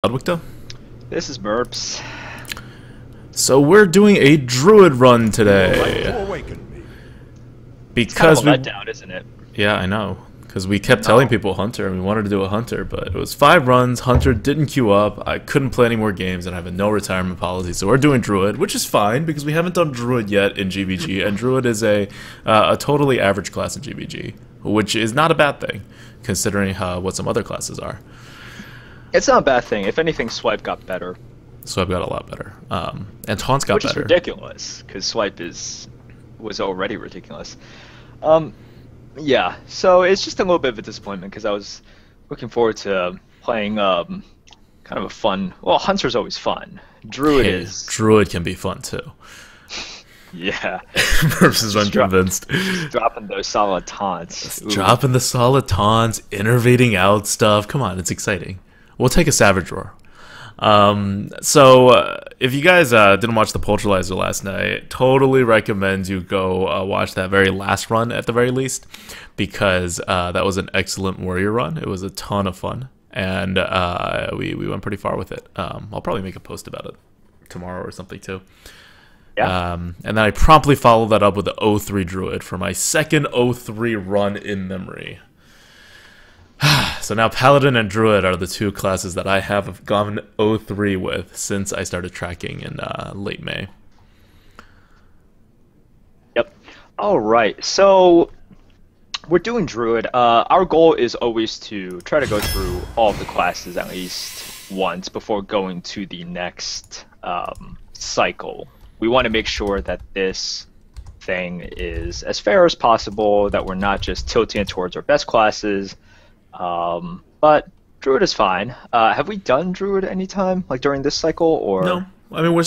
Ludwigto. This is Merps. So we're doing a Druid run today. Because It's kind of a letdown, isn't it? Yeah, I know. Because we kept telling people Hunter, and we wanted to do a Hunter, but it was 5 runs, Hunter didn't queue up, I couldn't play any more games, and I have a no retirement policy, so we're doing Druid, which is fine, because we haven't done Druid yet in GVG, and Druid is a totally average class in GVG, which is not a bad thing, considering what some other classes are. It's not a bad thing. If anything, Swipe got better. Swipe got a lot better. And Taunt's got Which better. Which is ridiculous, because Swipe was already ridiculous. Yeah, so it's just a little bit of a disappointment, because I was looking forward to playing kind of a fun... Well, Hunter's always fun. Druid is... Druid can be fun, too. Yeah. Merps is unconvinced. Dropping those solid taunts. Dropping the solid taunts, innovating out stuff. Come on, it's exciting. We'll take a Savage Roar. If you guys didn't watch the Polterlizer last night, totally recommend you go watch that very last run at the very least, because that was an excellent warrior run. It was a ton of fun, and we went pretty far with it. I'll probably make a post about it tomorrow or something too. Yeah. And then I promptly followed that up with the 03 Druid for my second 03 run in memory. So now Paladin and Druid are the two classes that I have gone 03 with since I started tracking in late May. Yep. All right. So we're doing Druid. Our goal is always to try to go through all of the classes at least once before going to the next cycle. We want to make sure that this thing is as fair as possible, that we're not just tilting it towards our best classes. But Druid is fine. Have we done Druid anytime, like during this cycle, or no? I mean, there's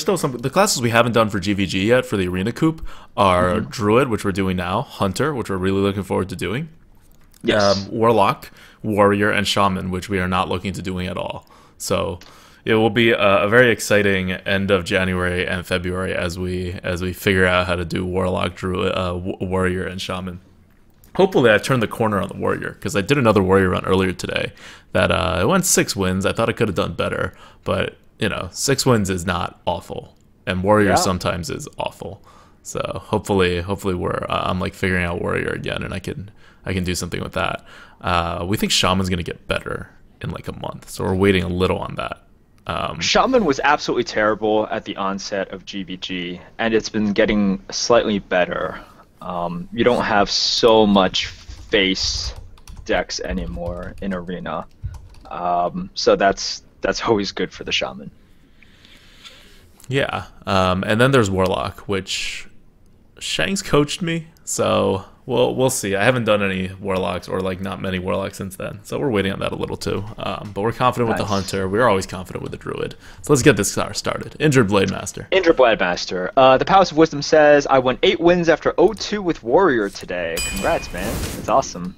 still some the classes we haven't done for GVG yet for the Arena Coop are Druid, which we're doing now, Hunter, which we're really looking forward to doing. Yes. Warlock, Warrior, and Shaman, which we are not looking to doing at all. So it will be a very exciting end of January and February as we figure out how to do Warlock, Druid, Warrior, and Shaman. Hopefully I've turned the corner on the Warrior, because I did another Warrior run earlier today that it went 6 wins. I thought I could have done better, but, 6 wins is not awful, and Warrior sometimes is awful. So hopefully I'm like figuring out Warrior again, and I can do something with that. We think Shaman's going to get better in like a month, so we're waiting a little on that. Shaman was absolutely terrible at the onset of GVG, and it's been getting slightly better. You don't have so much face decks anymore in Arena, so that's always good for the Shaman. Yeah, and then there's Warlock, which Shang's coached me, so we'll see. I haven't done any Warlocks, or like not many Warlocks since then, so we're waiting on that a little too. But we're confident with the Hunter. We're always confident with the Druid. So let's get this started. Injured Blade Master. Injured Blade Master. The Palace of Wisdom says, I won 8 wins after 0-2 with Warrior today. Congrats, man. That's awesome.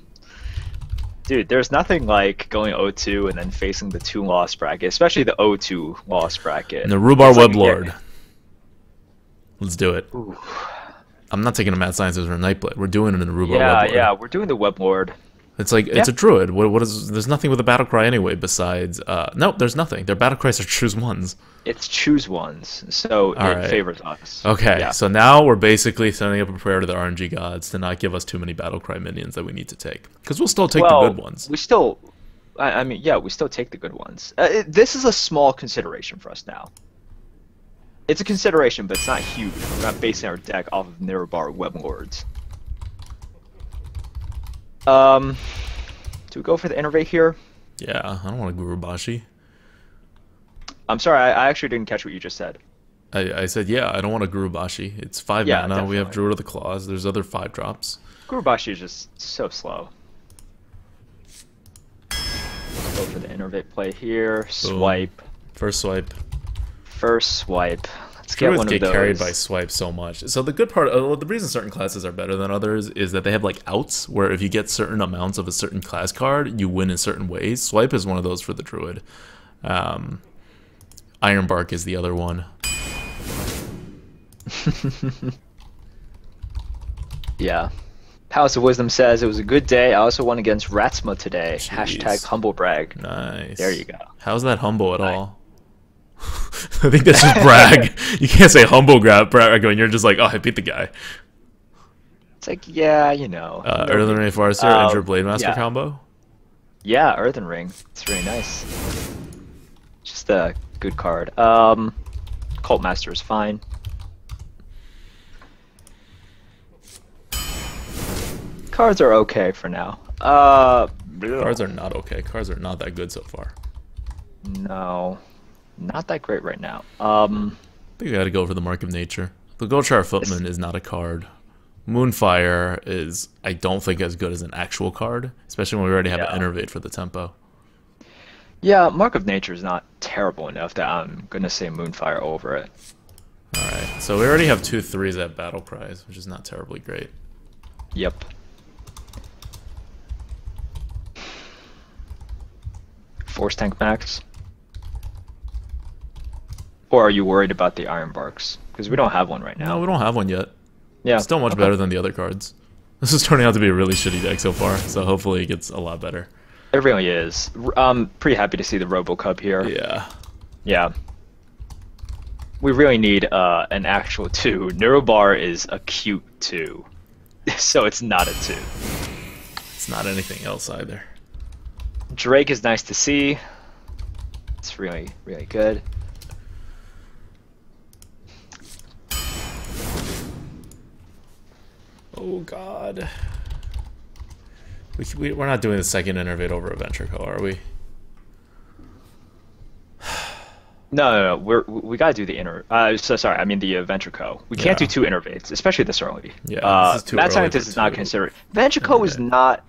Dude, there's nothing like going 0-2 and then facing the 2-loss bracket, especially the 0-2 loss bracket. And the Rhubarb Weblord. Let's do it. Ooh. I'm not taking a Mad Scientist or a Nightblade. We're doing it in the Rhubarb Weblord. Yeah, we're doing the Weblord. It's like, it's a Druid. There's nothing with a battle cry anyway besides... nope, there's nothing. Their battle cries are choose ones. It's choose ones, so it favors us. Okay, so now we're basically sending up a prayer to the RNG gods to not give us too many battle cry minions that we need to take. Because we'll still take the good ones. We still... I mean, yeah, we still take the good ones. This is a small consideration for us now. It's a consideration, but it's not huge. We're not basing our deck off of Nerebar Weblords. Do we go for the Innervate here? Yeah, I don't want to Gurubashi. I'm sorry, I actually didn't catch what you just said. I said, yeah, I don't want a Gurubashi. It's 5 mana, definitely. We have Druid of the Claws, there's other 5-drops. Gurubashi is just so slow. Go for the Innervate play here, swipe. First swipe. First swipe. Let's get Druids one of get those. carried by swipe so much. So the good part, the reason certain classes are better than others is that they have like outs, where if you get certain amounts of a certain class card, you win in certain ways. Swipe is one of those for the Druid. Ironbark is the other one. Yeah. House of Wisdom says it was a good day. I also won against Ratsma today. Jeez. Hashtag humble brag. Nice. There you go. How's that humble at all? I think that's just brag. You can't say humble brag when you're just like, oh, I beat the guy. It's like, yeah, you know. Earthen Ray Farseer, Enter Blade Master yeah. combo. Yeah, Earthen Ring. It's really nice. Just a good card. Cult Master is fine. Cards are okay for now. Cards are not okay. Cards are not that good so far. No, not that great right now. I think we gotta go for the Mark of Nature. The Goldshire Footman is not a card. Moonfire is, I don't think, as good as an actual card, especially when we already have an Innervate for the tempo. Yeah, Mark of Nature is not terrible enough that I'm gonna say Moonfire over it. Alright, so we already have 2 3s at Battle Prize, which is not terribly great. Yep. Force Tank Max? Or are you worried about the Iron Barks? Because we don't have one right now. No, we don't have one yet. Yeah. Still much better than the other cards. This is turning out to be a really shitty deck so far, so hopefully it gets a lot better. It really is. I'm pretty happy to see the RoboCub here. Yeah. Yeah. We really need an actual 2. Neurobar is a cute 2. So it's not a 2. It's not anything else either. Drake is nice to see. It's really, really good. Oh god. We're not doing the second Innervate over a Ventrico, are we? No. We gotta do the sorry, I mean the Ventrico. We can't do 2 Innervates, especially this early. Yeah, this is too Mad early Scientist for is not 2. considered. Ventrico is not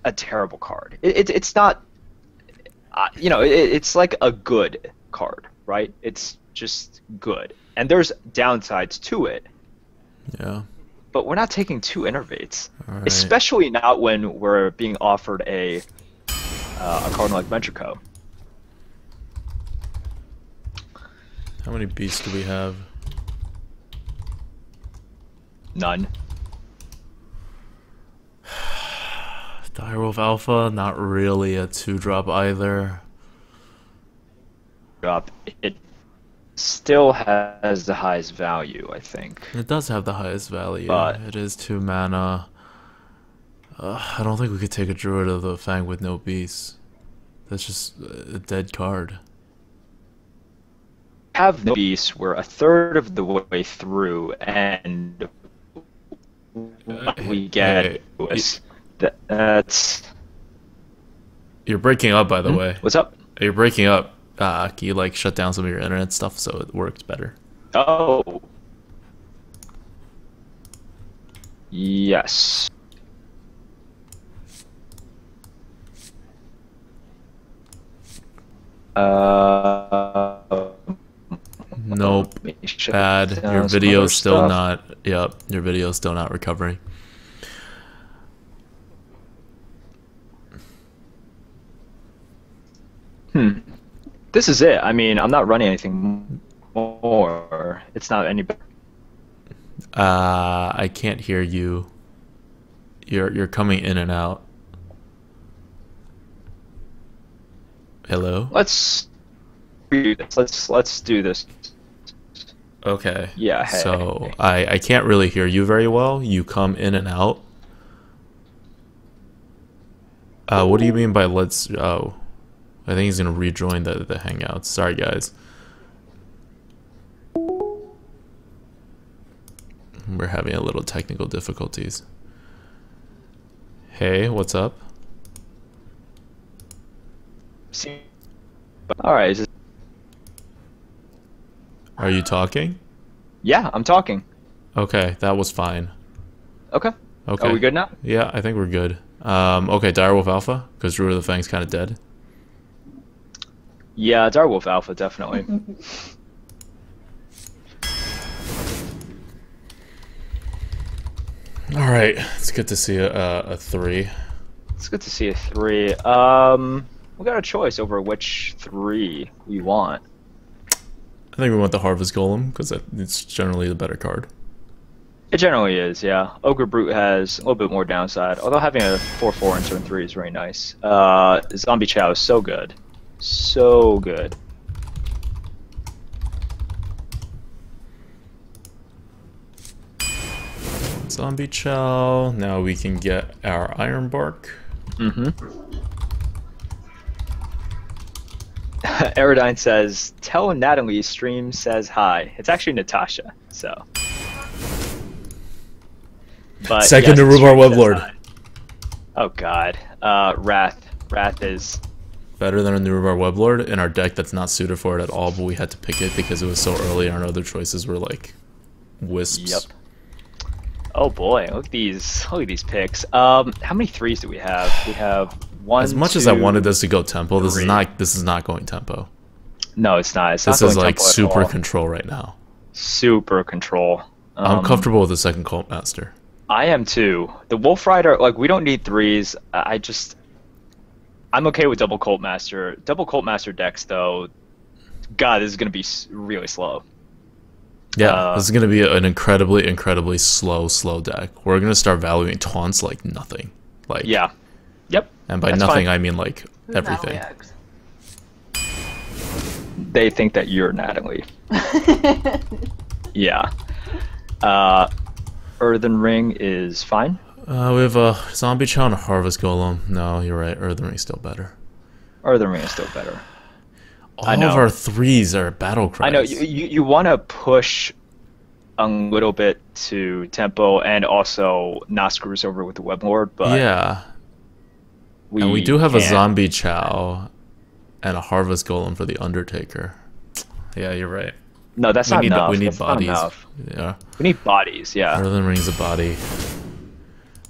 a terrible card. It's not. You know, it's like a good card, right? It's just good, and there's downsides to it. Yeah. But we're not taking 2 Innervates, Right. especially not when we're being offered a card like Ventrico. How many beasts do we have? None. Direwolf Alpha, not really a 2-drop either. Drop. It still has the highest value, I think. It does have the highest value. But it is 2 mana. I don't think we could take a Druid of the Fang with no beasts. That's just a dead card. Have the beast, we're a third of the way through, and what we get was that's. You're breaking up, by the way. What's up? You're breaking up. Can you like shut down some of your internet stuff so it works better? Oh. Yes. Nope. Bad. Your video's still not. Yep. Your video's still not recovering. This is it. I mean, I'm not running anything more. It's not any better. I can't hear you. You're coming in and out. Hello? Let's do this. Let's do this. Okay. Yeah. Hey. So I can't really hear you very well. You come in and out. What do you mean by let's? Oh, I think he's gonna rejoin the Hangouts. Sorry, guys. We're having a little technical difficulties. Hey, what's up? All right. Is this... Are you talking? Yeah, I'm talking. Okay, that was fine. Okay. Okay. Are we good now? Yeah, I think we're good. Okay, Direwolf Alpha, because Druid of the Fang's kind of dead. Yeah, Direwolf Alpha, definitely. All right, it's good to see a 3. It's good to see a 3. We got a choice over which 3 we want. I think we want the Harvest Golem because it's generally the better card. It generally is, yeah. Ogre Brute has a little bit more downside, although having a 4/4 in turn 3 is very nice. Zombie Chow is so good. So good. Zombie Chow. Now we can get our Iron Bark. Mm-hmm. Aerodyne says, tell Natalie stream says hi. It's actually Natasha, so. But Second yes, to Rhubarb stream says Weblord. hi. Oh god. Wrath. Wrath is Better than a new Rhubarb Weblord in our deck that's not suited for it at all, but we had to pick it because it was so early and our other choices were like wisps. Yep. Oh boy, look at these picks. How many threes do we have? We have one. As much as I wanted this to go tempo, this is not going tempo. No, it's not. This is like super control right now. Super control. I'm comfortable with the second Cult Master. I am too. The Wolf Rider, like, we don't need threes. I'm okay with double Cult Master. Double Cult Master decks, though, God, this is going to be really slow. Yeah, this is going to be an incredibly slow deck. We're going to start valuing taunts like nothing. Like, yeah. Yep. And by nothing, I mean like everything. They think that you're Natalie. Yeah. Earthen Ring is fine. We have a Zombie Chow and a Harvest Golem. No, you're right. Earthen Ring's still better. Earthen Ring is still better. All of our threes are battle cries. I know you want to push a little bit to tempo and also not screw us over with the Weblord, but yeah, we do have a Zombie Chow and a Harvest Golem for the Undertaker. Yeah, you're right. No, that's not enough. We need that's bodies. Yeah, we need bodies. Yeah. Earthen Ring's a body.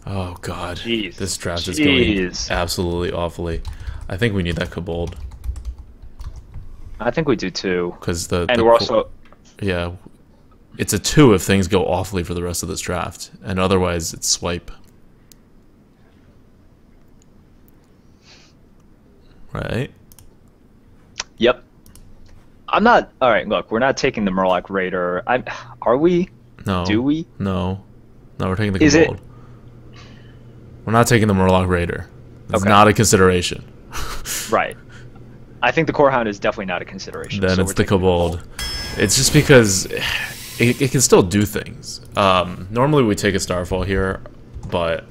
Oh god, Jeez. This draft is going absolutely awfully. I think we need that Kobold. I think we do too. Because we're also it's a 2 if things go awfully for the rest of this draft, and otherwise it's swipe. Right? Yep. I'm not. All right, look, we're not taking the Murloc Raider. Are we? No. Do we? No, we're taking the Kobold. We're not taking the Murloc Raider. It's not a consideration. Right. I think the Core Hound is definitely not a consideration. Then it's the Kobold. It's just because it can still do things. Normally we take a Starfall here, but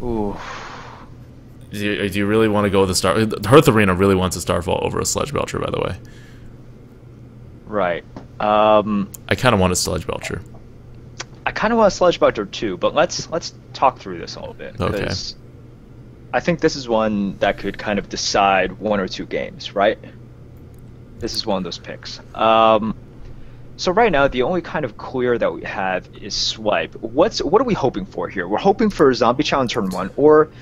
ooh. Do you really want to go with the Star? Hearth Arena really wants a Starfall over a Sludge Belcher, by the way. Right. I kind of want a Sludge Belcher. I kind of want a Sludge Belcher too, but let's talk through this a little bit. Okay. I think this is one that could kind of decide 1 or 2 games, right? This is one of those picks. So right now, the only kind of clear that we have is swipe. What are we hoping for here? We're hoping for Zombie Chow in turn 1, or...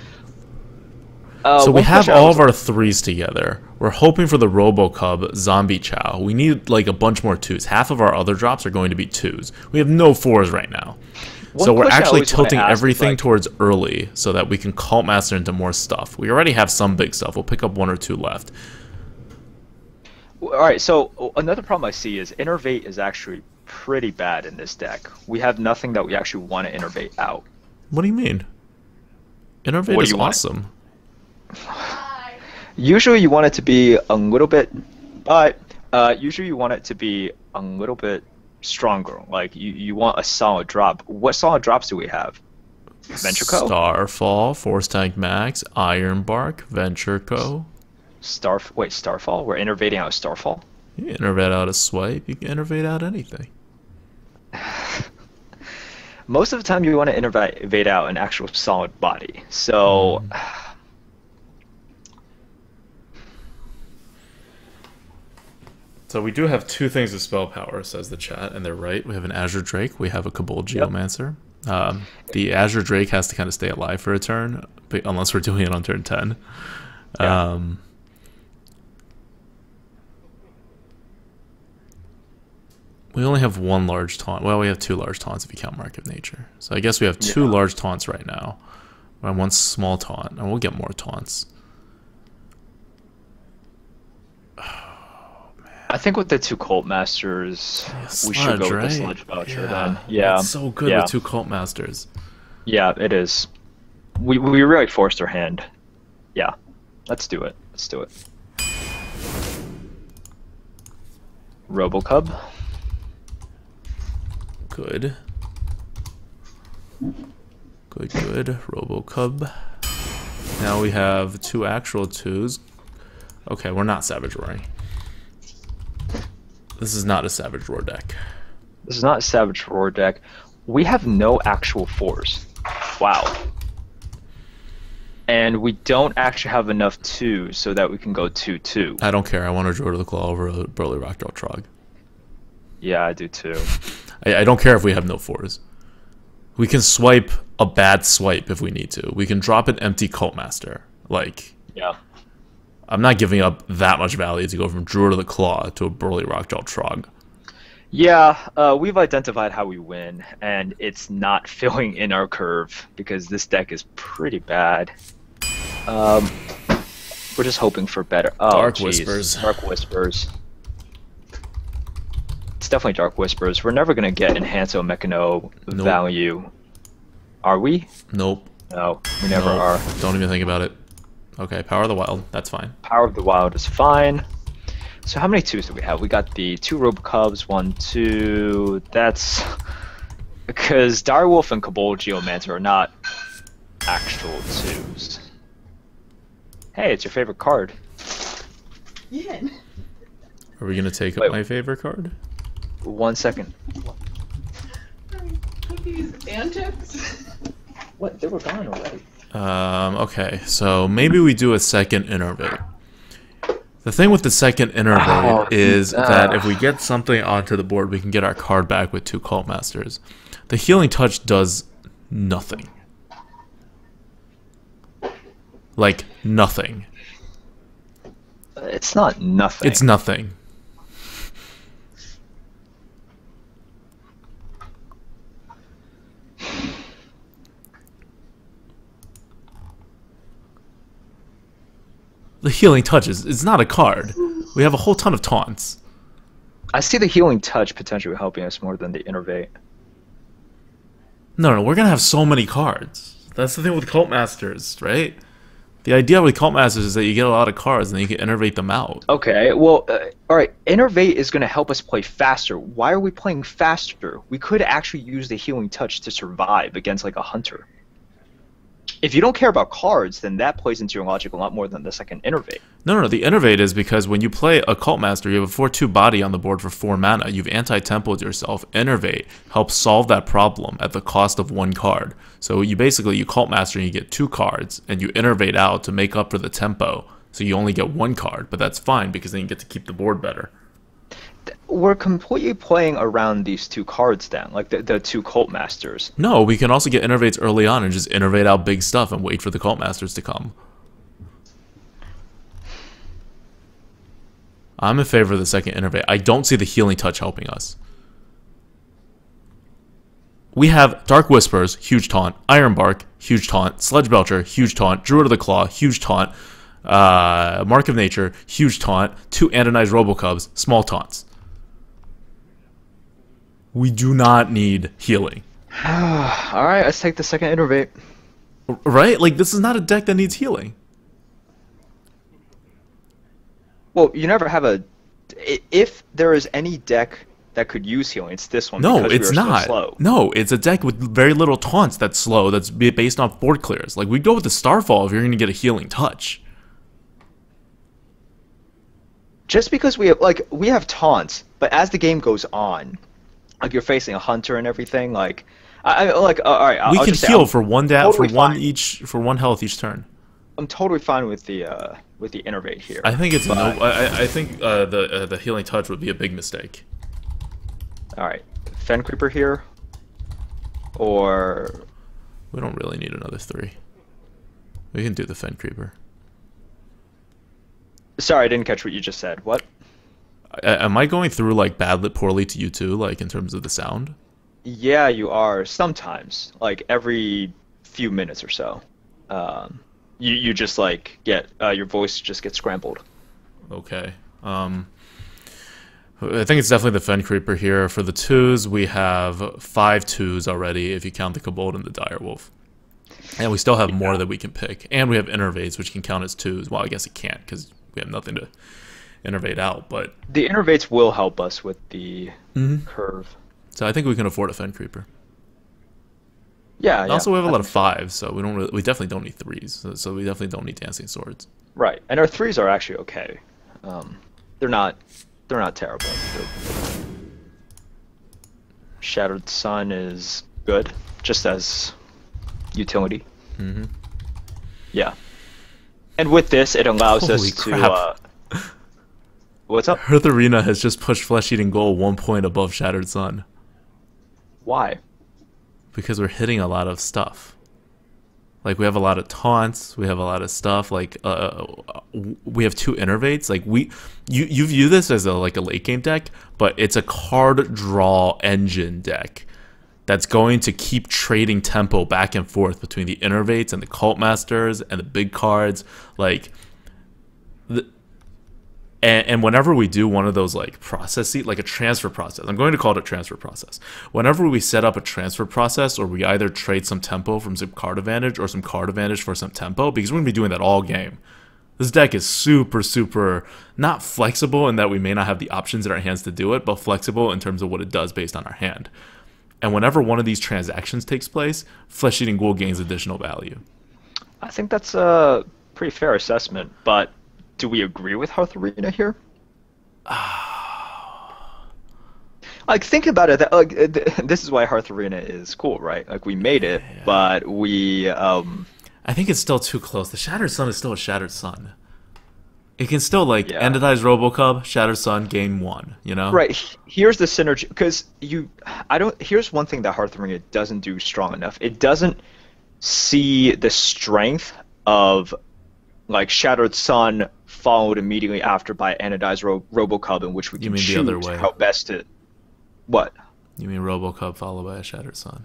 so we have all of our 3s together. We're hoping for the RoboCub Zombie Chow. We need like a bunch more 2s. Half of our other drops are going to be 2s. We have no 4s right now. So we're actually tilting everything towards early so that we can Cult Master into more stuff. We already have some big stuff. We'll pick up 1 or 2 left. Alright, so another problem I see is Innervate is actually pretty bad in this deck. We have nothing that we actually want to Innervate out. What do you mean? Innervate is awesome. Usually you want it to be a little bit... usually you want it to be a little bit stronger. Like, you want a solid drop. What solid drops do we have? Venture Co? Starfall, Force Tank Max, Iron Bark, Venture Co. Starfall? We're innervating out a Starfall? You can innervate out a swipe, you can innervate out anything. Most of the time you want to innervate out an actual solid body. So... So we do have 2 things of spell power, says the chat, and they're right. We have an Azure Drake, we have a Kobold Geomancer. The Azure Drake has to kind of stay alive for a turn, unless we're doing it on turn 10. Yeah. We only have 1 large taunt. Well, we have 2 large taunts if you count Mark of Nature. So I guess we have 2 large taunts right now. And 1 small taunt, and we'll get more taunts. Oh, man. I think with the two Cult Masters, we should Sludge, go with the right? Sludge Voucher Yeah, then. Yeah, it's so good yeah, with two Cult Masters. yeah, it is. We really forced our hand. Yeah, let's do it. Let's do it. Robocub. Good. Good, good. Robocub. Now we have two actual twos. Okay, we're not Savage Roaring. This is not a Savage Roar deck. This is not a Savage Roar deck. We have no actual fours. Wow. And we don't actually have enough twos so that we can go 2-2. I don't care. I want to Druid of the Claw over a Burly Rockjaw Trog. Yeah, I do too. I don't care if we have no fours. We can swipe a bad swipe if we need to. We can drop an empty Cult Master. Like, Yeah. I'm not giving up that much value to go from Druid of the Claw to a Burly Rockjaw Trog. Yeah, we've identified how we win, and it's not filling in our curve because this deck is pretty bad. We're just hoping for better. Oh, Dark geez. Whispers. Dark Whispers. It's definitely Dark Whispers. We're never gonna get Enhanso Mechano Nope. value. Are we? Nope. No, we never Nope. are. Don't even think about it. Okay, Power of the Wild. That's fine. Power of the Wild is fine. So how many twos do we have? We got the two Robocubs, 1, 2. That's because Direwolf and Cabal Geomancer are not actual twos. Hey, it's your favorite card. Yeah. Are we going to take Wait. up my favorite card? 1 second. Cookies antics. What? They were gone already. Okay, so maybe we do a second Innervate. The thing with the second Innervate is that if we get something onto the board, we can get our card back with two Cult Masters. The Healing Touch does nothing. Like, nothing. It's not nothing. It's nothing. The Healing Touch is not a card. We have a whole ton of taunts. I see the Healing Touch potentially helping us more than the Innervate. No, we're gonna have so many cards. That's the thing with Cult Masters, right? The idea with Cult Masters is that you get a lot of cards and then you can innervate them out. Okay, well, alright, Innervate is going to help us play faster. Why are we playing faster? We could actually use the Healing Touch to survive against, like, a Hunter. If you don't care about cards, then that plays into your logic a lot more than the second Innervate. No, the Innervate is because when you play a Cult Master, you have a 4/2 body on the board for 4 mana. You've anti-tempoed yourself. Innervate helps solve that problem at the cost of 1 card. So you Cult Master and you get 2 cards, and you Innervate out to make up for the tempo. So you only get 1 card, but that's fine because then you get to keep the board better. We're completely playing around these 2 cards then, like the 2 Cult Masters. No, we can also get Innervates early on and just Innervate out big stuff and wait for the Cult Masters to come. I'm in favor of the second Innervate. I don't see the Healing Touch helping us. We have Dark Whispers, huge taunt. Ironbark, huge taunt. Sledge Belcher, huge taunt. Druid of the Claw, huge taunt. Mark of Nature, huge taunt. 2 Andonized Robocubs, small taunts. We do not need healing. Alright, let's take the second Innervate. Right? Like, this is not a deck that needs healing. Well, you never have a... If there is any deck that could use healing, it's this one. No, because it's we are not. So slow. No, it's a deck with very little taunts that's slow, that's based on board clears. Like, we'd go with the Starfall if you're going to get a Healing Touch. Just because we have taunts, but as the game goes on, like you're facing a Hunter and everything, like... all right, We I'll can just say heal I'm for one totally fine. for 1 health each turn. I'm totally fine with the Innervate here. I think it's but- I think the Healing Touch would be a big mistake. Alright, Fen Creeper here, or... We don't really need another 3. We can do the Fen Creeper. Sorry, I didn't catch what you just said. What? Am I going through like poorly to you too, like in terms of the sound? Yeah, you are sometimes, like every few minutes or so. You just like get your voice just gets scrambled. Okay. I think it's definitely the Fen Creeper here. For the 2s, we have 5 2s already if you count the Kobold and the Direwolf. And we still have more that we can pick. And we have Innervates, which can count as 2s. Well, I guess it can't because we have nothing to innervate out. But the Innervates will help us with the curve. So I think we can afford a Fen Creeper. Yeah. Also, we have a lot of 5s, so we definitely don't need 3s. So we definitely don't need Dancing Swords. Right, and our 3s are actually okay. They're not terrible. Shattered Sun is good, just as utility. Yeah. And with this, it allows Holy us crap. to. What's up? Hearth Arena has just pushed Flesh Eating Goal 1 point above Shattered Sun. Why? Because we're hitting a lot of stuff. Like, we have a lot of taunts, we have a lot of stuff, like, we have 2 Innervates, like, you view this as a late game deck, but it's a card draw engine deck that's going to keep trading tempo back and forth between the Innervates and the Cult Masters and the big cards, like, and whenever we do one of those like processes, like a transfer process, I'm going to call it a transfer process. Whenever we set up a transfer process, or we either trade some tempo from some card advantage or some card advantage for some tempo, because we're going to be doing that all game. This deck is super, super not flexible in that we may not have the options in our hands to do it, but flexible in terms of what it does based on our hand. And whenever one of these transactions takes place, Flesh Eating Ghoul gains additional value. I think that's a pretty fair assessment, but do we agree with Hearth Arena here? Like, think about it. This is why Hearth Arena is cool, right? Like, we made it, but we. I think it's still too close. The Shattered Sun is still a Shattered Sun. It can still Endidize Robocub, Shattered Sun, game 1. You know? Right. Here's the synergy, because Here's one thing that Hearth Arena doesn't do strong enough. It doesn't see the strength of like Shattered Sun followed immediately after by Anodized Robocub, in which we can choose the other way. how best to. What? You mean Robocub followed by a Shattered Sun?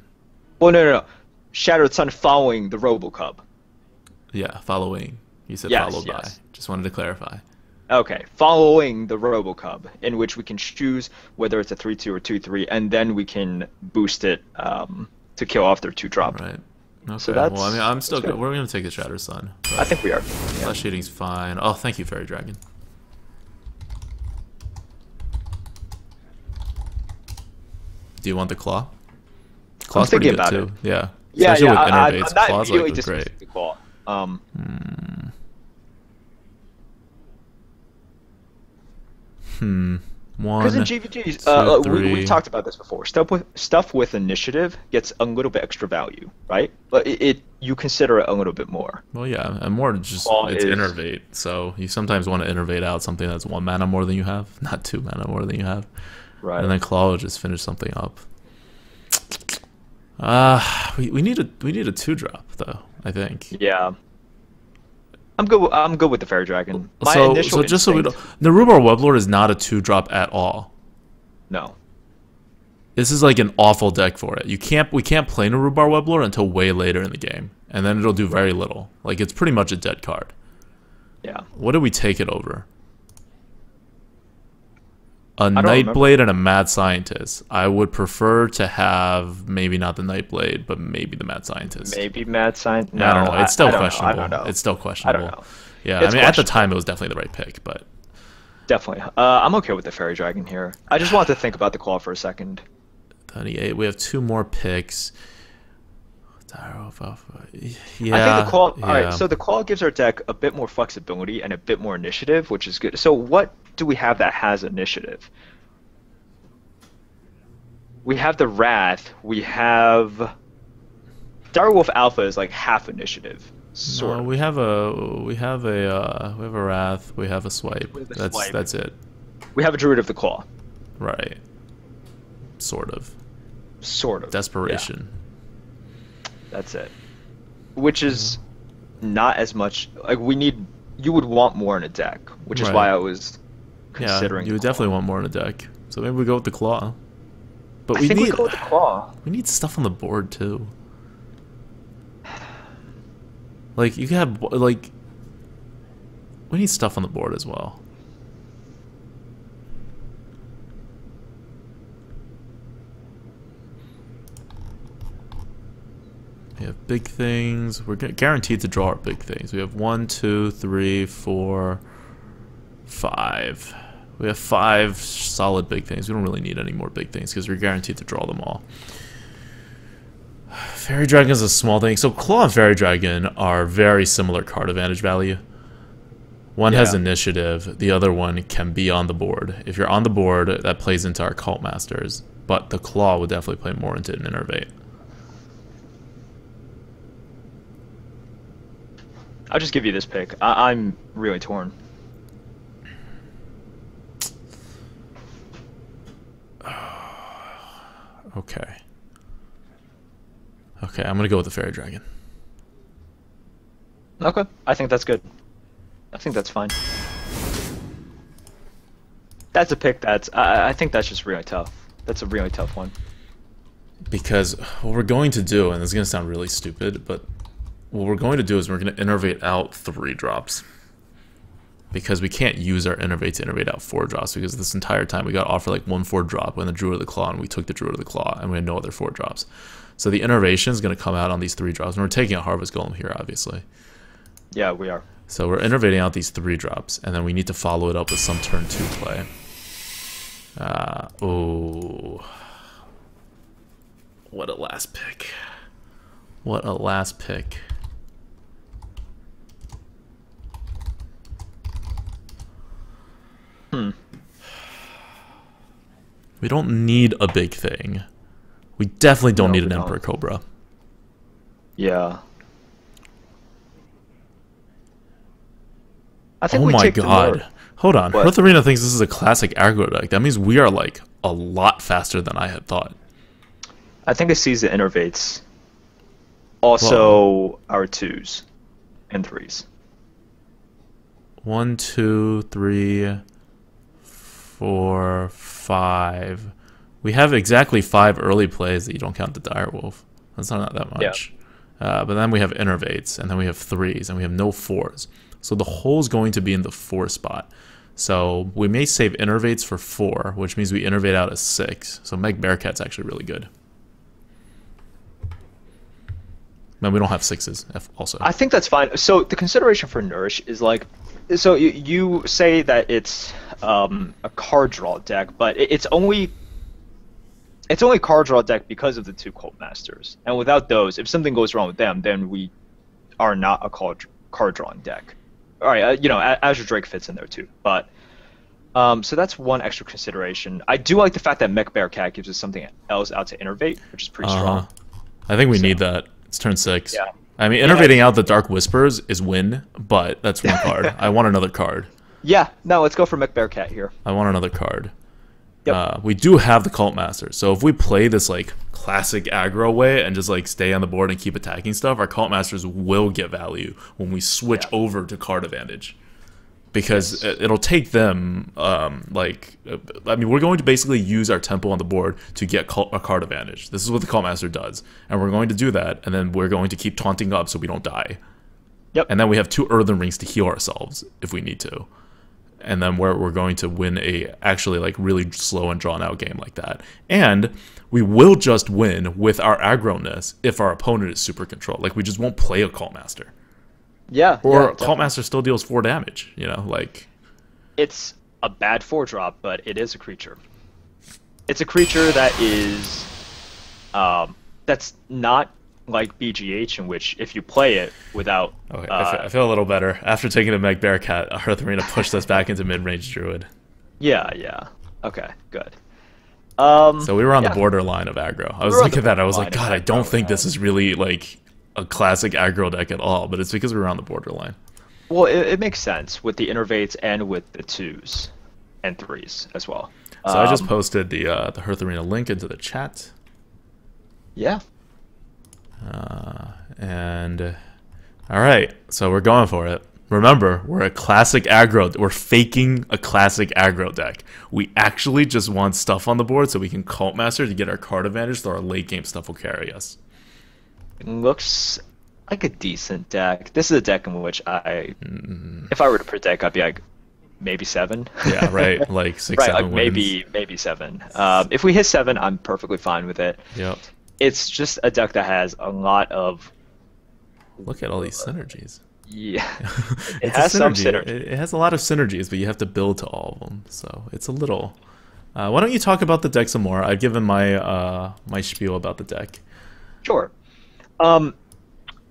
Well, no. Shattered Sun following the Robocub. Yeah, following. You said Yes, followed by. yes. Just wanted to clarify. Okay, following the Robocub, in which we can choose whether it's a 3/2 or 2/3, and then we can boost it to kill off their 2-drop. Right. Okay. So that's, well, I mean, I'm still good. We're gonna take the Shattered Sun. I think we are. Flesh Eating's fine. Oh, thank you, Fairy Dragon. Do you want the Claw? Claw's pretty good too. Yeah. Especially with Innervates. I'm not Claw's immediately like dismissing great. the Claw. One, Because in GVGs, two, we three. talked about this before. Stuff with initiative gets a little bit extra value, right? But you consider it a little bit more. Well, yeah, and more just Claw it's is- Innervate. So you sometimes want to Innervate out something that's 1 mana more than you have, not 2 mana more than you have. Right. And then Claw will just finish something up. We need a 2-drop though, I think. Yeah. I'm good with the Fairy Dragon. My So initial just so we instinct- don't, the Rhubarb Weblord is not a 2-drop at all. No. This is like an awful deck for it. We can't play a Rhubarb Weblord until way later in the game, and then it'll do very little. Like, it's pretty much a dead card. Yeah. What do we take it over? A don't remember. Nightblade and a Mad Scientist. I would prefer to have maybe not the Nightblade, but maybe the Mad Scientist. Maybe Mad Scientist. No, I don't know. It's still I don't know. questionable. I don't know. It's still questionable. I don't know. Yeah, It's I mean, at the questionable. time, it was definitely the right pick, but Definitely. I'm okay with the Fairy Dragon here. I just wanted to think about the Claw for a second. 28. We have 2 more picks. Yeah. I think the Claw. Yeah. All right. So the Claw gives our deck a bit more flexibility and a bit more initiative, which is good. So what do we have that has initiative? We have the Wrath. We have Direwolf Alpha is like half initiative. Sort No, of. we have a Wrath. We have a Swipe. We have a That's Swipe. that's it. We have a Druid of the Claw. Right. Sort of. Sort of. Desperation. Yeah, that's it. Which is not as much. Like you would want more in a deck, which is Right. why I was Yeah, considering. you would the Claw. definitely want more in a deck. So maybe we go with the Claw. But I we think need we go with the Claw. we need stuff on the board too. Like you can have like we need stuff on the board as well. We have big things. We're guaranteed to draw our big things. We have 1, 2, 3, 4, 5. We have 5 solid big things. We don't really need any more big things because we're guaranteed to draw them all. Fairy Dragon is a small thing. So Claw and Fairy Dragon are very similar card advantage value. One has initiative, the other one can be on the board. If you're on the board, that plays into our Cult Masters, but the Claw would definitely play more into an Innervate. I'll just give you this pick. I'm really torn. Okay. Okay, I'm gonna go with the Fairy Dragon. Okay, I think that's good. I think that's fine. That's a pick that's... I think that's just really tough. That's a really tough one. Because what we're going to do, and this is gonna sound really stupid, but what we're going to do is we're going to innervate out 3 drops. Because we can't use our innervate to innervate out 4 drops, because this entire time we got offered like 1 4 drop when the Druid of the Claw, and we took the Druid of the Claw, and we had no other 4 drops. So the innervation is going to come out on these 3 drops, and we're taking a Harvest Golem here, obviously. Yeah, we are. So we're innervating out these 3 drops, and then we need to follow it up with some turn 2 play. Oh. What a last pick. What a last pick. We don't need a big thing. We definitely don't need an Emperor Cobra. Yeah. I think oh we my take god. Hold on. What? Hearth Arena thinks this is a classic aggro deck. That means we are like a lot faster than I had thought. I think it sees the innervates. Also, our 2s and 3s. 1, 2, 3, 4, 5. We have exactly 5 early plays that you don't count the Direwolf. That's not that much. Yeah. But then we have innervates, and then we have 3s, and we have no 4s. So the hole is going to be in the 4 spot. So we may save innervates for 4, which means we innervate out a 6. So Meg Bearcat's actually really good. And we don't have 6s also. I think that's fine. So the consideration for Nourish is like, so you say that it's a card draw deck, but it's only card draw deck because of the 2 Cult Masters. And without those, if something goes wrong with them, then we are not a card drawing deck. All right, you know, Azure Drake fits in there too, but so that's one extra consideration. I do like the fact that Mech Bearcat gives us something else out to innervate, which is pretty strong. I think we need that. It's turn 6. Yeah. I mean, innervating out the Dark Whispers is win, but that's one card. I want another card. Yeah, no, let's go for Mech Bearcat here. I want another card. Yep. We do have the Cult Master, so if we play this like classic aggro way and just like stay on the board and keep attacking stuff, our Cult Masters will get value when we switch over to card advantage. Because it'll take them, I mean, we're going to basically use our tempo on the board to get a card advantage. This is what the Cult Master does. And we're going to do that, and then we're going to keep taunting up so we don't die. Yep. And then we have 2 Earthen Rings to heal ourselves if we need to. And then we're going to win a actually like really slow and drawn out game like that. And we will just win with our aggro-ness if our opponent is super controlled. Like, we just won't play a Cult Master. Yeah. Or Cult Master still deals 4 damage, you know, like... It's a bad 4-drop, but it is a creature. It's a creature that is... that's not like BGH, in which if you play it without... Okay, I feel a little better. After taking the Meg Bearcat, Hearth Arena pushed us back into mid-range Druid. Yeah. Okay, good. So we were on the borderline of aggro. I was looking at that, I was like, God, I don't think this is really, like... a classic aggro deck at all, but it's because we were on the borderline. Well, it makes sense with the innervates and with the 2s and 3s as well. So I just posted the Hearth Arena link into the chat. Yeah. And all right, so we're going for it. Remember, we're a classic aggro. We're faking a classic aggro deck. We actually just want stuff on the board so we can Cult Master to get our card advantage, so our late game stuff will carry us. It looks like a decent deck. This is a deck in which if I were to predict, I'd be like, maybe 7. Yeah, right. Like 6, right, 7 like wins. maybe 7. If we hit 7, I'm perfectly fine with it. Yep. it's just a deck that has a lot of Look at all these synergies. yeah. It It's has a some synergy. synergy. It has a lot of synergies, but you have to build to all of them. So it's a little. Why don't you talk about the deck some more? I've given my my spiel about the deck. Sure. Um,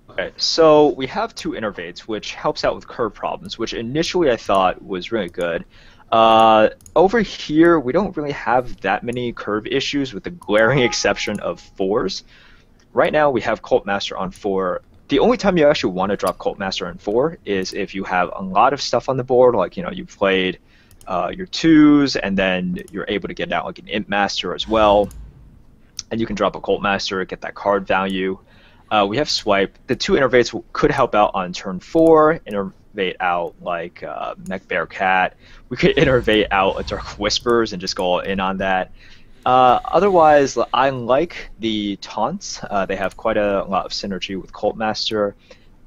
okay, so we have two innervates, which helps out with curve problems, which initially I thought was really good. Over here, we don't really have that many curve issues, with the glaring exception of 4s. Right now, we have Cult Master on 4. The only time you actually want to drop Cult Master on 4 is if you have a lot of stuff on the board, like, you know, you've played your 2s, and then you're able to get out like an Imp Master as well, and you can drop a Cult Master, get that card value. We have Swipe. The two innervates could help out on turn 4, innervate out like Mech Bear Cat. We could innervate out a Dark Whispers and just go all in on that. Otherwise, I like the taunts. They have quite a lot of synergy with Cult Master.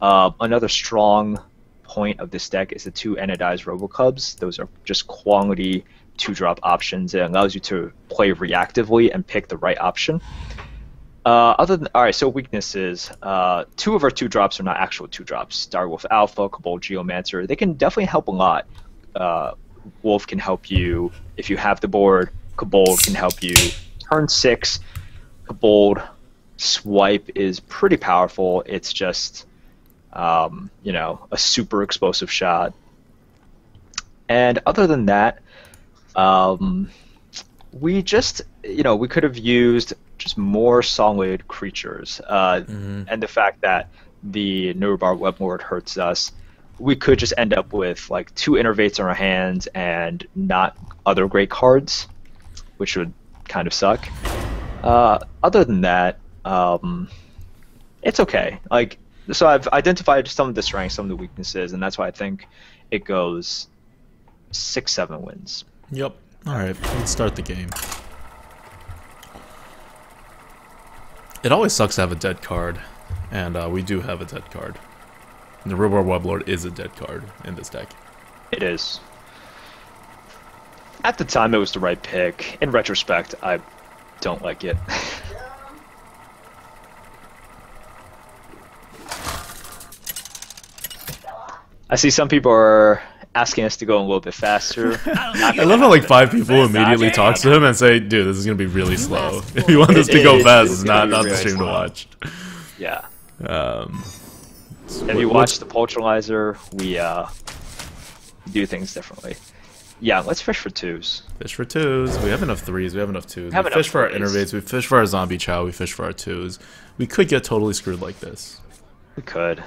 Another strong point of this deck is the two Anodized Robocubs. Those are just quality 2-drop options. It allows you to play reactively and pick the right option. Alright, so weaknesses. 2 of our 2-drops are not actual 2-drops. Direwolf Alpha, Kobold Geomancer. They can definitely help a lot. Wolf can help you if you have the board. Kobold can help you turn 6. Kobold Swipe is pretty powerful. It's just, you know, a super explosive shot. And other than that, we just, you know, we could have used just more solid creatures. And the fact that the Neurobar Weblord hurts us, we could just end up with like 2 innervates on our hands and not other great cards, which would kind of suck. Other than that, it's okay. Like, so I've identified some of the strengths, some of the weaknesses, and that's why I think it goes 6-7 wins. Yep. All right. Let's start the game. It always sucks to have a dead card, and we do have a dead card. And the Reward Weblord is a dead card in this deck. It is. At the time, it was the right pick. In retrospect, I don't like it. I see some people are asking us to go a little bit faster. I love how like 5 people immediately talk to him and say, "Dude, this is gonna be really slow. If you want this to go fast, it's not the stream to watch." Yeah. If What- you what's- watch the Poltralizer, we do things differently. Yeah, let's fish for 2s. Fish for 2s. We have enough 3s. We have enough 2s. Have We enough fish for our 3s. innervates. We fish for our zombie chow. We fish for our 2s. We could get totally screwed like this. We could.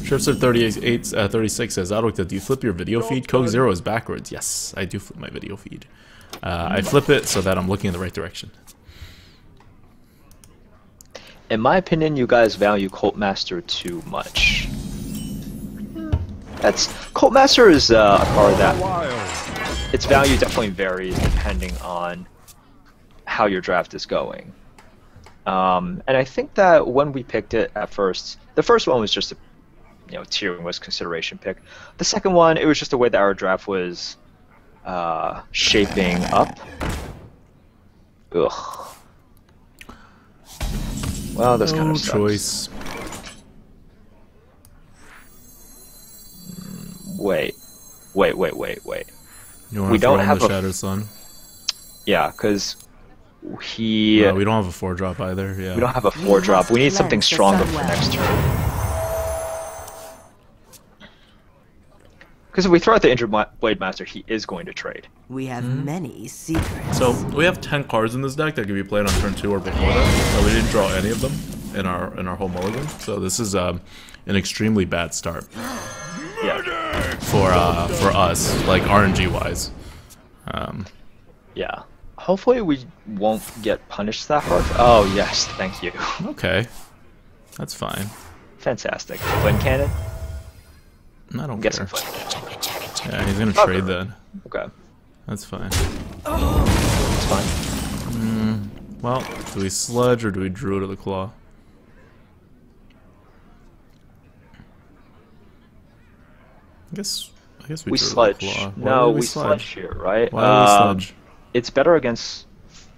Shrifter 36 says, Adokta, do you flip your video feed? Coke Zero is backwards. Yes, I do flip my video feed. I flip it so that I'm looking in the right direction. In my opinion, you guys value Cult Master too much. Cult Master is a card that its value definitely varies depending on how your draft is going. And I think that when we picked it at first, the first one was just a tier was consideration pick. The second one, it was just the way that our draft was shaping up. Ugh. Well, this kind of sucks. choice. Wait. You want We to throw don't in have the a- Shattered Sun? Yeah, because No, we we don't have a 4-drop either. Yeah. don't have a 4-drop. We need something stronger for next turn. Because if we throw out the Injured Blade Master, he is going to trade. We have many secrets. So we have 10 cards in this deck that can be played on turn 2 or before that. So we didn't draw any of them in our whole mulligan. So this is an extremely bad start Yeah. for us, like RNG wise. Yeah. Hopefully we won't get punished that hard. Oh, yes. Thank you. Okay, that's fine. Fantastic. Flint Cannon? I don't Get care. some Flint Cannon. Yeah, he's gonna Okay. trade then. Okay. That's fine. It's fine. Well, do we sludge or do we Druid of the Claw? I guess we We Druid of the sludge. Claw. Why No, would we sludge here, right? Why would we sludge? It's better against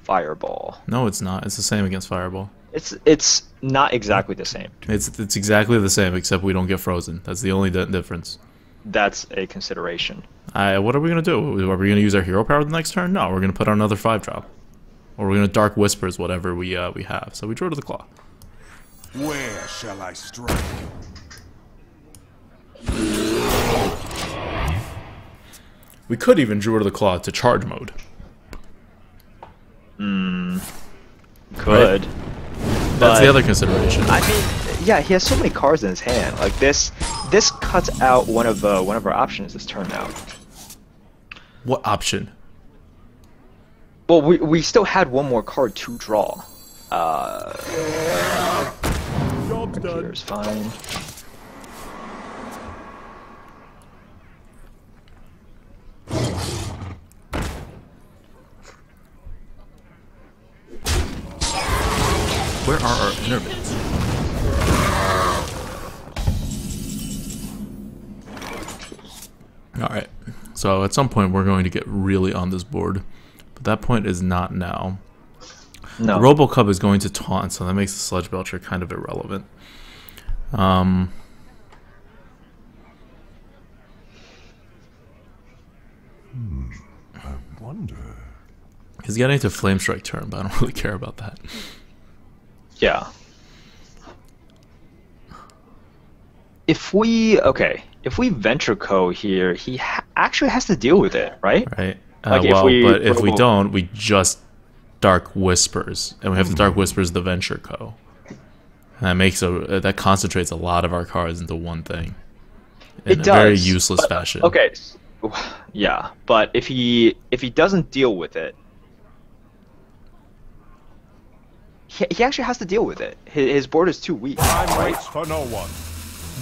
Fireball. No, it's not. It's the same against Fireball. It's not exactly the same. It's exactly the same, except we don't get frozen. That's the only difference. That's a consideration. What are we gonna do? Are we gonna use our hero power the next turn? No, we're gonna put on another 5-drop, or we're gonna Dark Whispers whatever we have. So we draw to the claw. Where shall I strike? We could even Druid of the Claw to charge mode. Could. That's the other consideration. I mean, yeah, he has so many cards in his hand. Like this cuts out one of our options this turn now. What option? Well, we still had one more card to draw. Job's done. Here's fine. Where are our intermits? Alright, so at some point we're going to get really on this board, but that point is not now. No. The Robocub is going to taunt, so that makes the Sludge Belcher kind of irrelevant. I wonder. He's getting to Flame Strike turn, but I don't really care about that. Yeah. If we Venture Co here, he actually has to deal with it, right? Right. Like but if we don't, we just Dark Whispers, and we have the Dark Whispers the Venture Co. And that makes that concentrates a lot of our cards into one thing in a very useless fashion. Okay. Yeah, but if he doesn't deal with it, he actually has to deal with it. His board is too weak. Time waits for no one.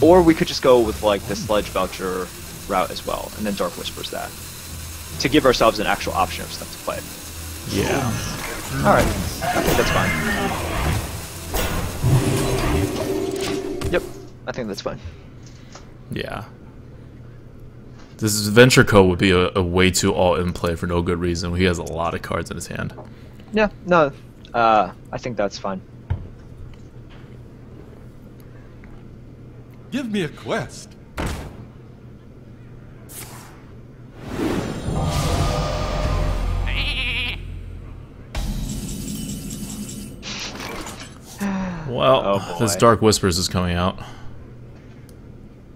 Or we could just go with like the Sludge Belcher route as well, and then Dark Whispers that, to give ourselves an actual option of stuff to play. Yeah. All right, I think that's fine. Yep, I think that's fine. Yeah. This is Venture Co would be a way too all-in play for no good reason. He has a lot of cards in his hand. Yeah, no, I think that's fine. Give me a quest. Well, Oh, this boy. Dark Whispers is coming out.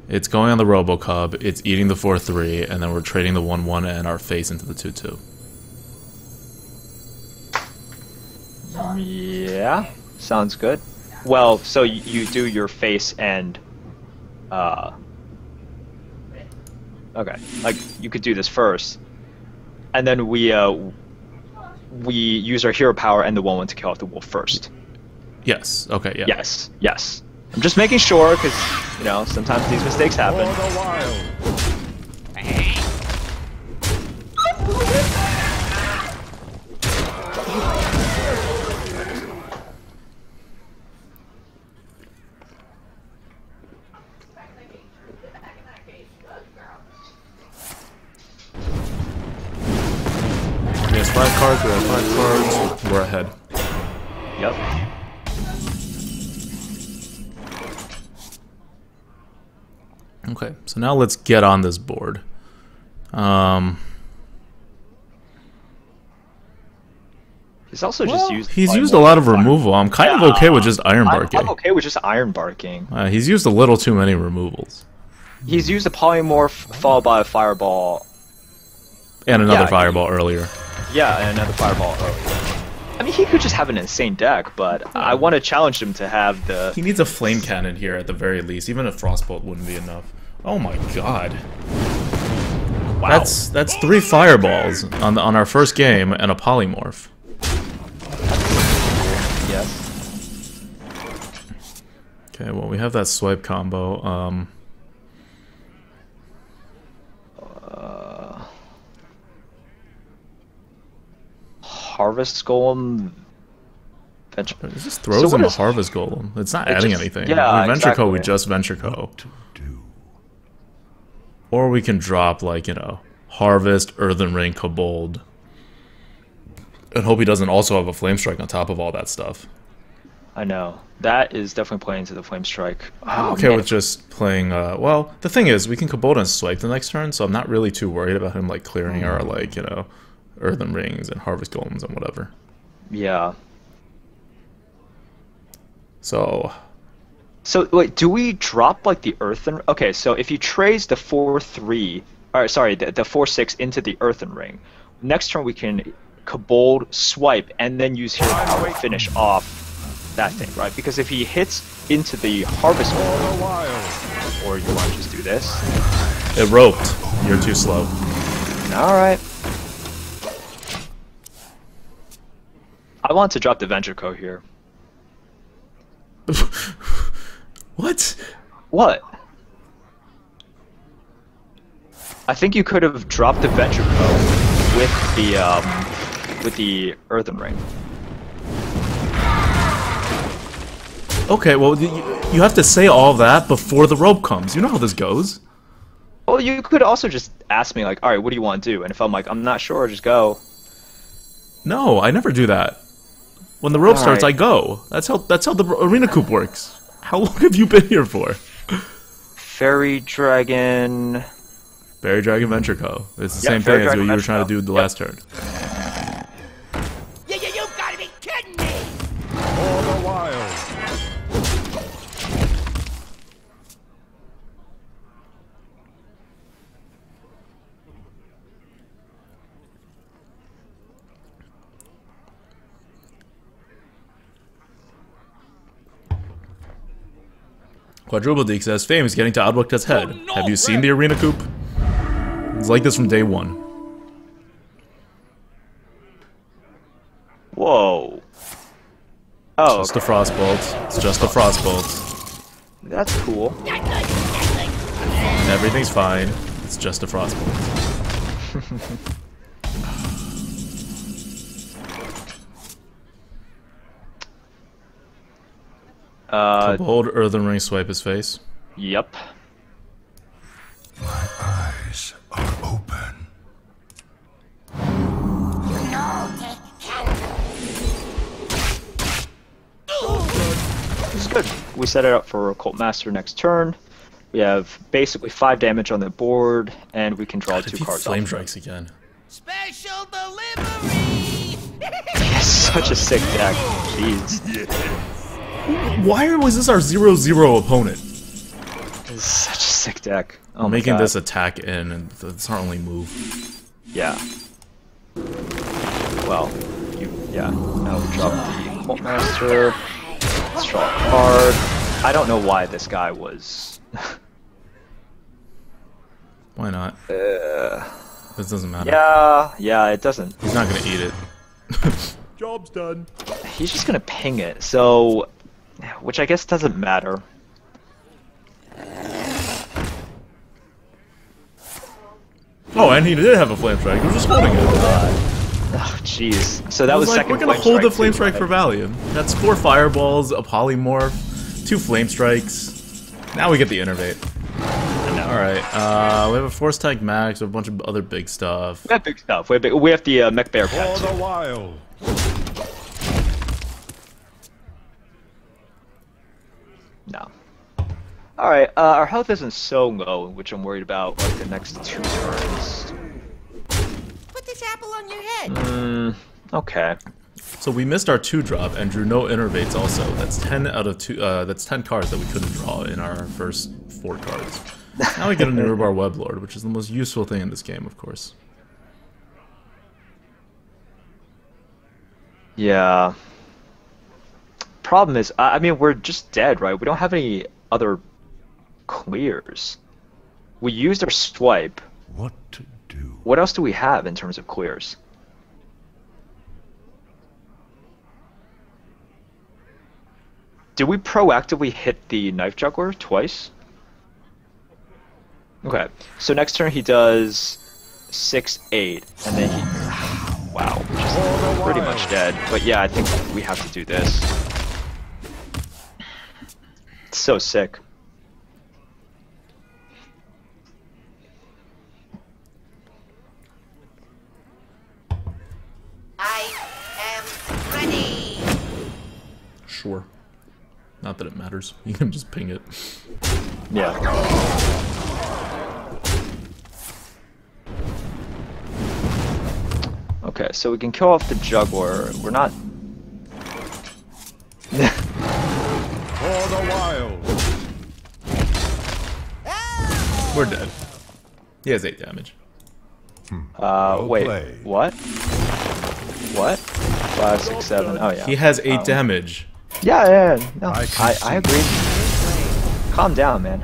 It's going on the Robocub, it's eating the 4-3, and then we're trading the 1-1 and our face into the 2-2. Yeah, sounds good. Well, so you do your face and, okay, like you could do this first, and then we use our hero power and the 1-1 to kill off the wolf first. Yes, okay, yeah. Yes, yes. I'm just making sure, because, you know, sometimes these mistakes happen. For the wild. He has 5 cards, we have 5 cards, we're ahead. Yep. Okay, so now let's get on this board. He's also just used. He's used a lot of removal. I'm kind of okay with just Iron Barking. I'm okay with just Iron Barking. He's used a little too many removals. He's used a Polymorph followed by a Fireball. And another Yeah, Fireball earlier. Yeah, and another Fireball earlier. I mean, he could just have an insane deck, but I want to challenge him to have the... He needs a Flame Cannon here at the very least. Even a Frostbolt wouldn't be enough. Oh my god. Wow. That's 3 Fireballs on our first game and a Polymorph. Yes. Okay, well, we have that swipe combo. Harvest Golem... It just throws So him what a is- Harvest Golem. It's not It adding just- anything. yeah, We Venture Co, we exactly. just Venture Co. To do. Or we can drop, like, you know, Harvest, Earthen Ring, Kobold. And hope he doesn't also have a Flame Strike on top of all that stuff. I know. That is definitely playing into the Flame Strike. I'm Oh, okay man. with just playing, well, the thing is, we can Kobold and Swipe the next turn, so I'm not really too worried about him, like, clearing our, like, you know, Earthen Rings and Harvest Golems and whatever. Yeah. So... So, wait, do we drop, like, the Earthen... Okay, so if you trace the 4-3... Or, sorry, the 4-6 into the Earthen Ring, next turn we can Kobold, Swipe, and then use Hero Power to finish off that thing, right? Because if he hits into the Harvest Golem, or you want to just do this... It roped. You're too slow. Alright. I want to drop the Ventrico here. What? What? I think you could have dropped the Ventrico with the Earthen Ring. Okay, well, you have to say all that before the rope comes. You know how this goes. Well, you could also just ask me, like, alright, what do you want to do? And if I'm like, I'm not sure, just go. No, I never do that. When the rope starts, I Alright. go. That's how the arena coop works. How long have you been here for? Fairy Dragon... Fairy Dragon Ventrico. It's the Yeah, same Fairy thing as what Dragon you were trying to Ventrico. do the Yep. last turn. You gotta be kidding me! For the wild. Quadruple Deke says, Fame is getting to Outlook's head. Oh, no, Have you seen Red. the arena coop? It's like this from day one. Whoa. Oh, Just okay. a Frostbolt. It's just a Frostbolt. That's cool. Everything's fine. It's just a Frostbolt. Bold Earthen Ring swipe his face. Yep. My eyes are open. This is good. We set it up for Occult Master next turn. We have basically 5 damage on the board, and we can draw If 2 he cards flame off. strikes again. Special delivery! Such a sick deck. Jeez. Why was this our 0-0 opponent? This is such a sick deck. Oh my Making God. this attack in, and it's our only move. Yeah. Well, yeah. Now we drop the Occult Master. Let's draw a card. I don't know why this guy was... Why not? This doesn't matter. Yeah, it doesn't. He's not gonna eat it. Job's done. He's just gonna ping it, so... Which I guess doesn't matter. Oh, and he did have a flame strike. He was just holding it. Oh, jeez. So that was like, second we're gonna flame hold the strike flame too, strike right? for Valium. That's 4 fireballs, a polymorph, 2 flame strikes. Now we get the innervate. Alright, we have a force tag max, a bunch of other big stuff. We have big stuff. We have the Mech Bear For Cat the too. wild. No. Alright, our health isn't so low, which I'm worried about like the next 2 turns. Put this apple on your head. Okay. So we missed our 2-drop and drew no innervates also. That's 10 out of 2, that's 10 cards that we couldn't draw in our first 4 cards. Now we get a Nurubar Weblord, which is the most useful thing in this game, of course. Yeah. Problem is, I mean, we're just dead, right? We don't have any other clears. We used our swipe. What to do? What else do we have in terms of clears? Did we proactively hit the Knife Juggler twice? Okay, so next turn he does 6-8, and then he... Wow, just pretty much dead. But yeah, I think we have to do this. It's so sick. I Not that it matters. You can just ping it. Yeah. Okay, so we can kill off the juggler. We're not. For the wild. We're dead. He has 8 damage. Wait. played. What? What? 5, 6, 7. Oh yeah. He has 8 damage. Yeah. No, I can I agree. Calm down, man.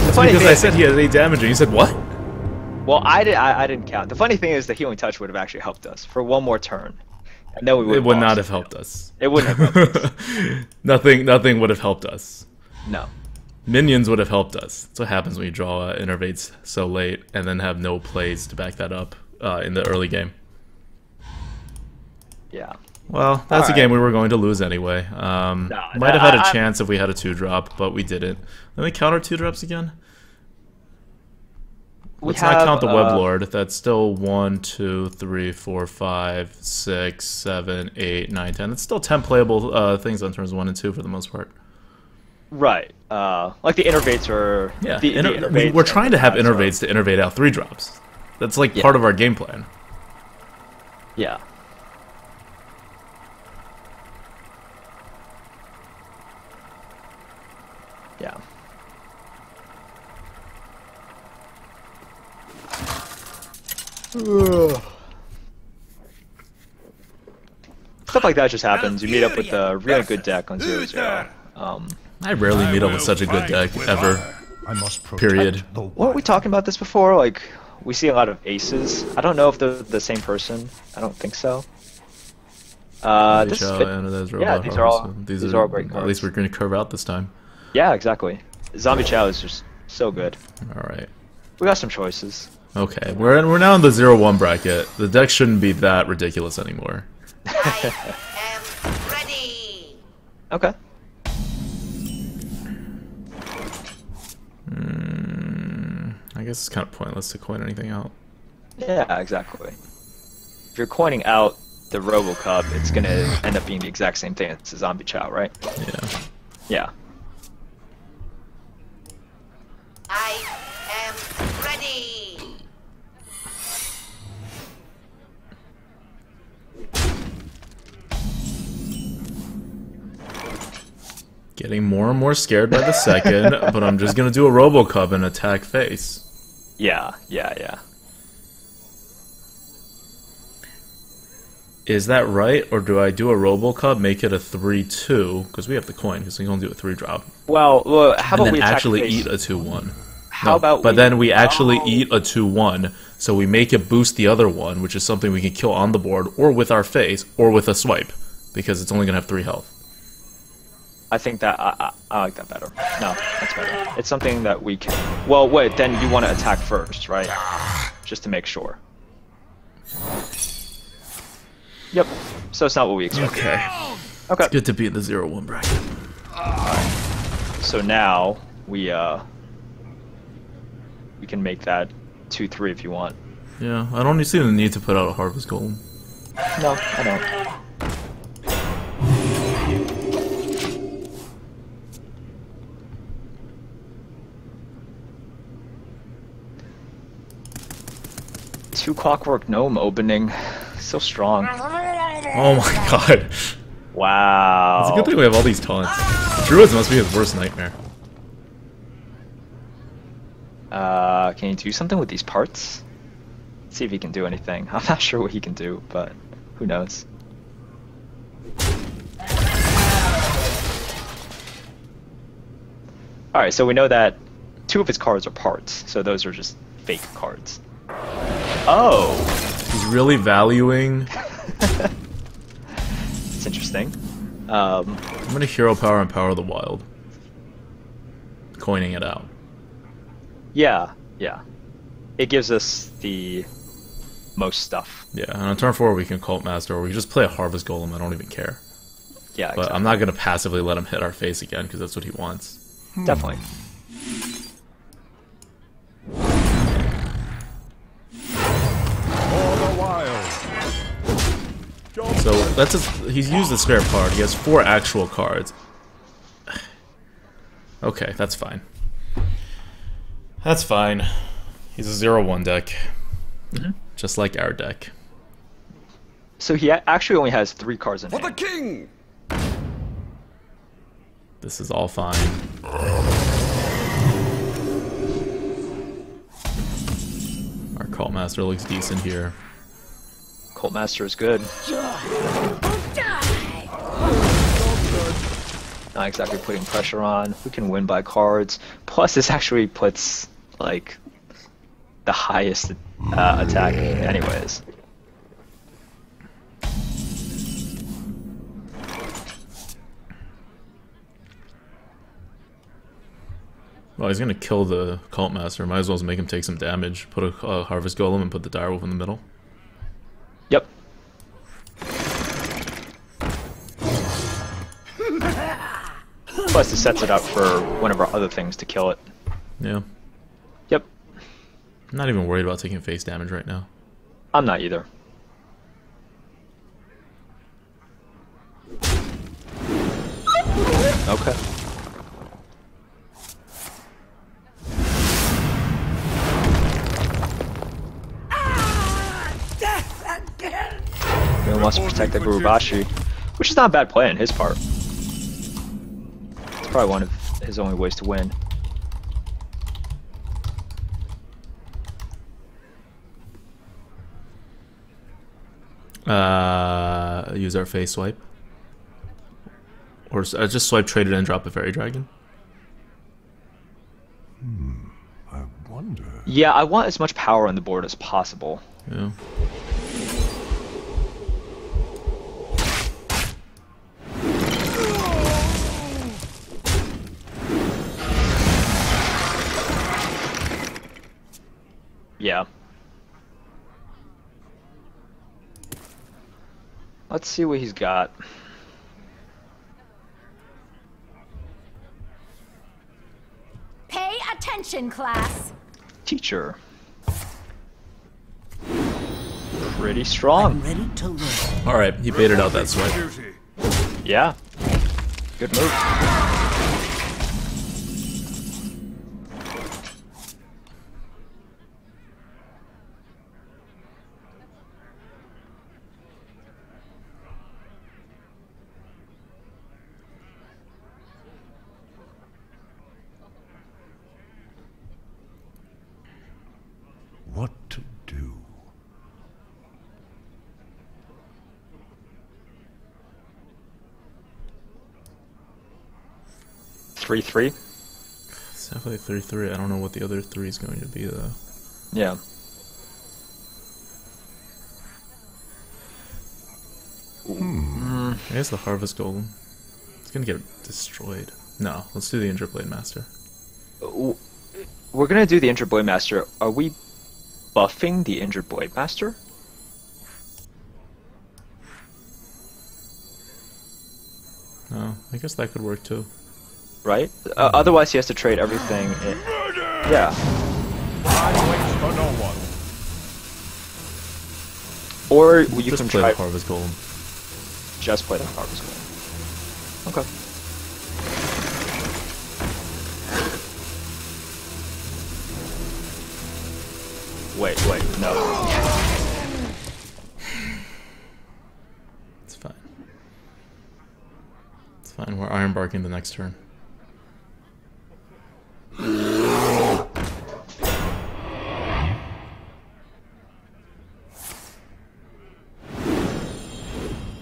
That's funny because thing- I said he has 8 damage, and you said what? Well, I didn't count. The funny thing is the healing touch would have actually helped us for one more turn, and then we would. It would not have helped us. It wouldn't have helped us. Nothing would have helped us. No. Minions would have helped us. That's what happens when you draw innervates so late and then have no plays to back that up in the early game. Yeah. Well, that's a Alright. game we were going to lose anyway. Might have had a chance if we had a 2-drop, but we didn't. Let me count our 2-drops again. Let's not count the Web Lord. That's still 1, 2, 3, 4, 5, 6, 7, 8, 9, 10. It's still 10 playable things on turns 1 and 2 for the most part. Right. Like the innervates are. Yeah, the innervates we're trying to have and the innervates to innervate out 3-drops. That's like Yeah. part of our game plan. Yeah. Yeah. Stuff like that just happens. You meet up with a really good deck on 0-0. I rarely meet up with such a good deck ever. I must protect Period. the Weren't we talking about this before? Like, we see a lot of aces. I don't know if they're the same person. I don't think so. This is good. Yeah, these are all great cards. At least we're going to curve out this time. Yeah, exactly. Zombie Chow is just so good. All right. We got some choices. Okay, we're now in the 0-1 bracket. The deck shouldn't be that ridiculous anymore. I am ready. Okay. I guess it's kind of pointless to coin anything out. Yeah, exactly. If you're coining out the RoboCub, it's gonna end up being the exact same thing as the Zombie Chow, right? Yeah. Yeah. I am ready. Getting more and more scared by the second, but I'm just going to do a RoboCub and attack face. Yeah. Is that right, or do I do a RoboCub, make it a 3-2, because we have the coin, because we can only do a 3-drop, Well, how and about then we attack actually face? eat a 2-1? How about But we... then we actually eat a 2-1, so we make it boost the other one, which is something we can kill on the board, or with our face, or with a swipe, because it's only going to have 3 health. I think that I like that better. No, that's better. It's something that we can. Well, wait. Then you want to attack first, right? Just to make sure. Yep. So it's not what we expected. Okay. Okay. Good to be in the 0-1 bracket. So now we can make that 2-3 if you want. Yeah, I don't see the need to put out a Harvest Golem. No, I don't. Two Clockwork Gnome opening. So strong. Oh my god. Wow. It's a good thing we have all these taunts. Druids must be his worst nightmare. Can you do something with these parts? See if he can do anything. I'm not sure what he can do, but who knows. Alright, so we know that 2 of his cards are parts, so those are just fake cards. Oh! He's really valuing... It's interesting. I'm gonna Hero Power and Power of the Wild. Coining it out. Yeah. It gives us the most stuff. Yeah, and on turn 4 we can Cult Master, or we can just play a Harvest Golem, I don't even care. Yeah, But exactly. I'm not gonna passively let him hit our face again, because that's what he wants. Definitely. For the wild. So that's he's used the spare card. He has 4 actual cards. Okay, that's fine. That's fine. He's a 0/1 deck. Just like our deck. So he actually only has 3 cards in For the hand. king! This is all fine. Our Cult Master looks decent here. Cult Master is good. Not exactly putting pressure on. We can win by cards. Plus, this actually puts like the highest attack, anyways. Well, he's gonna kill the Cult Master. Might as well make him take some damage. Put a Harvest Golem and put the Direwolf in the middle. Yep. Plus, it sets it up for one of our other things to kill it. Yeah. Yep. I'm not even worried about taking face damage right now. I'm not either. Okay. He wants to protect the Gurubashi, which is not a bad play on his part. It's probably one of his only ways to win. Use our face swipe. Or just swipe, trade it, and drop a Fairy Dragon. I wonder. Yeah, I want as much power on the board as possible. Yeah. Yeah. Let's see what he's got. Pay attention, class. Teacher. Pretty strong. I'm ready to learn. Alright, he baited out that swipe. Duty. Yeah. Good move. What to do? Three, 3. It's definitely 3/3. I don't know what the other 3 is going to be, though. Yeah. I guess the Harvest Golem. It's gonna get destroyed. No, let's do the Injured Blade Master. We're gonna do the Injured Blade Master. Are we buffing the Injured Blade Master? No, I guess that could work too. Right? Otherwise, he has to trade everything. Yeah. I wait for no one. Or you Just can play try the Harvest Golem. just play the Harvest Golem. Okay. Wait, no. It's fine. It's fine. We're Iron Barking the next turn.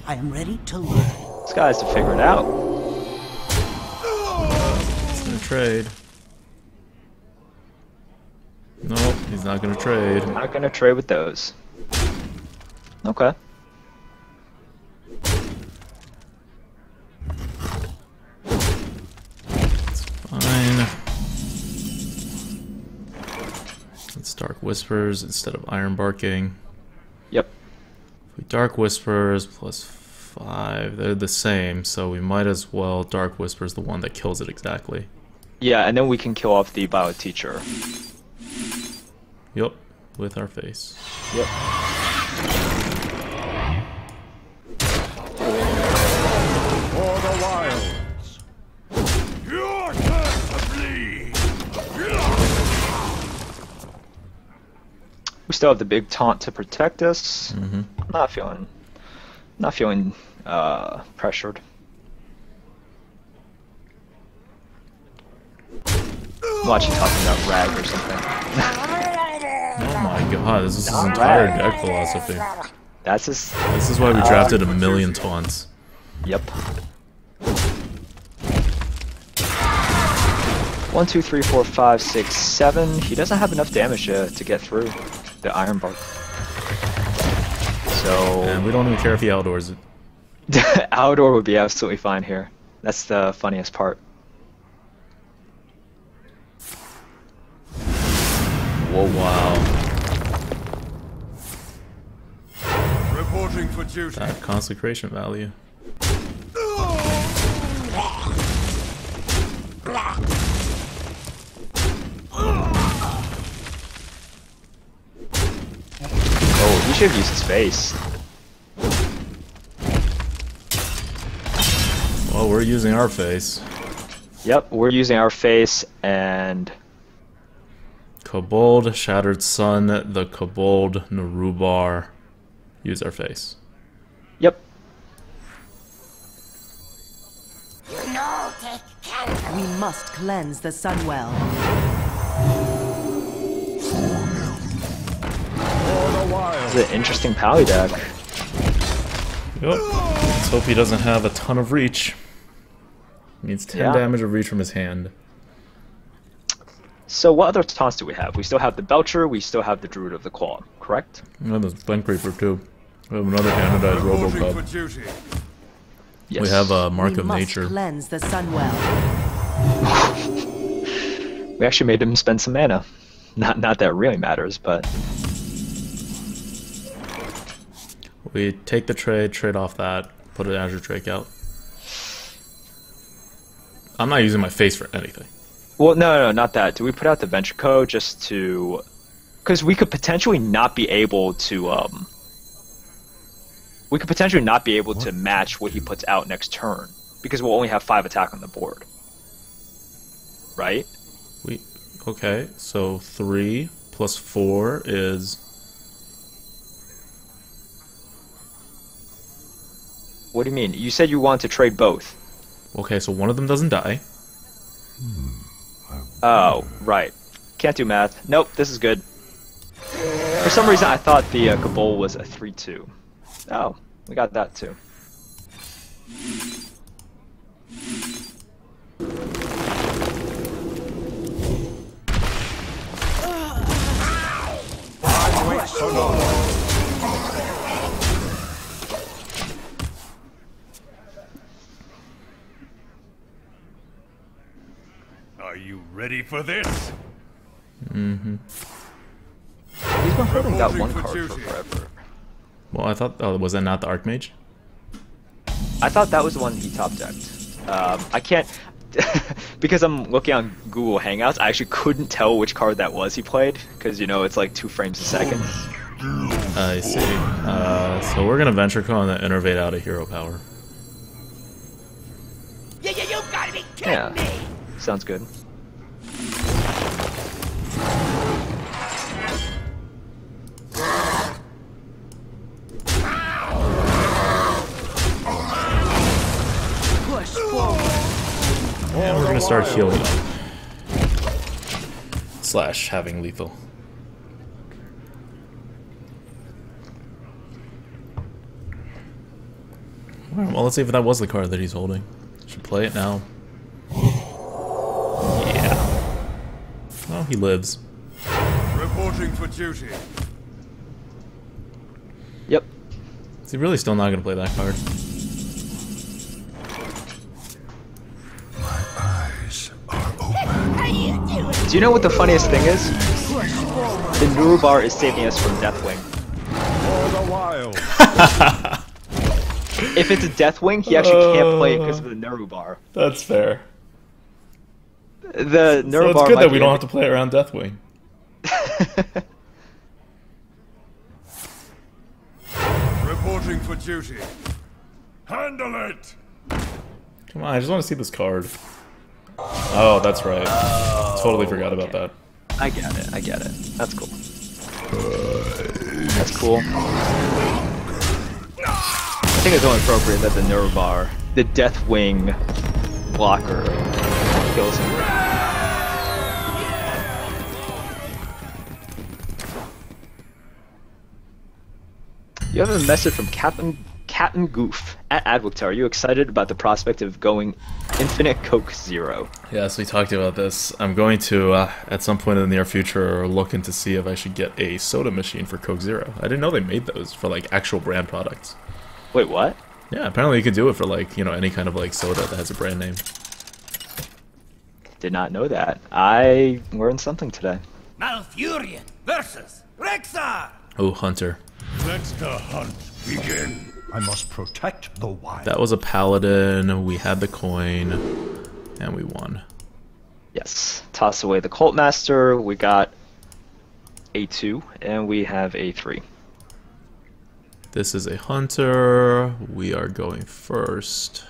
I am ready to learn. This guy has to figure it out. He's gonna trade. Nope, he's not gonna trade. Not gonna trade with those. Okay. Fine. Let's Dark Whispers instead of Iron Barking. Yep. If we Dark Whispers plus 5, they're the same, so we might as well Dark Whispers the one that kills it exactly. Yeah, and then we can kill off the Bio Teacher. Yup, with our face. Yep. We still have the big taunt to protect us. Mm-hmm. Not feeling pressured. I'm watching talking about rag or something. Oh my god, this is his Not entire right. deck philosophy. That's his. This is why we drafted a million taunts. Yep. 1, 2, 3, 4, 5, 6, 7. He doesn't have enough damage to get through the Iron Bark. So And we don't even care if he outdoors it. outdoor would be absolutely fine here. That's the funniest part. Whoa, wow. Reporting for duty. That consecration value. Oh, he should have used his face. Well, we're using our face. Yep, we're using our face and Kobold, Shattered Sun, the Kobold, Narubar. Use our face. yep. We must cleanse the Sunwell. This is an interesting pally deck. Yep. Let's hope he doesn't have a ton of reach. He needs 10 Yeah. damage of reach from his hand. So what other taunts do we have? We still have the Belcher, we still have the Druid of the Claw, correct? Oh, there's Blink Reaper too. We have another anodized Reporting for Robocop. duty. Yes. We have a Mark We of must Nature. cleanse the Sunwell. We actually made him spend some mana. Not that really matters, but We take the trade off that, put an Azure Drake out. I'm not using my face for anything. well, no, not that. Do we put out the Venture Code just to? Because we could potentially not be able to. We could potentially not be able to match what he puts out next turn because we'll only have 5 attack on the board, right? Okay, so 3 plus 4 is... What do you mean? You said you want to trade both. Okay, so one of them doesn't die. Oh, right. Can't do math. Nope, this is good. For some reason, I thought the Cabal was a 3/2. Oh, we got that too. Are you ready for this? Mm-hmm. He's been holding that Reporting one for card for duty. forever. Well, I thought... Oh, was that not the Archmage? I thought that was the one he top decked. I can't... because I'm looking on Google Hangouts, I actually couldn't tell which card that was he played, because, you know, it's like 2 frames a second. I see. So we're gonna Venture Call and then Innervate out of Hero Power. You gotta be kidding Yeah, me! sounds good. Push forward. And we're gonna start healing up. Slash having lethal. Alright, well, let's see if that was the card that he's holding. Should play it now. Yeah. Oh, he lives. Reporting for duty. Yep. Is he really still not gonna play that card? My eyes are open. Do you know what the funniest thing is? The Nurubar is saving us from Deathwing. All the while. If it's a Deathwing, he actually can't play it because of the Nurubar. That's fair. The Nurubar So it's good might that we be don't have to play around Deathwing. Reporting for duty. Handle it. Come on, I just want to see this card. Oh, that's right. Totally forgot about that. I get it. That's cool. cool. I think it's only appropriate that the Nervar, the Deathwing blocker, kills him. You have a message from Captain Goof at Adwictor. Are you excited about the prospect of going infinite Coke Zero? Yes, we talked about this. I'm going to, at some point in the near future, look into see if I should get a soda machine for Coke Zero. I didn't know they made those for, like, actual brand products. Wait, what? Yeah, apparently you could do it for, like, you know, any kind of, like, soda that has a brand name. Did not know that. I learned something today. Malfurion versus Rexar! Oh, Hunter. Let the hunt begin. I must protect the wild. That was a paladin, we had the coin, and we won. Yes. Toss away the Cult Master. We got A2, and we have A3. This is a hunter, we are going first,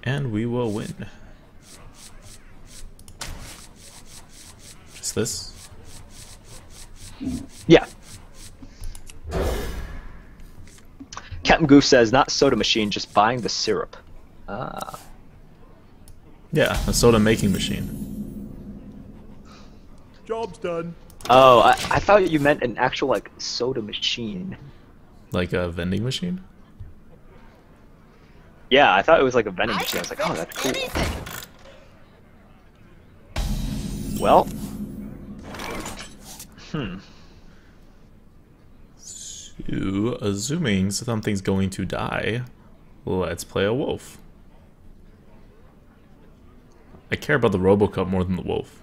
and we will win. Is this? Yeah. Captain Goof says, not soda machine, just buying the syrup. Ah. Yeah, a soda making machine. Job's done. Oh, I thought you meant an actual, like, soda machine. Like a vending machine? Yeah, I thought it was like a vending machine. I was like, oh, that's cool. Well. So, assuming something's going to die, let's play a wolf. I care about the Robocup more than the wolf.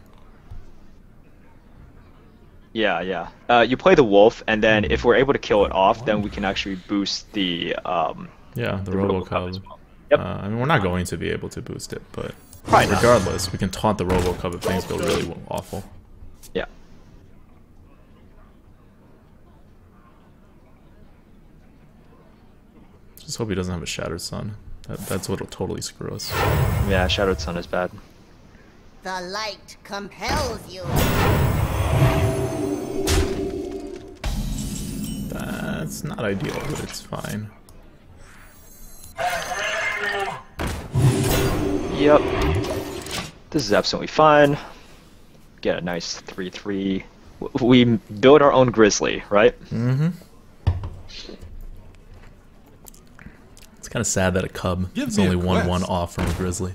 Yeah, yeah. You play the wolf, and then if we're able to kill it off, then we can actually boost the Yeah, the Robocub as Robocub. well. Yep. I mean, we're not going to be able to boost it, but Probably not. regardless, we can taunt the Robocub if things go really awful. Yeah. Just hope he doesn't have a Shattered Sun. That's what'll totally screw us. Yeah, Shadowed Sun is bad. The light compels you. That's not ideal, but it's fine. Yep. This is absolutely fine. Get a nice 3-3. We build our own Grizzly, right? Mm-hmm. It's kind of sad that a Cub is only 1-1 off from a Grizzly.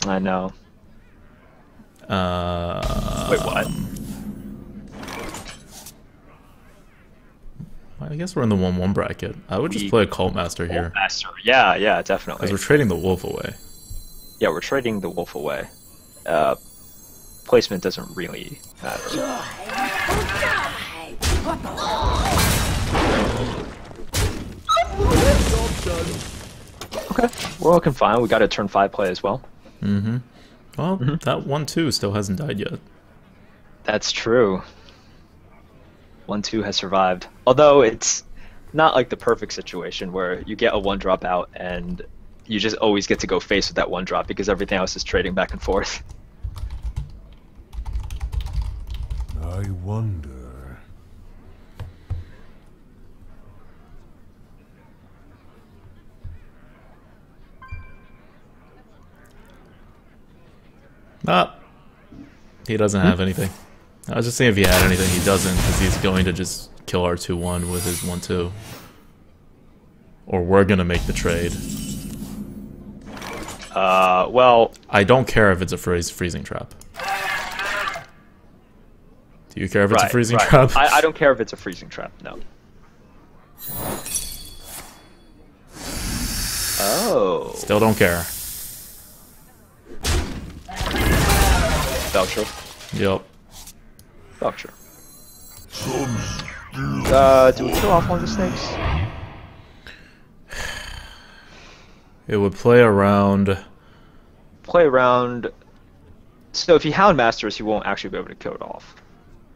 I know. Wait, what? I guess we're in the 1-1 bracket. I would just play a Cult Master here. Master. Yeah, yeah, definitely. Because we're trading the Wolf away. Yeah, we're trading the wolf away. Placement doesn't really matter. Okay, we're looking fine. We got a turn 5 play as well. Mm-hmm. Well, that 1-2 still hasn't died yet. That's true. 1-2 has survived. Although it's not like the perfect situation where you get a 1-drop out and you just always get to go face with that 1-drop because everything else is trading back and forth. I wonder. Ah, he doesn't have anything. I was just saying if he had anything, he doesn't, because he's going to just kill our 2-1 with his 1-2. Or we're gonna make the trade. Well... I don't care if it's a freezing trap. Do you care if it's a freezing trap? I don't care if it's a freezing trap, no. Oh. Still don't care. Belcher. Yep. Belcher. Do we kill off one of the snakes? It would play around... Play around... So if he Hound Masters, he won't actually be able to kill it off.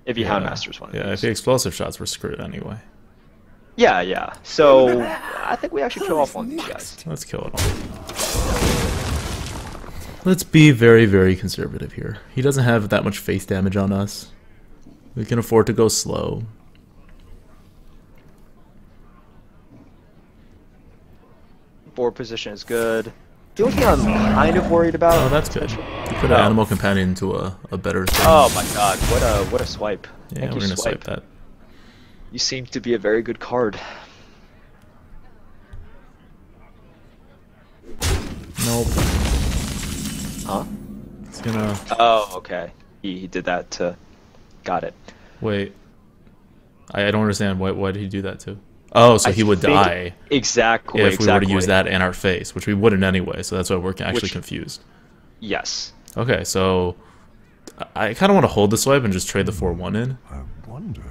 If he Hound Masters one of Yeah, these. if he explosive shots, we're screwed anyway. Yeah, yeah. So I think we actually kill off one of these guys. Let's kill it all. Let's be very, very conservative here. He doesn't have that much face damage on us. We can afford to go slow. board position is good. The only thing I'm kind of worried about. Oh, that's good. You put an animal companion into a better thing. Oh my god, what a swipe. Yeah, Thank we're you, gonna swipe that. You seem to be a very good card. Nope. Huh? It's gonna. Oh, okay. He did that to. Got it. Wait. I don't understand. Why did he do that to? Oh, so he would die. Exactly. If we were to use that in our face, which we wouldn't anyway. So that's why we're actually confused. Yes. Okay, so I kind of want to hold the swipe and just trade the 4/1 in. I wonder.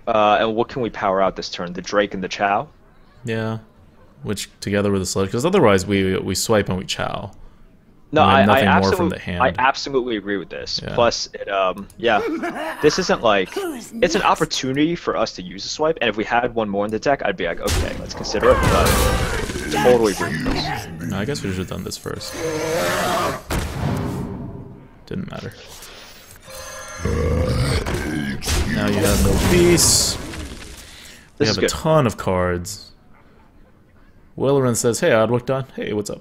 And what can we power out this turn? The Drake and the Chow? Yeah, which together with the sludge, because otherwise we swipe and we chow. No, We have nothing more absolutely, from the hand. I absolutely agree with this. Yeah. Plus, yeah, this isn't like it's an opportunity for us to use a swipe. And if we had one more in the deck, I'd be like, okay, let's consider it. But totally agree with this. No, I guess we should have done this first. Didn't matter. Now you have no peace. We have a ton of cards. Willerin says, "Hey, Oddwick Don. Hey, what's up?"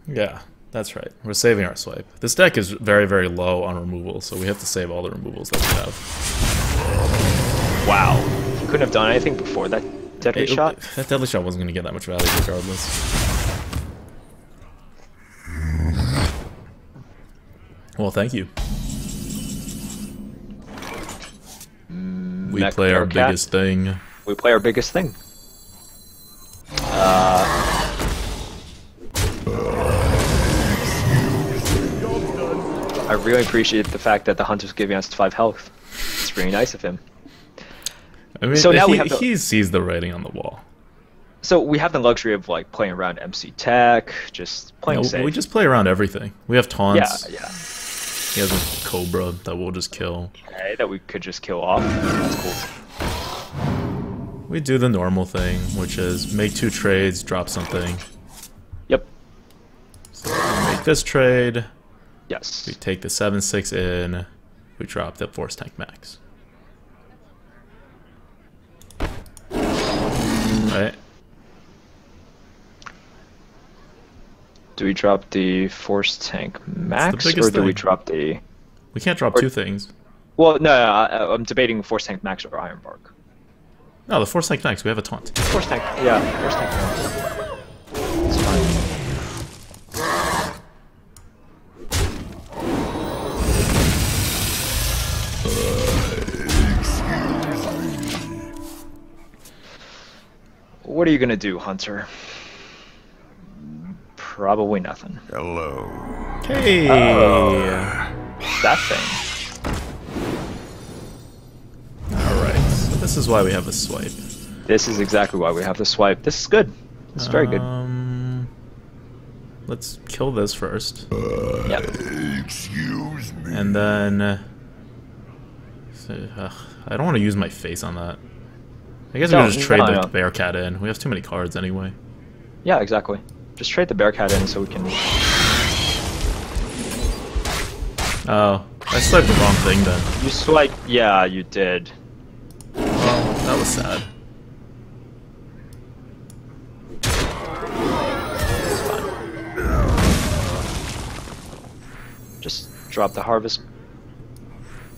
Yeah, that's right. We're saving our swipe. This deck is very, very low on removals, so we have to save all the removals that we have. Wow. You couldn't have done anything before that deadly shot? That deadly shot wasn't going to get that much value regardless. Well, thank you. We play our biggest thing. We play our biggest thing. I really appreciate the fact that the hunter's giving us 5 health. It's really nice of him. I mean, so now he sees the writing on the wall. So we have the luxury of like playing around MC Tech, just playing safe. We just play around everything. We have taunts. Yeah. He has a Cobra that we'll just kill. Okay, that we could just kill off. That's cool. We do the normal thing, which is make 2 trades, drop something. Yep. So we make this trade. Yes. We take the 7/6 in. We drop the Force Tank Max. Right. Do we drop the Force Tank Max, or do we drop the... We can't drop 2 things. Well, no, I'm debating Force Tank Max or Iron Bark. No, the Force Tank Max, we have a taunt. Force Tank, yeah, Force Tank Max. It's fine. What are you gonna do, Hunter? Probably nothing. Hello. Hey! That thing. Alright, so this is why we have a swipe. This is exactly why we have the swipe. This is good. It's very good. Let's kill this first. Yep. Excuse me. And then... I don't want to use my face on that. I guess we can just trade the Bearcat in. We have too many cards anyway. Yeah, exactly. Just trade the Bearcat in so we can... Oh, I swiped the wrong thing then. You swiped... Yeah, you did. Well, that was sad. It's fine. Just drop the Harvest.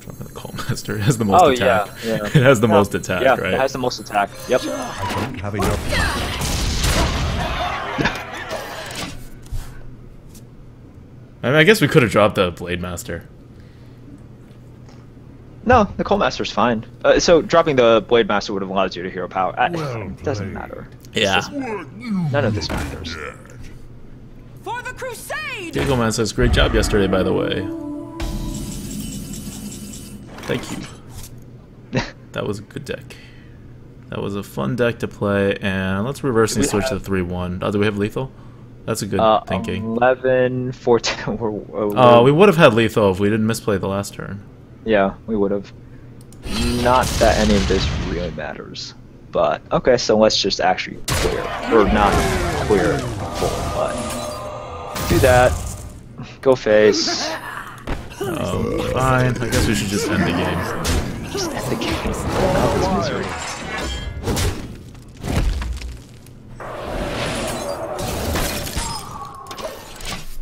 Dropping the Coal Master. It has the most attack. Yeah. It has the most attack, yeah, right? It has the most attack. Yep. I don't have enough. I mean, I guess we could have dropped the Blade Master. No, the Coal Master's fine. So dropping the Blade Master would have allowed you to hero power. It doesn't matter. Yeah. None of this matters. For the crusade! Giggleman says, great job yesterday, by the way. Thank you. That was a good deck. That was a fun deck to play, and let's reverse and switch to 3/1. Oh, do we have lethal? That's a good thinking. 11, 14... Oh, we would have had lethal if we didn't misplay the last turn. Yeah, we would have. Not that any of this really matters. But, okay, so let's just actually clear. Or not clear full, but... Do that. Go face. Oh, fine. I guess we should just end the game. Just end the game. Out this misery.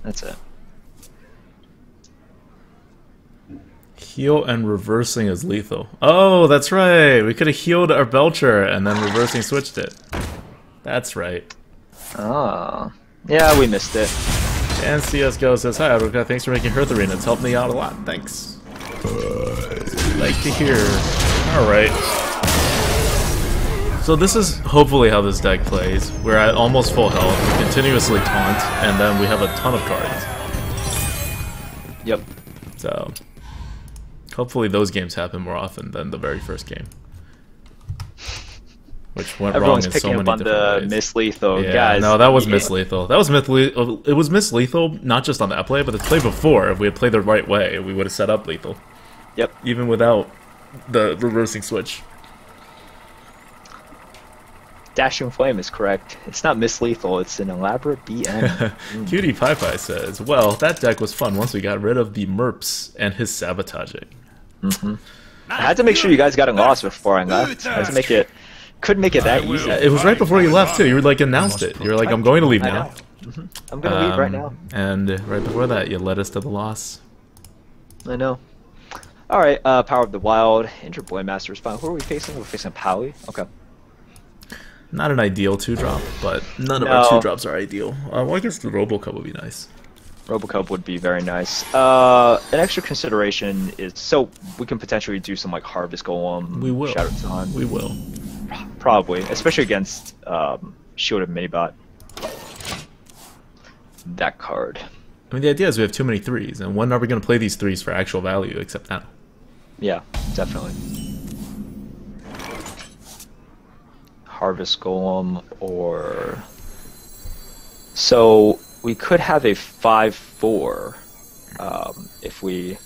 That's it. Heal and reversing is lethal. Oh, that's right. We could have healed our Belcher and then reversing switched it. That's right. Ah. Yeah, we missed it. And CSGO says, hi, Aruka. Thanks for making Hearthstone. It's helped me out a lot. Thanks. Like to hear. Alright. So this is hopefully how this deck plays. We're at almost full health, we continuously taunt, and then we have a ton of cards. Yep. So hopefully those games happen more often than the very first game. Which went Everyone's wrong in so picking many up on different the ways. Miss Lethal, Yeah, guys. no, that was Miss Lethal. That was it was Miss Lethal, not just on that play, but the play before. If we had played the right way, we would have set up Lethal. Yep. Even without the reversing switch. Dashing Flame is correct. It's not Miss Lethal, it's an elaborate BM. Cutie Pie Pie says, well, that deck was fun once we got rid of the Merps and his sabotaging. I had to make sure you guys got lost before I left. I had to make it. Couldn't make it that easy. It was right before you left, too. You were like, announced it. You were like, I'm going to leave I now. know. I'm gonna leave right now. And right before that, you led us to the loss. I know. Alright, Power of the Wild. Injured Boy Master is fine. Who are we facing? We're facing Powie? Okay. Not an ideal 2-drop, but none of our 2-drops are ideal. Well, I guess the Robocup would be nice. Robocup would be very nice. An extra consideration is so we can potentially do some like Harvest Golem, We will. Shattered Sun. We will. Probably, especially against Shielded Minibot. That card. I mean, the idea is we have too many 3s, and when are we going to play these 3s for actual value except now? Yeah, definitely. Harvest Golem or... So, we could have a 5-4 if we...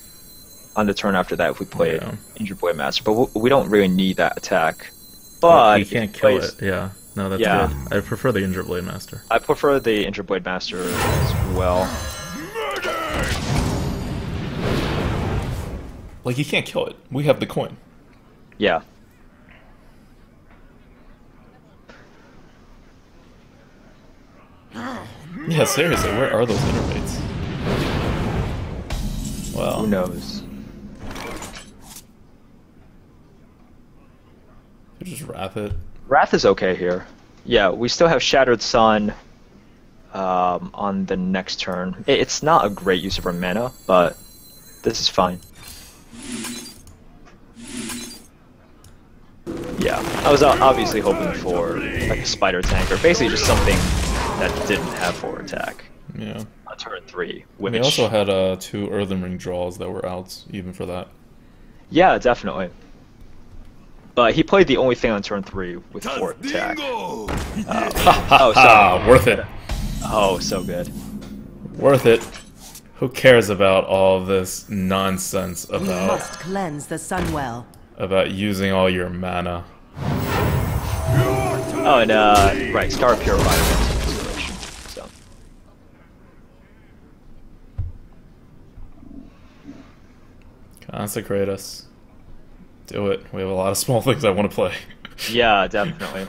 On the turn after that, if we play Injured Boy Master, but we don't really need that attack. But you can't kill it. Yeah. No, that's good. I prefer the Injured Blade Master. I prefer the Injured Blade Master as well. Like, you can't kill it. We have the coin. Yeah. Yeah, seriously, where are those innervates? Well, Who knows? could just wrap it. Wrath is okay here. Yeah, we still have Shattered Sun on the next turn. It's not a great use of our mana, but this is fine. Yeah, I was obviously hoping for like a Spider Tank, or basically just something that didn't have forward attack Yeah. on turn 3. Which, We also had 2 Earthen Ring draws that were outs, even for that. yeah, definitely. But he played the only thing on turn 3 with forward attack. Oh, so Worth it. Oh, so good. Worth it. Who cares about all this nonsense We about must cleanse the Sunwell. using all your mana? Oh, and right, Star Purifier was in consideration. So. Consecrate us. Do it. We have a lot of small things I want to play. Yeah, definitely.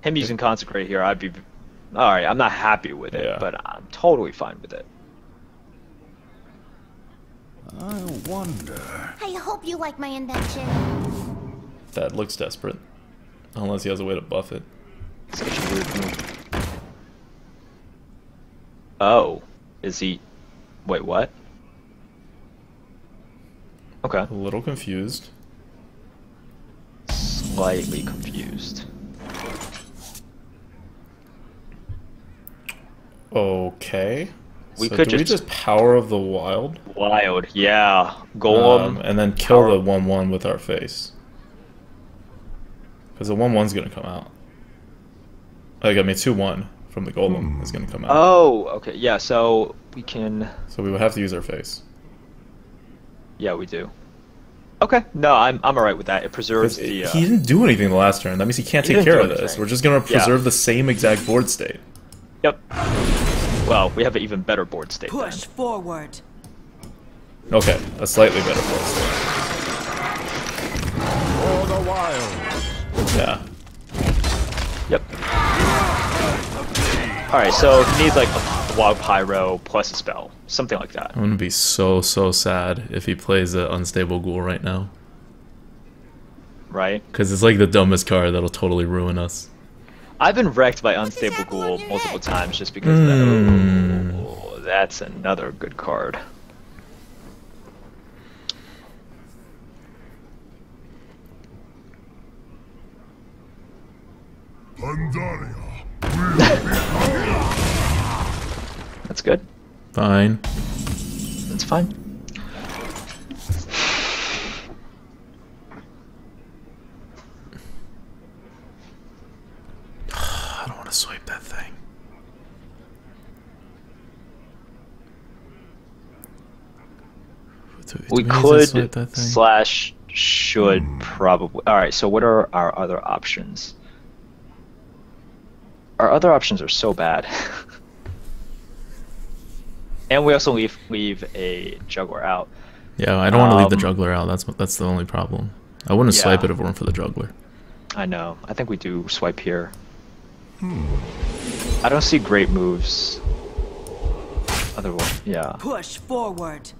Him using Consecrate here, I'd be... Alright, I'm not happy with it, Yeah. but I'm totally fine with it. I wonder. I hope you like my invention. That looks desperate. Unless he has a way to buff it. Such a weird move. Oh. Is he... Wait, what? Okay. A little confused. Slightly confused. Okay. We So could do we just- just Power of the Wild? Wild, yeah. Golem. And then kill Power- the 1/1 with our face. Because the 1/1's gonna come out. Like, I mean, 2/1 from the Golem is gonna come out. Oh, okay, yeah, so we can... So we would have to use our face. Yeah, we do. Okay, no, I'm alright with that. It preserves 'Cause the... he didn't do anything the last turn. That means he can't He take didn't care do of this. anything. We're just gonna Yeah. preserve the same exact board state. Yep. Well, we have an even better board state then. Push forward. Okay, a slightly better board state. wilds. Yeah. Yep. Alright, so he needs like a wild pyro plus a spell. Something like that. I'm gonna be so sad if he plays an unstable ghoul right now. Right? Because it's like the dumbest card that'll totally ruin us. I've been wrecked by Unstable Ghoul multiple times just because of that. Oh, that's another good card. That's good. Fine. That's fine. I don't want to swipe that thing. We need to could swipe that thing? slash should probably. Alright, so what are our other options? Our other options are so bad. And we also leave a juggler out. Yeah, I don't want to leave the juggler out. That's the only problem. I wouldn't swipe Yeah. it if it weren't for the juggler. I know. I think we do swipe here. I don't see great moves. Otherwise, yeah. Push forward.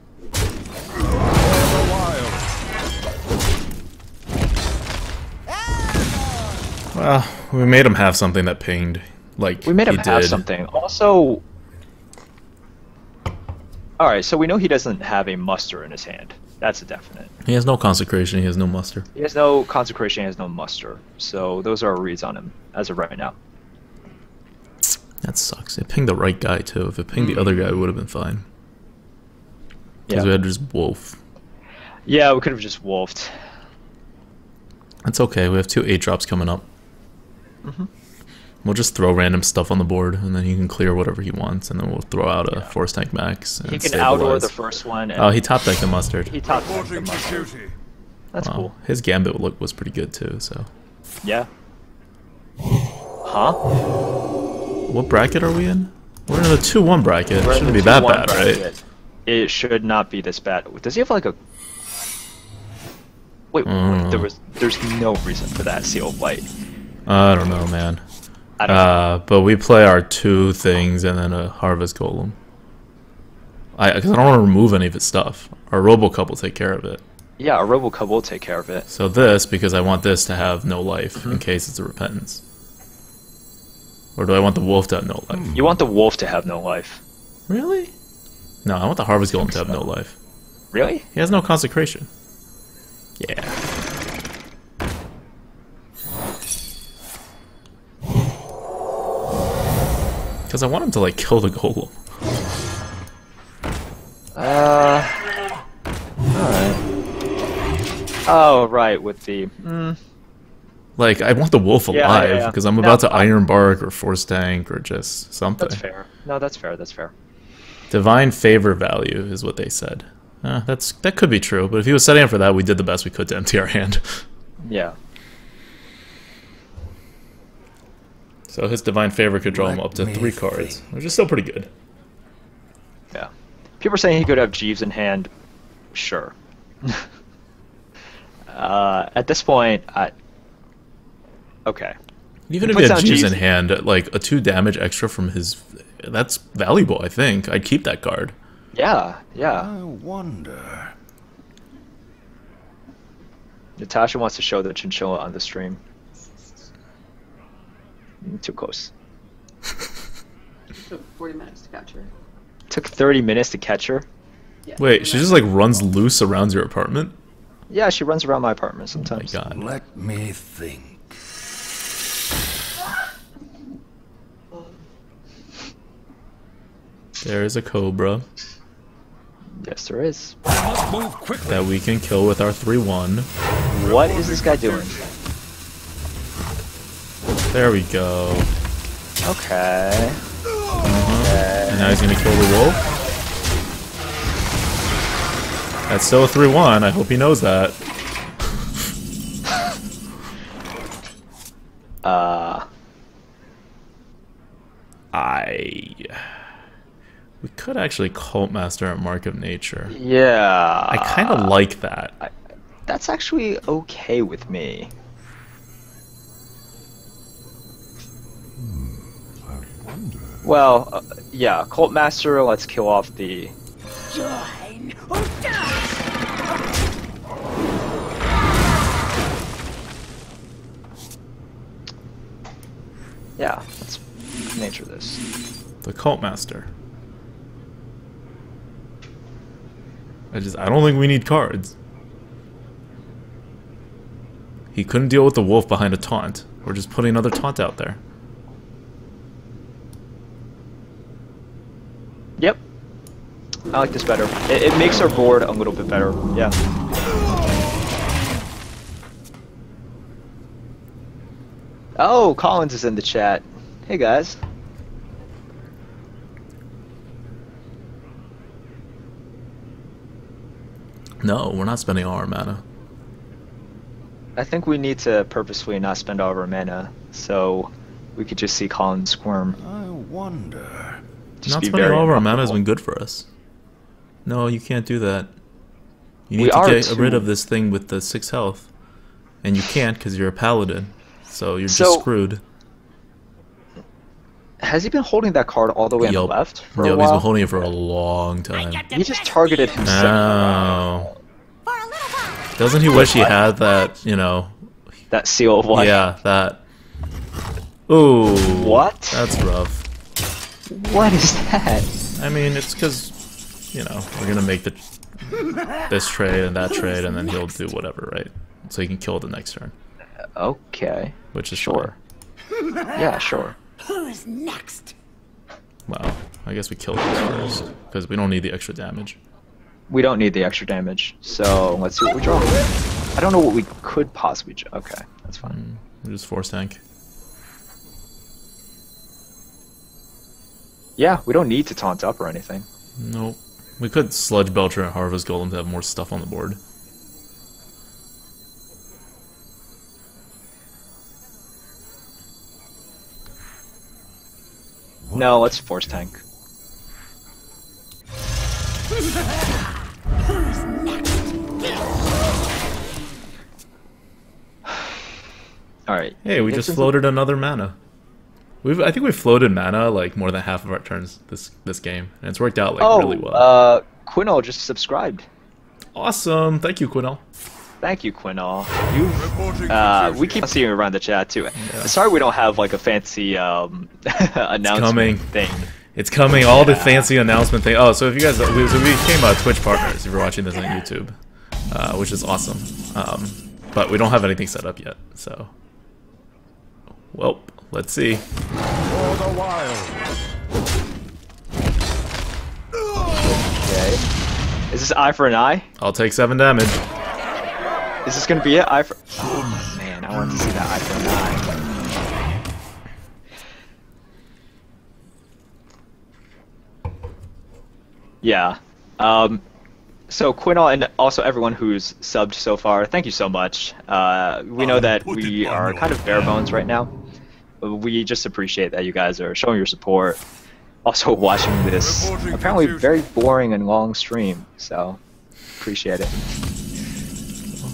Well, we made him have something that pinged. Like We made him he have did. something. Also, alright, so we know he doesn't have a muster in his hand. That's a definite. He has no consecration. He has no muster. He has no consecration, he has no muster. So those are our reads on him as of right now. That sucks. It pinged the right guy too. If it pinged the other guy, it would have been fine. Because Yeah. we had to just wolf. Yeah, we could have just wolfed. That's okay. We have 2 8-drops coming up. We'll just throw random stuff on the board, and then he can clear whatever he wants, and then we'll throw out a Force Tank Max. And He can stabilize. outdoor the first one. And Oh, he top decked the mustard. he top decked the Reporting to muster. duty. That's Wow. cool. His gambit look was pretty good too. So, Yeah. Huh? what bracket are we in? We're in the 2-1 bracket. We're in Shouldn't the be that 2-1 bad, right? bracket. It should not be this bad. Does he have like a? Wait, there's no reason for that seal of light. I don't know, man. I don't know. But we play our 2 things and then a Harvest Golem. Because I don't want to remove any of its stuff. Our Robocup will take care of it. Yeah, a Robocub will take care of it. So this, because I want this to have no life in case it's a Repentance. Or do I want the Wolf to have no life? You want the wolf to have no life. Really? No, I want the Harvest Golem to have no life. Really? He has no consecration. Yeah. Because I want him to, like, kill the Golem. Alright. Oh, right, with the... Like, I want the Wolf Yeah, alive, yeah. because I'm No, about to Iron Bark or Force Tank or just something. That's fair. No, that's fair, that's fair. Divine Favor value is what they said. That could be true, but if he was setting up for that, we did the best we could to empty our hand. Yeah. So his Divine Favor could draw him up to 3 cards, which is still pretty good. Yeah. People are saying he could have Jeeves in hand. Sure. At this point, okay. Even He if he puts had down Jeeves in Jeeves. hand, like a 2 damage extra from his... That's valuable, I think. I'd keep that card. Yeah, yeah. I wonder. Natasha wants to show the chinchilla on the stream. Too close. Took 40 minutes to catch her. Took 30 minutes to catch her. Yeah. Wait, she just like runs loose around your apartment? Yeah, she runs around my apartment Oh my sometimes. god. Let me think. There is a Cobra Yes, there is. Must move quickly. that we can kill with our 3-1. What is this guy doing? There we go. Okay. And now he's gonna kill the wolf. That's still a 3-1. I hope he knows that. We could actually Cult Master at Mark of Nature. Yeah. I kind of like that. That's actually okay with me. Well, yeah, Cult Master, let's kill off the... Join or die. Yeah, let's nature this. The Cult Master. I don't think we need cards. He couldn't deal with the wolf behind a taunt. We're just putting another taunt out there. Yep. I like this better. It makes our board a little bit better. Yeah. Oh, Collins is in the chat. Hey guys. No, we're not spending all our mana. I think we need to purposefully not spend all of our mana, so we could just see Collins squirm. I wonder. Just Not be spending very all of our mana has uncomfortable. been good for us. No, you can't do that. You We need to are get too. rid of this thing with the 6 health. And you can't because you're a paladin. So you're So- just screwed. Has he been holding that card all the way on the Yup. left for a Yup, while? he's been holding it for a long time. He just targeted himself. Oh. For a little while. Doesn't he wish he had that, you know... That seal of life. Yeah, that... Ooh. What? That's rough. What is that? I mean, it's because, you know, we're gonna make this trade and that trade, and then he'll do whatever, right? So he can kill the next turn, Okay. which is Sure. Yeah, sure. Who's next? fine. Well, I guess we kill this first because we don't need the extra damage. We don't need the extra damage, so let's see what we draw. I don't know what we could possibly draw. Okay, that's fine. We just force tank. Yeah, we don't need to taunt up or anything. Nope. We could Sludge Belcher and Harvest Golem to have more stuff on the board. No, let's force tank. Alright. Hey, we just floated another mana. I think we've floated mana like more than half of our turns this game, and it's worked out like really well. Quinol just subscribed. Awesome, thank you, Quinel. Thank you, Quinol. We keep Reporting seeing you around the chat too. Sorry we don't have like a fancy announcement coming. thing. It's coming, all the fancy announcement thing. Oh, so if you guys, we became Twitch partners if you're watching this on YouTube, which is awesome. But we don't have anything set up yet, so. Well, let's see. for the wild. Okay. Is this eye for an eye? I'll take 7 damage. Is this gonna be it? Eye for... Oh man, I wanted to see that eye for an eye. Yeah. So Quinol and also everyone who's subbed so far, thank you so much. We know that we are kind of bare bones right now. But we just appreciate that you guys are showing your support. Also watching this apparently very boring and long stream. So appreciate it.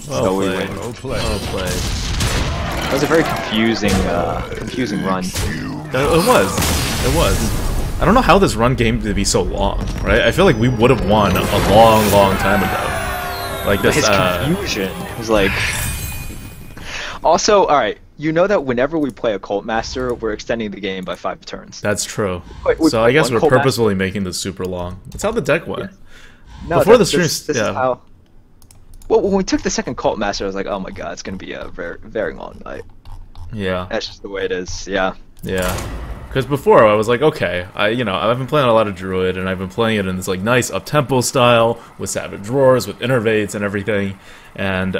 Well So we played. win. Well played. Well played. That was a very confusing run. It was. I don't know how this run came to be so long, right? I feel like we would have won a long time ago. Like this, His confusion was like... Also, alright, you know that whenever we play a Cult Master, we're extending the game by 5 turns. That's true. Wait, So I guess one we're Cult purposefully making this super long. That's how the deck went. No, Before the this stream, is yeah. how... Well, when we took the second Cult Master, I was like, oh my god, it's gonna be a very long night. Yeah. That's just the way it is, yeah. Yeah. Because before I was like, okay, I've been playing a lot of Druid, and I've been playing it in this like nice up-tempo style with Savage Roars, with Innervates and everything, and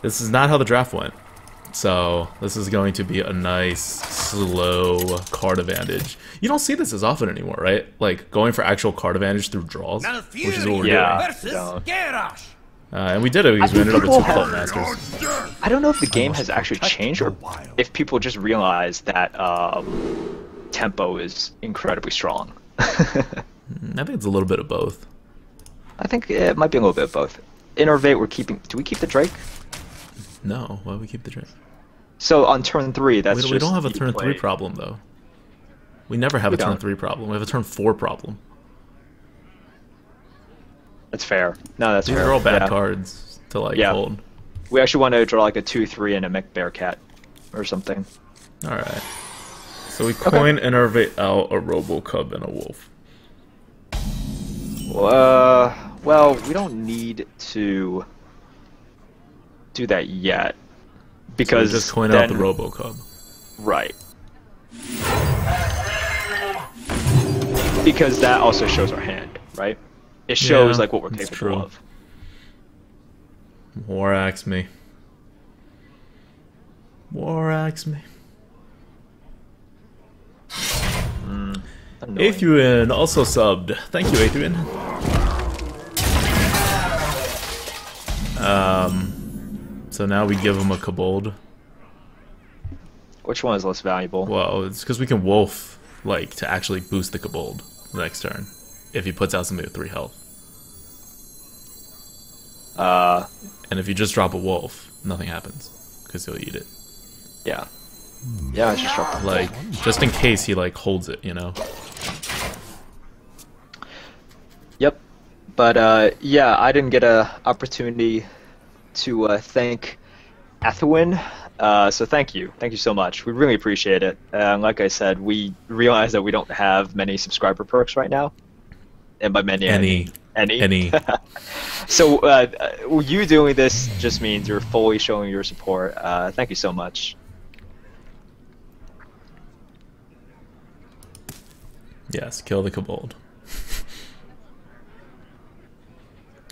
this is not how the draft went. So this is going to be a nice, slow card advantage. You don't see this as often anymore, right? Like going for actual card advantage through draws, which is what we're Yeah. Versus No. Garrosh. doing. And we did it because we ended up with people 2 Cult have- Masters. I don't know if the game must has actually protect changed the or wild. if people just realize that tempo is incredibly strong. I think it's a little bit of both. I think it might be a little bit of both. Innervate, we're keeping... Do we keep the Drake? No, why would we keep the Drake? So on turn 3, that's We just... don't have a you turn 3 play- problem though. We never have a turn don't. 3 problem. We have a turn 4 problem. That's fair. No, that's These fair. are all bad Yeah. cards to like Yeah. hold. We actually want to draw like a 2/3 and a mech bear cat or something. All right. So we coin innervate out a robo cub and a wolf. Well, we don't need to do that yet because So we just coin out the then- robo cub. Right. Because that also shows our hand, right? It shows Yeah, like what we're that's capable true. of. War axe me. War axe me. Annoying. Adrian also subbed. Thank you, Adrian. So now we give him a kobold. Which one is less valuable? Well, it's because we can wolf, like, to actually boost the kobold the next turn. If he puts out something with 3 health. And if you just drop a wolf, nothing happens. Because he'll eat it. Yeah. Yeah, I just dropped the Like, just in case he, like, holds it, you know? Yep. But yeah, I didn't get a opportunity to thank Athwin. So thank you so much. We really appreciate it. Like I said, we realize that we don't have many subscriber perks right now, and by many, Any. any. So you doing this just means you're fully showing your support. Thank you so much. Yes, kill the kobold.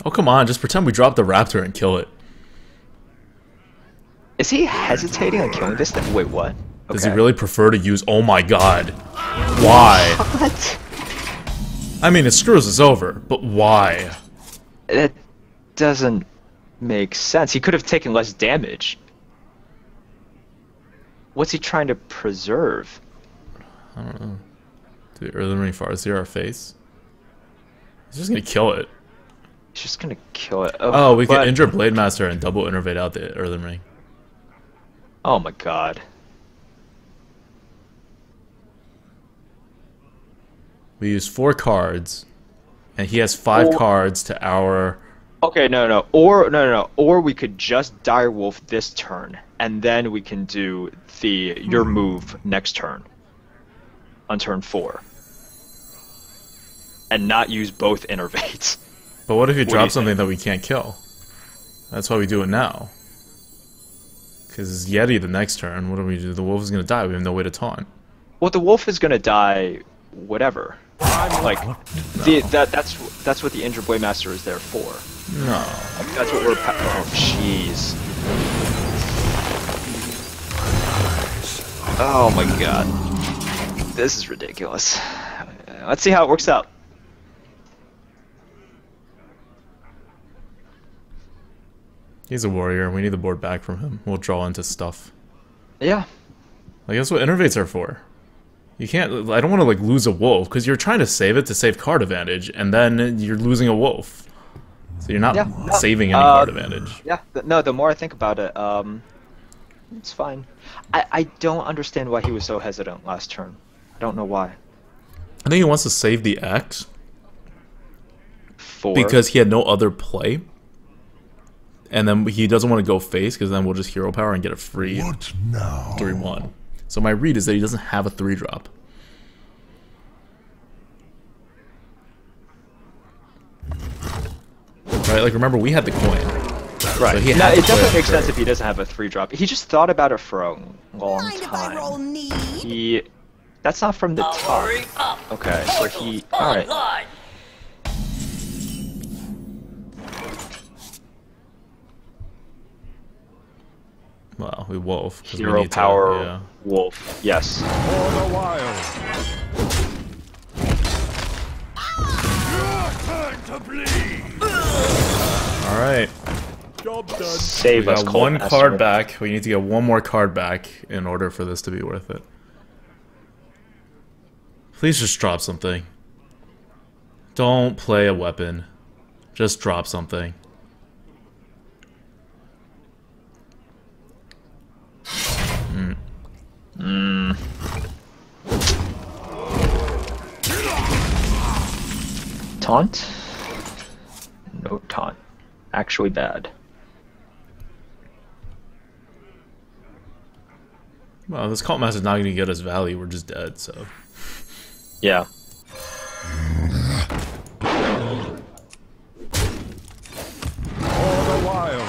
Oh, come on, just pretend we dropped the raptor and kill it. Is he hesitating on killing this thing? Wait, what? Does he really prefer to use... Oh my god. Why? What? I mean, it screws us over, but why? That doesn't make sense. He could have taken less damage. What's he trying to preserve? I don't know. Did the early ring Farseer our face? He's just gonna kill it. He's just gonna kill it. Oh, we can but- injure Blade Master and double innervate out the early ring. Oh my god. We use 4 cards, and he has 5 cards to our... Okay, no. Or we could just direwolf this turn, and then we can do your move next turn. On turn 4. And not use both innervates. But what if you do drop you something that we can't kill? That's why we do it now. Because Yeti the next turn, what do we do? The wolf is going to die. We have no way to taunt. Well, the wolf is gonna die, whatever. Like, that's what the injured blade master is there for. No. That's what we're. Oh, jeez. Oh my god. This is ridiculous. Let's see how it works out. He's a warrior. We need the board back from him. We'll draw into stuff. Yeah. Like, that's what innervates are for. You can't... I don't want to, like, lose a wolf, because you're trying to save it to save card advantage, and then you're losing a wolf. So you're not saving any card advantage. Yeah. No, the more I think about it, it's fine. I don't understand why he was so hesitant last turn. I don't know why. I think he wants to save the X, For because he had no other play. And then he doesn't want to go face, because then we'll just hero power and get a free What now? 3-1. So my read is that he doesn't have a 3-drop. Right, like remember we had the coin. right. So he No, had to it play definitely it makes sense for- if he doesn't have a 3-drop. He just thought about it for a long Mind if I roll time. need? That's not from the top. Okay, so he. All right. Well, we wolf. 'cause we Hero need to, power yeah. wolf. Yes. For the wild. Your turn to bleed. Alright. Job done. Save We us, got Colt one Master. card back. We need to get one more card back in order for this to be worth it. Please just drop something. Don't play a weapon. Just drop something. Taunt? No taunt. Actually bad. Well, this cult master's not going to get us value. We're just dead, so. Yeah. All the while.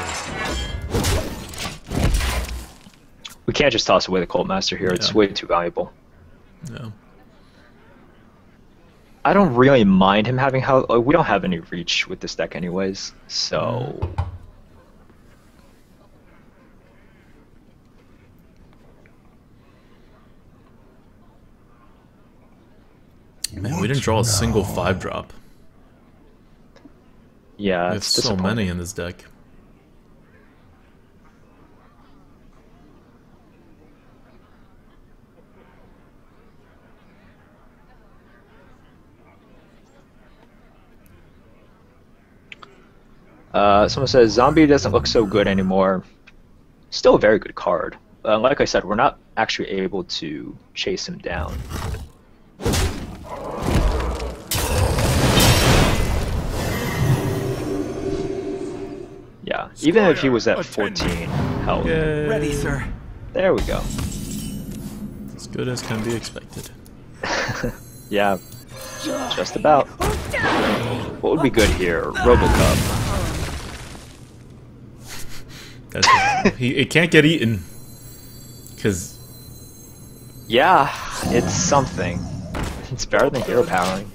We can't just toss away the Cult Master here. It's Yeah. way too valuable. No. I don't really mind him having how we don't have any reach with this deck anyways, so Man, we didn't draw a single 5-drop. yeah, We have it's so disappointing. many in this deck. Someone says Zombie doesn't look so good anymore. Still a very good card. Like I said, we're not actually able to chase him down. Yeah, even if he was at 14 health. Yay. Ready, sir. There we go. As good as can be expected. Yeah, just about. What would be good here? Robocop. It can't get eaten. Because Yeah, it's something. It's better than hero powering.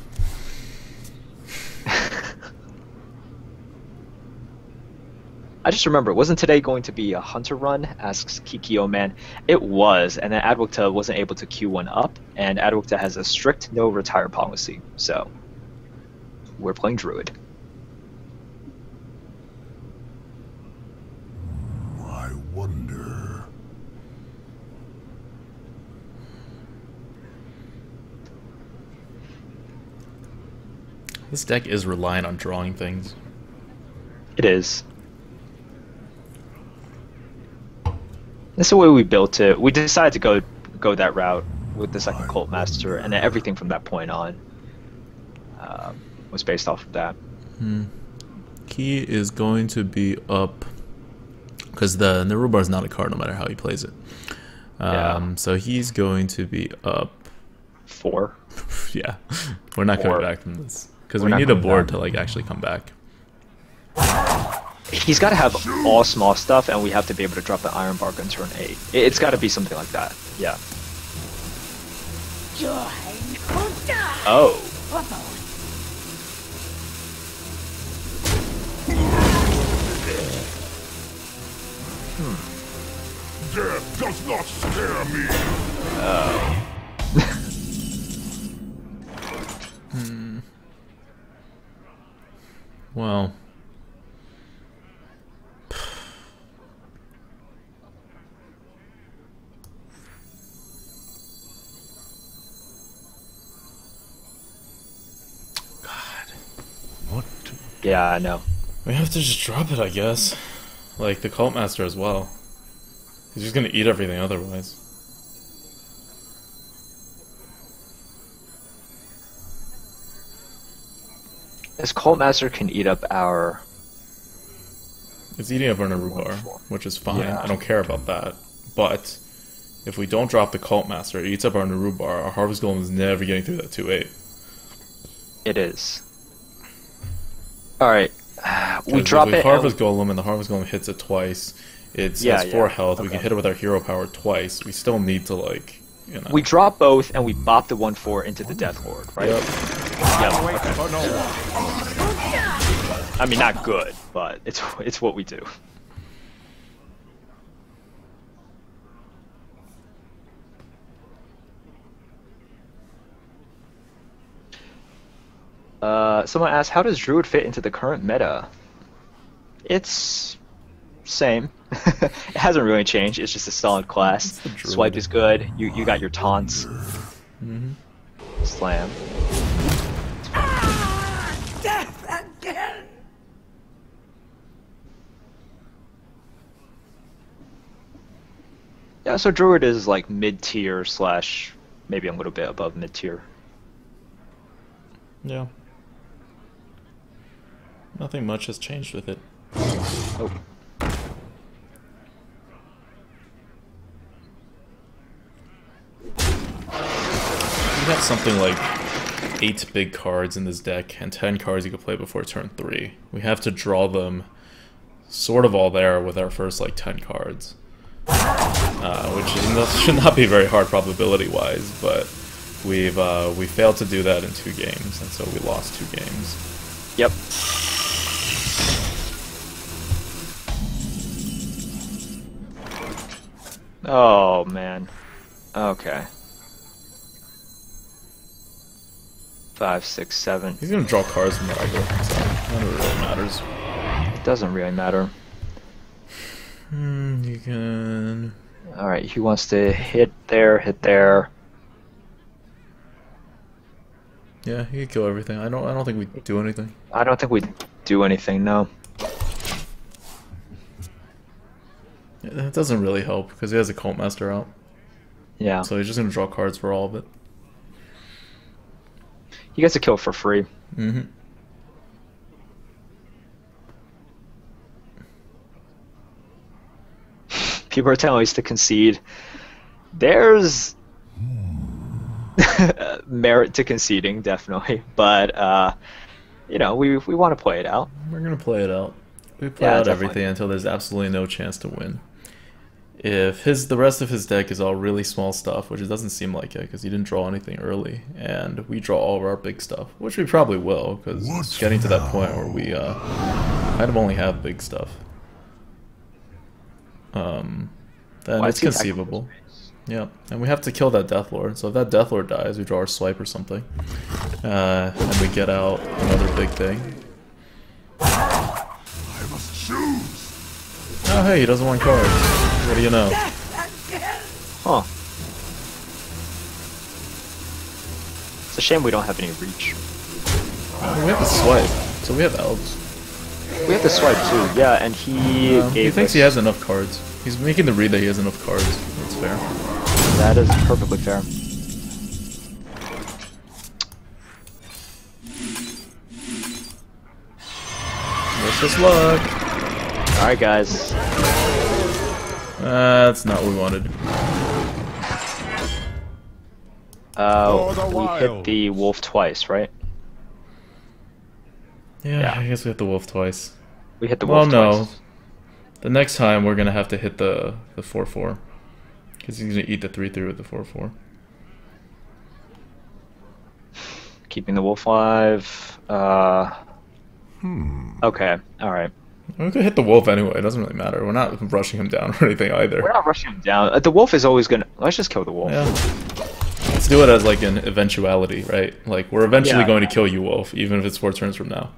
I just remember, wasn't today going to be a hunter run? Asks Kikio Man. It was, and then Adwicta wasn't able to queue one up, and Adwicta has a strict no retire policy, so we're playing Druid. I wonder. this deck is reliant on drawing things. It is. That's the way we built it. We decided to go that route with the second Cult Master, and then everything from that point on was based off of that. He is going to be up because the Nerubar is not a card no matter how he plays it. Yeah. So he's going to be up. 4. Yeah, we're not Four. coming back from this because We're we not need a coming board back. to like actually come back. He's got to have all small stuff, and we have to be able to drop the Iron Bark on turn 8. It's got to be something like that. Yeah. Oh. Death does not scare me. Well, What? Yeah, I know. we have to just drop it, I guess. Like the Cult Master as well. He's just gonna eat everything otherwise. This Cult Master can eat up our... It's eating up our Nerubar, which is fine. Yeah. I don't care about that. But if we don't drop the Cult Master, it eats up our Nerubar. Our Harvest Golem is never getting through that 2/8. It is. Alright. We 'Cause drop if we it... Harvest Golem and the Harvest Golem hits it twice. It Yeah, has 4 yeah. health. We can Okay. hit it with our Hero Power twice. We still need to like, you know. We drop both, and we bop the 1/4 into the Death Lord, right? Yep. Yep. Wait for no one. I mean, not good, but it's what we do. Someone asked, how does Druid fit into the current meta? It's same. It hasn't really changed. It's just a solid class. the Druid. Swipe is good. You got your taunts. Slam. Death again! Yeah, so Druid is like mid-tier slash maybe a little bit above mid-tier. Yeah. Nothing much has changed with it. Oh. We got something like 8 big cards in this deck and 10 cards you can play before turn 3. We have to draw them sort of all there with our first like 10 cards. Which should not be very hard probability-wise, but we failed to do that in 2 games, and so we lost 2 games. Yep. Oh man. Okay. 5, 6, 7. He's gonna draw cards from the regular, so none of it really matters. It doesn't really matter. You can... Alright, he wants to hit there. Yeah, he could kill everything. I don't think we do anything. I don't think we do anything, no. It doesn't really help, because he has a Cult Master out. Yeah. So he's just gonna draw cards for all of it. He gets a kill for free. Mm-hmm. People are telling us to concede. There's merit to conceding, definitely, but you know, we want to play it out. We're gonna play it out. We play Yeah, out definitely. everything until there's absolutely no chance to win. If the rest of his deck is all really small stuff, which it doesn't seem like it, because he didn't draw anything early, and we draw all of our big stuff, which we probably will, because it's getting to that point where we kind of only have big stuff. Then it's conceivable. Yeah, and we have to kill that Death Lord. So if that Death Lord dies, we draw our swipe or something, and we get out another big thing. I must choose. Oh hey, he doesn't want cards. What do you know? Huh. It's a shame we don't have any reach. We have to swipe, so we have elves. We have to swipe too, yeah, and he He thinks he has enough cards. He's making the read that he has enough cards. That's fair. That is perfectly fair. Wish us luck. Alright, guys. That's not what we wanted. We hit the wolf twice, right? Yeah, I guess we hit the wolf twice. We hit the Well, wolf no. twice. The next time we're gonna have to hit the 4/4, because he's gonna eat the 3/3 with the 4/4. Keeping the wolf alive. Okay, alright. We could hit the wolf anyway. It doesn't really matter. We're not rushing him down or anything either. We're not rushing him down. The wolf is always gonna... Let's just kill the wolf. Yeah. Let's do it as like an eventuality, right? Like we're eventually Yeah. going to kill you, wolf, even if it's 4 turns from now.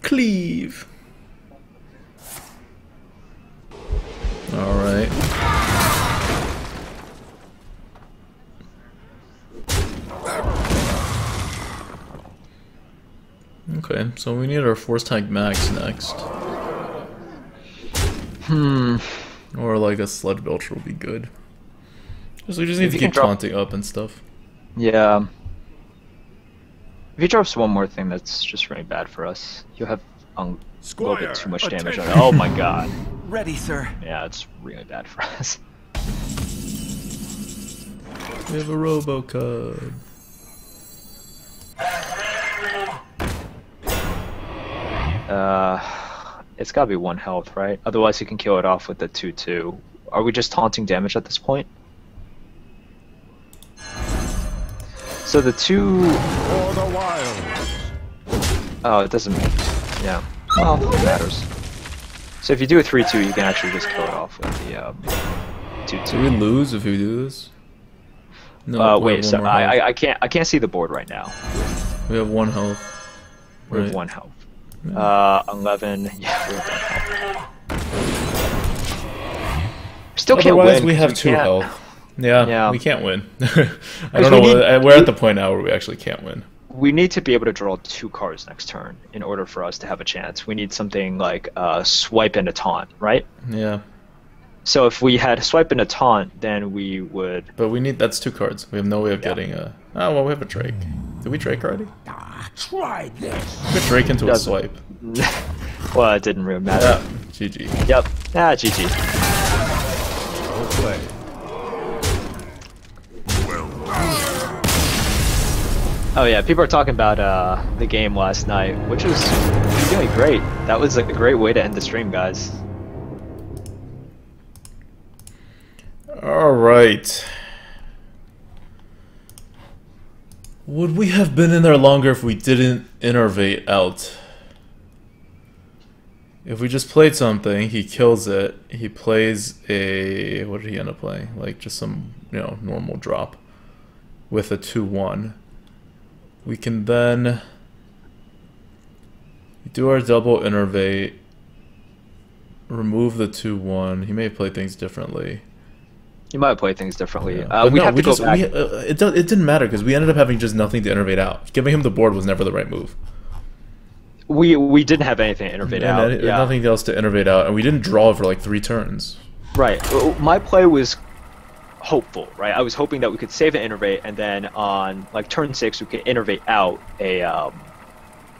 Cleave. All right. Okay, so we need our Force Tank Max next. Or like a Sludge Belcher will be good. Because we just need If to you can keep drop- taunting up and stuff. Yeah. If he drops one more thing, that's just really bad for us. You'll have a little bit too much damage on it. Oh my god. Ready, sir. Yeah, it's really bad for us. We have a Robocub. It's gotta be 1 health, right? Otherwise you can kill it off with the 2/2. Are we just taunting damage at this point? So the 2... For the wild. Oh, it doesn't... Yeah. Well, it matters. So if you do a 3/2, you can actually just kill it off with the 2/2. Do we lose if we do this? No. we Wait, have so one more health. I can't see the board right now. We have 1 health. We have Right. 1 health. 11. Yeah, we have 1 health. Still can't Otherwise, win. we have 'cause 2 can't- health. Yeah, we can't win. I 'Cause don't know. We're at the point now where we actually can't win. We need to be able to draw 2 cards next turn in order for us to have a chance. We need something like swipe and a taunt, right? Yeah. So if we had swipe and a taunt, then we would. But we need that's 2 cards. We have no way of getting a. Oh well, we have a Drake. Did we Drake already? Try this. We could Drake into a Doesn't. swipe. Well, it didn't really matter. Yeah. GG. Yep. GG. Well played. Oh yeah, people are talking about the game last night, which was really great. That was like a great way to end the stream, guys. All right. Would we have been in there longer if we didn't innervate out? If we just played something, he kills it. He plays a what did he end up playing? Like just some normal drop with a 2/1. We can then do our double innervate, remove the 2/1. He may play things differently. You might play things differently. Yeah. We have to go back. It didn't matter because we ended up having just nothing to innervate out. Giving him the board was never the right move. We didn't have anything to innervate out. Yeah. Nothing else to innervate out, and we didn't draw for like 3 turns. Right. My play was hopeful, right? I was hoping that we could save an innervate, and then on like turn 6 we could innervate out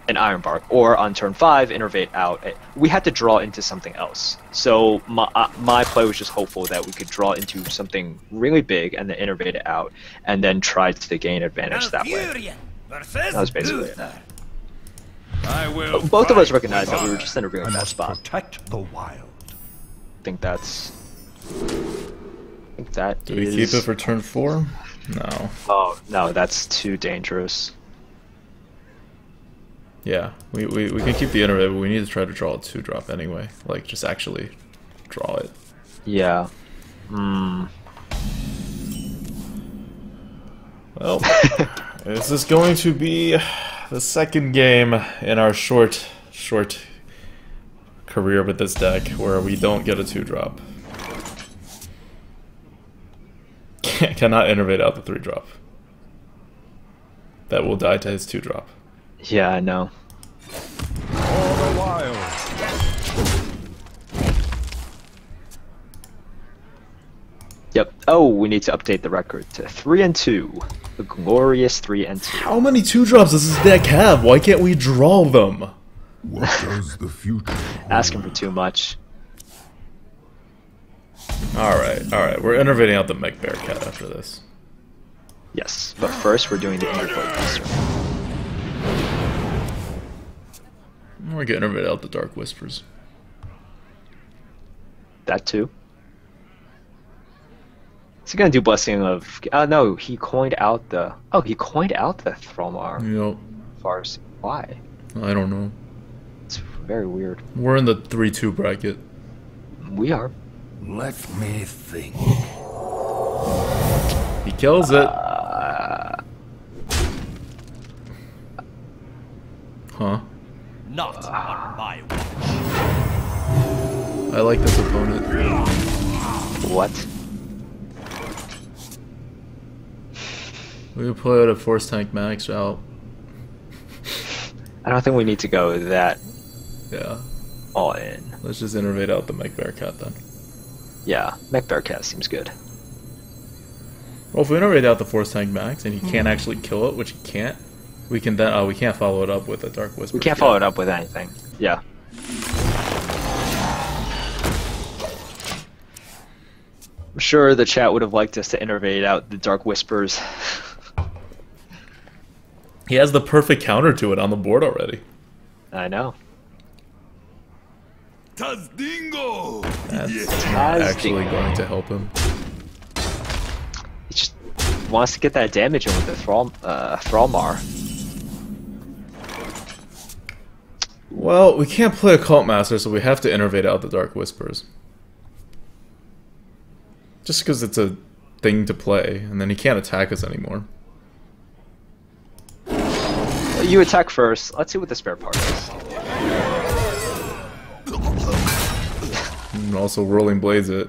an Iron Bark, or on turn 5 innervate out. We had to draw into something else. So my play was just hopeful that we could draw into something really big and then innervate it out, and then try to gain advantage that way. That was basically it. Both of us recognized that we were just in a really bad spot. Protect the wild. I think that Do we keep it for turn 4? No. Oh no, that's too dangerous. Yeah, we can keep the innervate, but we need to try to draw a 2-drop anyway. Like, just actually draw it. Yeah. Well, this is going to be the second game in our short career with this deck where we don't get a 2-drop. Cannot innervate out the 3-drop. That will die to his 2-drop. Yeah, I know. All the wild. Yep. Oh, we need to update the record to 3-2. The glorious 3-2. How many 2-drops does this deck have? Why can't we draw them? What does the future hold? Asking for too much. Alright. We're innervating out the Mech Bearcat after this. Yes, but first we're doing the Intervoke Booster. We're gonna innervate out the Dark Whispers. That too. Is he gonna do Blessing of? Oh no, he coined out the. Oh, he coined out the Thrallmar. Yep. Farce. Why? I don't know. It's very weird. We're in the 3-2 bracket. We are. Let me think. He kills it. Huh? Not on my watch. I like this opponent. What? We play a Force Tank Max out. I don't think we need to go that Yeah. all in. Let's just innervate out the Mech Bearcat then. Yeah, Mech Bearcat seems good. Well, if we innervate out the Force Tank Max and he can't actually kill it, which he can't, we can then. Oh, we can't follow it up with a Dark Whisper. We can't follow it up with anything. Yeah. I'm sure the chat would have liked us to innervate out the Dark Whispers. He has the perfect counter to it on the board already. I know. Tazdingo! That's not actually going to help him. He just wants to get that damage in with the Thrallmar. Well, we can't play a Cult Master, so we have to innervate out the Dark Whispers. Just because it's a thing to play, and then he can't attack us anymore. Well, you attack first. Let's see what the spare part is. And also Whirling Blades it.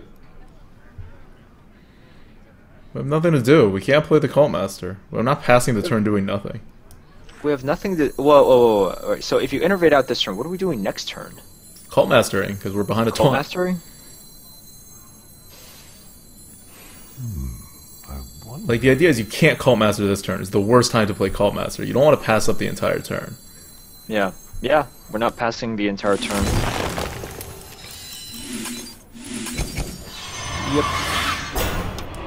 We have nothing to do. We can't play the Cult Master. We're not passing the turn doing nothing. We have nothing to. Whoa. Alright, so if you innervate out this turn, what are we doing next turn? Cult Mastering, because we're behind a Cult taunt. Mastering? Like, the idea is you can't Cult Master this turn. It's the worst time to play Cult Master. You don't want to pass up the entire turn. Yeah. We're not passing the entire turn. Yep.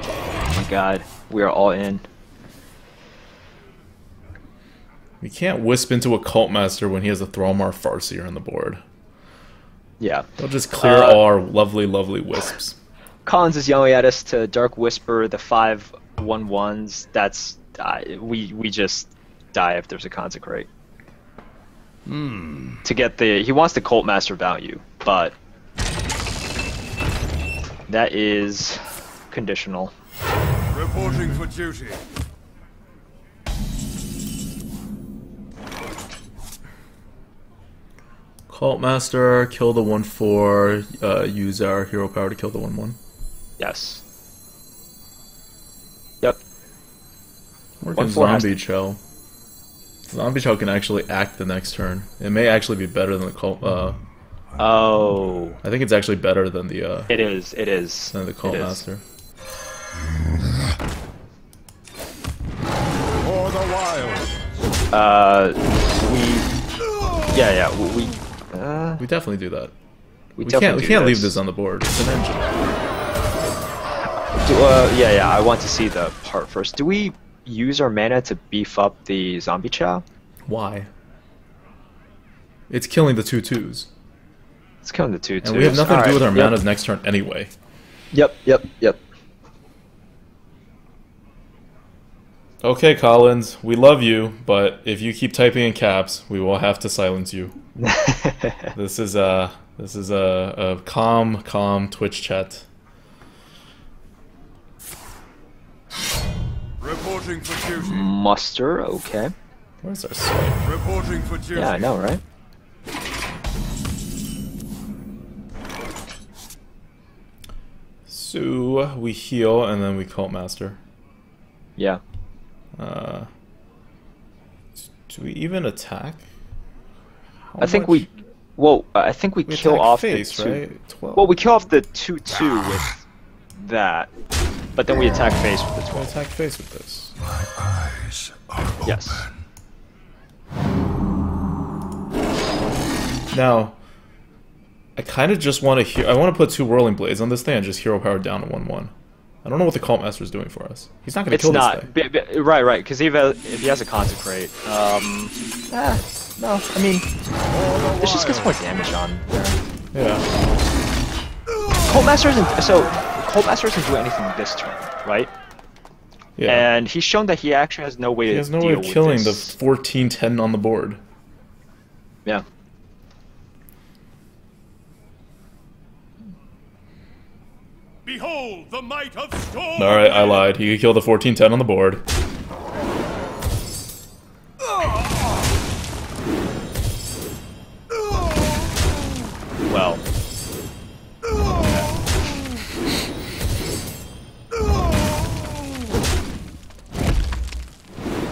Oh my god. We are all in. We can't wisp into a Cult Master when he has a Thrallmar Farseer on the board. Yeah. They'll just clear all our lovely, lovely wisps. Collins is yelling at us to Dark Whisper the 5/1/1s. That's we just die if there's a Consecrate. To get the he wants the Cult Master value, but that is conditional. Reporting for duty. Cult Master, kill the 1/4, use our hero power to kill the 1/1. Yes. Yep. Or can 1/4 has Zombie Chow. Zombie Chow can actually act the next turn. It may actually be better than the Cult. Oh. I think it's actually better than the. It is. It is. Than the Cult It is. Master. For the wild. Yeah. We definitely do that. We definitely can't do leave this on the board. It's an engine. Yeah. I want to see the part first. Do we use our mana to beef up the Zombie Chow? Why? It's killing the 2/2s. It's killing the 2/2s. And we have nothing to do with our Yep. mana's next turn anyway. Yep. Okay, Collins, we love you, but if you keep typing in caps, we will have to silence you. This is a calm Twitch chat. Reporting for duty. Muster, okay. Where's our swipe? Reporting for duty. Yeah, I know, right? So we heal and then we Cult Master. Yeah. Do we even attack? How I think much? I think we kill attack off face, the 2. right? 12. Well, we kill off the 2/2 with that, but then we attack face with the we 12. attack face with this. My eyes are Yes. Now, I kind of just want to I want to put 2 Whirling Blades on this thing and just hero power down to 1/1. I don't know what the Cult Master is doing for us. He's not going to It's kill not this thing. right, because if he has a Consecrate, no, I mean, this just gets more damage on there. Yeah. Cult Master isn't doing anything this turn, right? Yeah. And he's shown that he actually has no way He to has no deal way of with killing the this. 14-10 on the board. Yeah. Behold the might of storm. Alright, I lied. He could kill the 14-10 on the board. Well.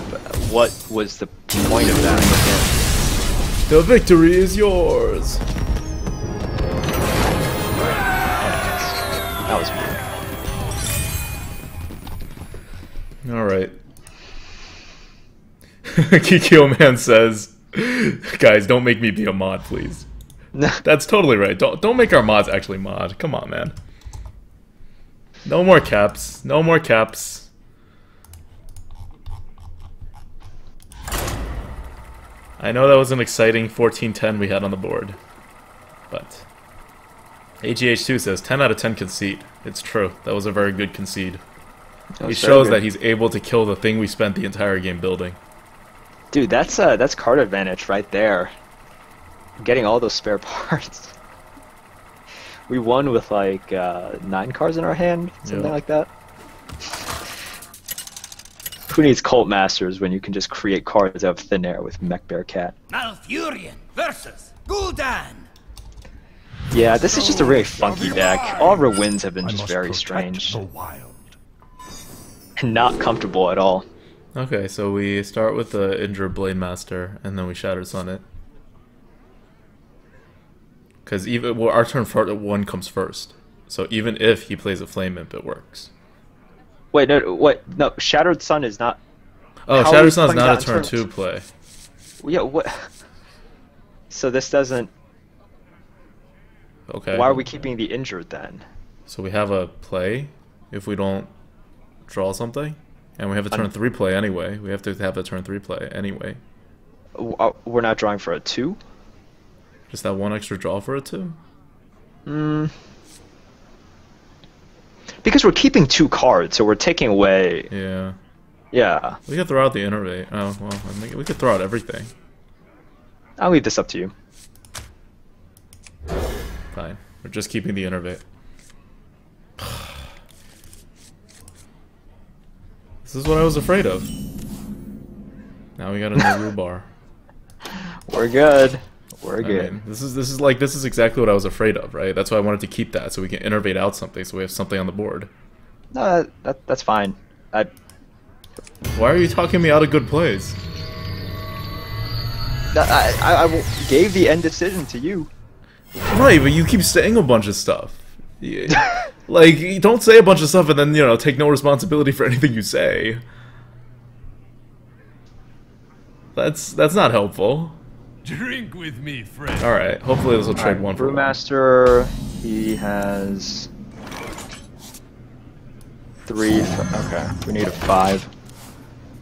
But what was the point of that? The victory is yours! That was weird. Alright. Kikyo Man says, guys, don't make me be a mod, please. That's totally right. Don't make our mods actually mod. Come on, man. No more caps. No more caps. I know that was an exciting 14-10 we had on the board. But AGH2 says 10 out of 10 concede. It's true. That was a very good concede. He shows that he's able to kill the thing we spent the entire game building. Dude, that's card advantage right there. Getting all those spare parts. We won with like 9 cards in our hand, something like that. Who needs Cult Masters when you can just create cards out of thin air with Mech Bear Cat? Malfurion versus Gul'dan. Yeah, this is just a really funky deck. All of our wins have been I just must very protect strange. the wild. Not comfortable at all. Okay, so we start with the injured Blade Master, and then we Shattered Sun it. Because even well, our turn for one comes first, so even if he plays a Flame Imp, it works. Wait, no, Shattered Sun is not. Oh, How are Shattered we Sun's playing not a that turn in 2 play. Yeah, what? So this doesn't. Okay. Why are we keeping the injured then? So we have a play if we don't draw something, and we have a turn 3 play anyway. We have to have a turn 3 play anyway. We're not drawing for a 2? Just that one extra draw for a 2? Because we're keeping 2 cards, so we're taking away. Yeah. Yeah. We could throw out the Innervate. Oh, well, I mean, we could throw out everything. I'll leave this up to you. Fine. We're just keeping the Innervate. This is what I was afraid of. Now we got a new rhubar. We're good. We're I good. mean, this is exactly what I was afraid of, right? That's why I wanted to keep that so we can innervate out something, so we have something on the board. No, that's fine. Why are you talking me out of good plays? I gave the end decision to you. Right, but you keep saying a bunch of stuff. Yeah. Like, you don't say a bunch of stuff and then, you know, take no responsibility for anything you say. That's not helpful. Drink with me, friend. Alright, hopefully this will trade Alright, one for one. Brewmaster, he has 3. Okay, we need a 5.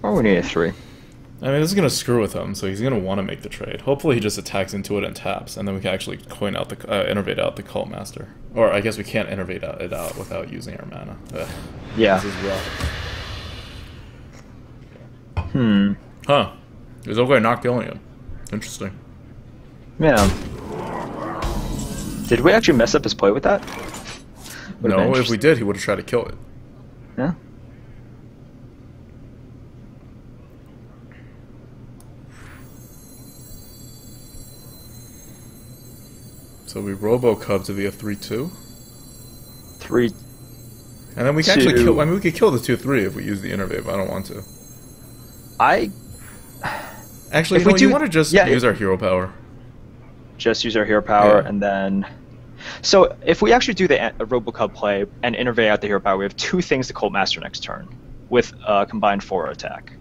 Or we need a 3. I mean, this is gonna screw with him, so he's gonna want to make the trade. Hopefully he just attacks into it and taps, and then we can actually coin out the innervate out the Cult Master. Or I guess we can't innervate it out without using our mana. Ugh. Yeah. This is rough. Huh. It's okay not killing him. Interesting. Yeah. Did we actually mess up his play with that? Would've been No, if we did, he would have tried to kill it. Yeah. So we Robo Cub to be a 3/2. 3. And then we can actually 2. kill. I mean, we could kill the 2/3 if we use the innervate, but I don't want to. Actually, If we you do- want to just yeah, use our hero power. Just use our hero power, Yeah. and then. So if we actually do the Robocub play and innervate out the hero power, we have 2 things to Cult Master next turn, with combined 4 attack.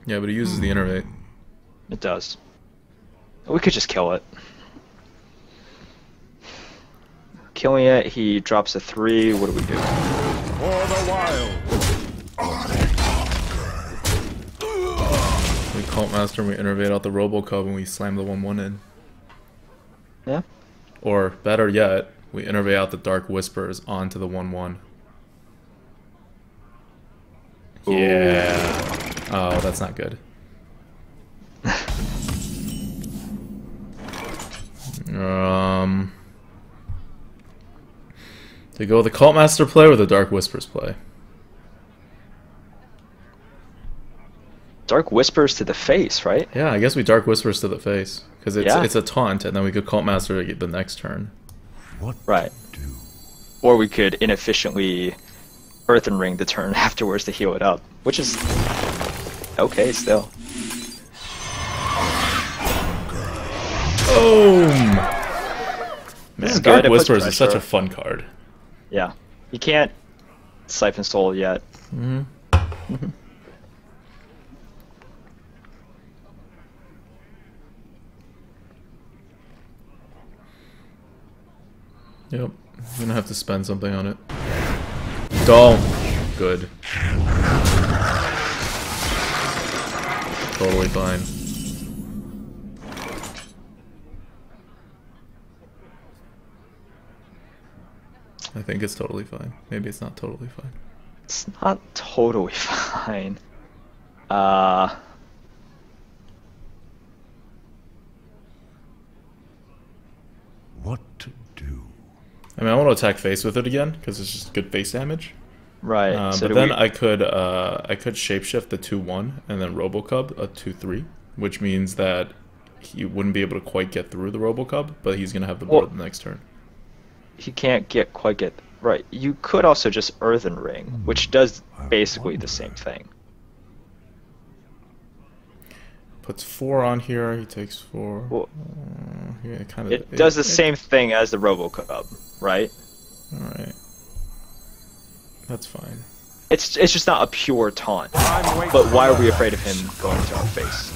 Yeah, but he uses the innervate. It does. We could just kill it. Killing it, he drops a 3. What do we do? For the wild. We Cult Master and we innervate out the Robo Cub and we slam the 1/1 in. Yeah. Or better yet, we innervate out the Dark Whispers onto the 1/1. Yeah. Oh, that's not good. To go the Cult Master play or the Dark Whispers play? Dark Whispers to the face, right? Yeah, I guess we Dark Whispers to the face. Because it's Yeah. a taunt, and then we could Cult Master the next turn. What Right. do? Or we could inefficiently Earthen Ring the turn afterwards to heal it up, which is okay still. Boom! This Man, is Dark good. It puts Whispers is such a pressure. fun card. Yeah. You can't Siphon Soul yet. Yep. I'm gonna have to spend something on it. Don't. Good. Totally fine. I think it's totally fine. Maybe it's not totally fine. It's not totally fine. What to do? I mean, I want to attack face with it again because it's just good face damage. Right. So But do then we- I could shapeshift the 2/1 and then Robocub a 2/3, which means that he wouldn't be able to quite get through the Robocub, but he's gonna have the board Well- the next turn. he can't quite get. Right. You could also just Earthen Ring, which does basically the same thing. Puts 4 on here. He takes 4. Well, Yeah, kind of. it does the same thing as the Robocub, right? All right. That's fine. It's just not a pure taunt. But why are we afraid of him going to our face?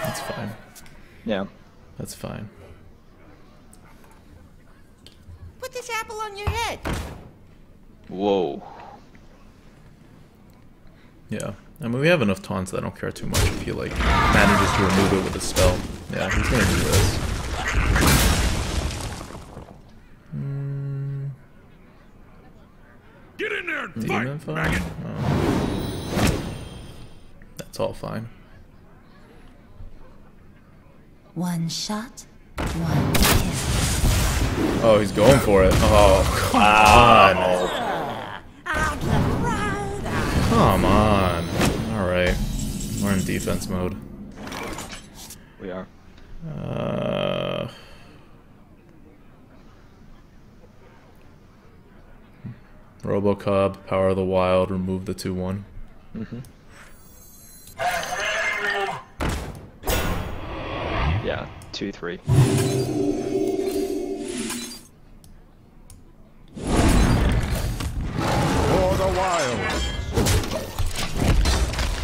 That's fine. Yeah. That's fine. Put this apple on your head. Whoa. Yeah. I mean, we have enough taunts that I don't care too much if he, like, manages to remove it with a spell. Yeah, he's gonna do this. Get in there and Demon fight, Fang? maggot. Oh. That's all fine. One shot, one kill. Oh, he's going for it. Oh, come on. Come on. Alright. We're in defense mode. We are. Robocub, Power of the Wild, remove the 2-1. Yeah, 2-3. For the wild.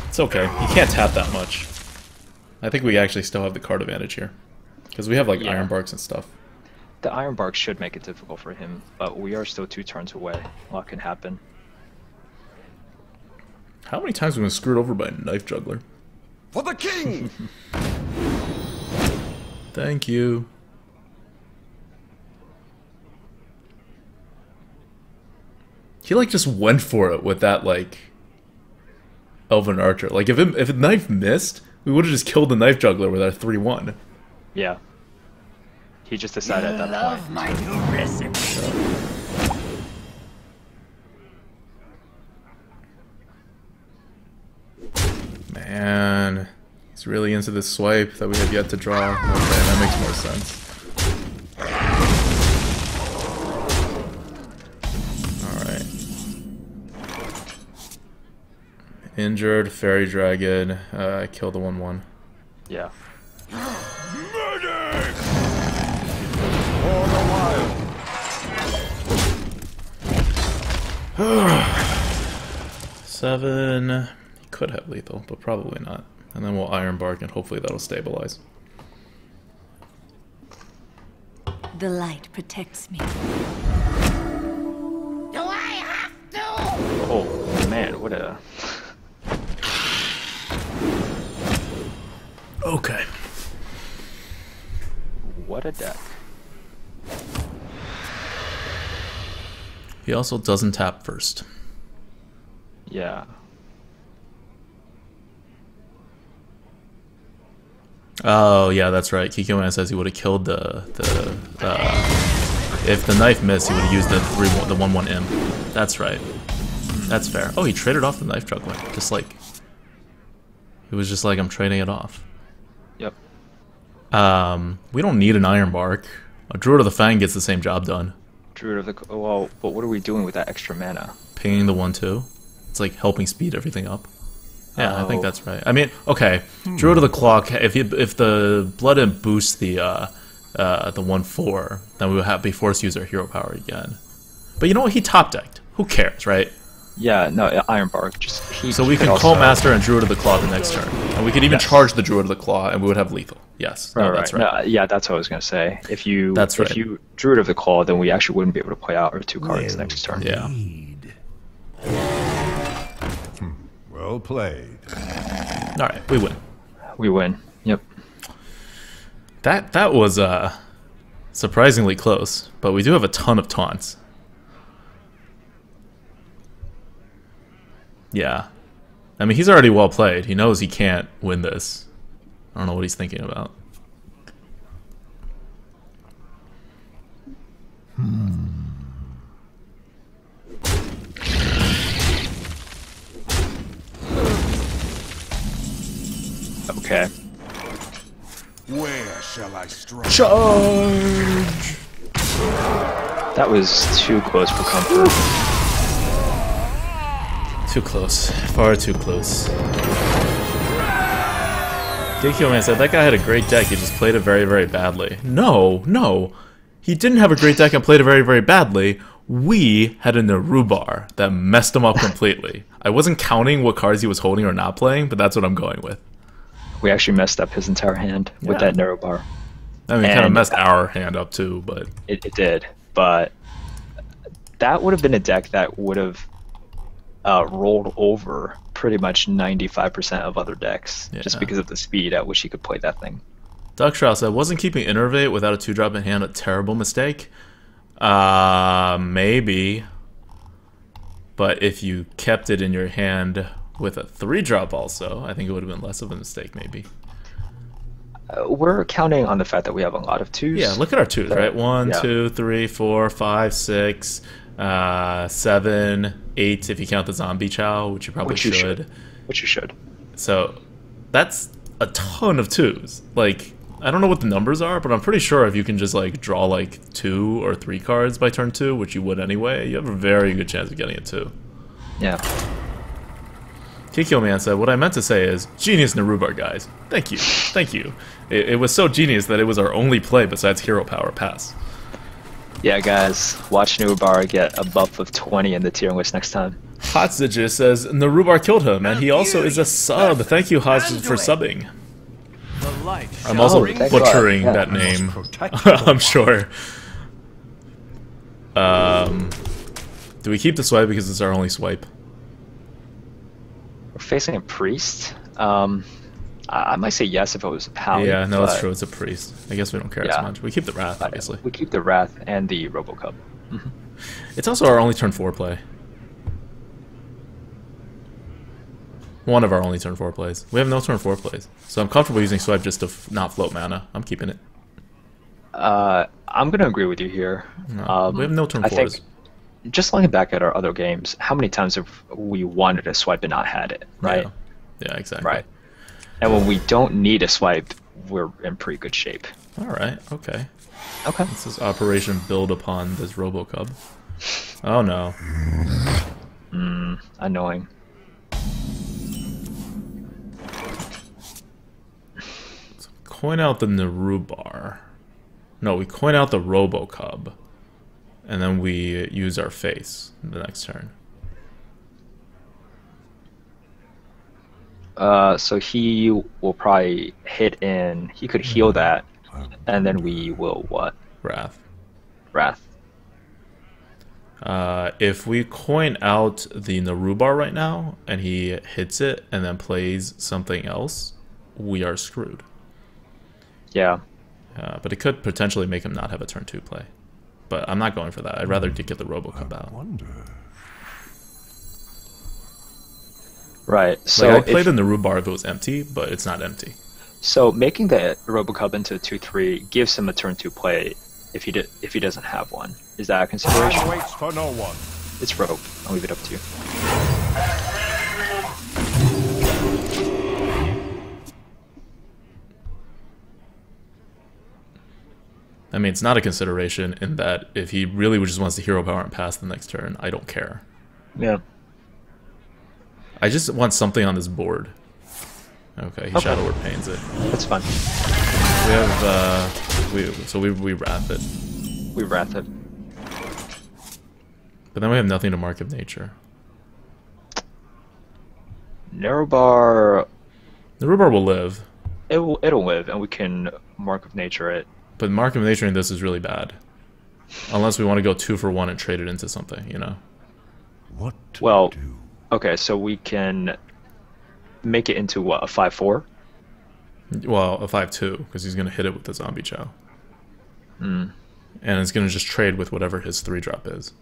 It's okay. You can't tap that much. I think we actually still have the card advantage here. Because we have, like, Yeah. Iron Barks and stuff. The Iron Bark should make it difficult for him, but we are still 2 turns away. A lot can happen. How many times have we been screwed over by a Knife Juggler? For the king. Thank you. He, like, just went for it with that, like, Elven Archer. Like, if a knife missed, we would have just killed the Knife Juggler with our 3-1. Yeah. He just decided at that point. My new recipe. Man, he's really into this swipe that we have yet to draw. Okay, that makes more sense. Alright. Injured, Fairy Dragon, kill the 1-1. Yeah. Murder! For the wild. 7. He could have lethal, but probably not. And then we'll Iron Bark and hopefully that'll stabilize. The light protects me. Do I have to? Oh, man, what a... Okay. What a deck. He also doesn't tap first. Yeah. Oh yeah, that's right. Kikyoman says he would have killed if the knife missed, he would have used the 1-1 imp. That's right. That's fair. Oh, he traded off the Knife Juggler. Just like he was just like, I'm trading it off. Yep. We don't need an Iron Bark. A Druid of the Fang gets the same job done. Druid of the... Well, but what are we doing with that extra mana? Pinging the 1-2. It's like helping speed everything up. Yeah, I think Oh. that's right. I mean, okay, Druid of the Clock. If the Blood Imp boosts the 1-4, then we would be forced to use our hero power again. But you know what? He top decked. Who cares, right? Yeah, no, Iron Bark. Just So we could can also- Cult Master and Druid of the Claw the next turn, and we could even Yes. charge the Druid of the Claw, and we would have lethal. Yes, no, that's right. No, yeah, that's what I was gonna say. If you That's right. if you Druid of the Claw, then we actually wouldn't be able to play out our 2 cards next turn. Yeah. Well played. All right, we win. We win. Yep. That was surprisingly close, but we do have a ton of taunts. Yeah. I mean, he's already well played. He knows he can't win this. I don't know what he's thinking about. Okay. Where shall I strike? Charge! That was too close for comfort. Too close. Far too close. Geikyo Man said that guy had a great deck, he just played it very, very badly. No, no. He didn't have a great deck and played it very, very badly. We had a Narubar that messed him up completely. I wasn't counting what cards he was holding or not playing, but that's what I'm going with. We actually messed up his entire hand with that narrow bar. I mean, it kind of messed our hand up too, but... It did, but that would have been a deck that would have rolled over pretty much 95% of other decks, just because of the speed at which he could play that thing. Doug Strauss said, wasn't keeping Innervate without a 2-drop in hand a terrible mistake? Maybe. But if you kept it in your hand with a 3-drop also, I think it would have been less of a mistake, maybe. We're counting on the fact that we have a lot of 2s. Yeah, look at our 2s, right? 1, 2, 3, 4, 5, 6, 7, 8, if you count the zombie chow, which you probably should. Which you should. So, that's a ton of 2s. Like, I don't know what the numbers are, but I'm pretty sure if you can just, like, draw, like, 2 or 3 cards by turn 2, which you would anyway, you have a very good chance of getting a 2. Yeah. Kikyo Man said, what I meant to say is, genius Narubar, guys. Thank you. Thank you. It was so genius that it was our only play besides Hero Power Pass. Yeah, guys, watch Narubar get a buff of 20 in the tier list next time. Hotzidge says, Narubar killed him, and he also is a sub. Thank you, Hotzidge, for subbing. I'm also butchering that name, I'm sure. Do we keep the swipe because it's our only swipe? We're facing a priest. I might say yes if it was a pally. Yeah, no, that's true. It's a priest. I guess we don't care as much. We keep the Wrath, obviously. We keep the Wrath and the Robocub. It's also our only turn 4 play. One of our only turn 4 plays. We have no turn 4 plays. So I'm comfortable using swipe just to not float mana. I'm keeping it. I'm going to agree with you here. No, we have no turn 4s. Think, just looking back at our other games, how many times have we wanted a swipe and not had it, right? Yeah, exactly. Right. And when we don't need a swipe, we're in pretty good shape. Alright, okay. Okay. This is Operation Build upon this Robocub. Oh no. Annoying. So coin out the Narubar. No, we coin out the Robocub. And then we use our face the next turn. So he will probably hit in. He could heal that, and then we will what? Wrath. Wrath. If we coin out the Narubar right now, and he hits it, and then plays something else, we are screwed. Yeah. But it could potentially make him not have a turn 2 play. But I'm not going for that. I'd rather get the Robocub out. Right. So Like, I played in the Narubar if it was empty, but it's not empty. So making the Robocub into a 2/3 gives him a turn 2 play if he doesn't have one. Is that a consideration? Waits for no one. It's rogue. I'll leave it up to you. I mean, it's not a consideration in that if he really just wants to hero power and pass the next turn, I don't care. Yeah. I just want something on this board. Okay, he Shadow Word Pains it. That's fine. We have, we Wrath it. We Wrath it. But then we have nothing to Mark of Nature. Narubar. Narubar will live. It'll live, and we can Mark of Nature it. But Mark of Nature in this is really bad. Unless we want to go 2 for 1 and trade it into something, you know? What to Well, do? okay, so we can make it into what, a 5/4? Well, a 5/2, because he's going to hit it with the Zombie Chow. Mm. And it's going to just trade with whatever his 3-drop is.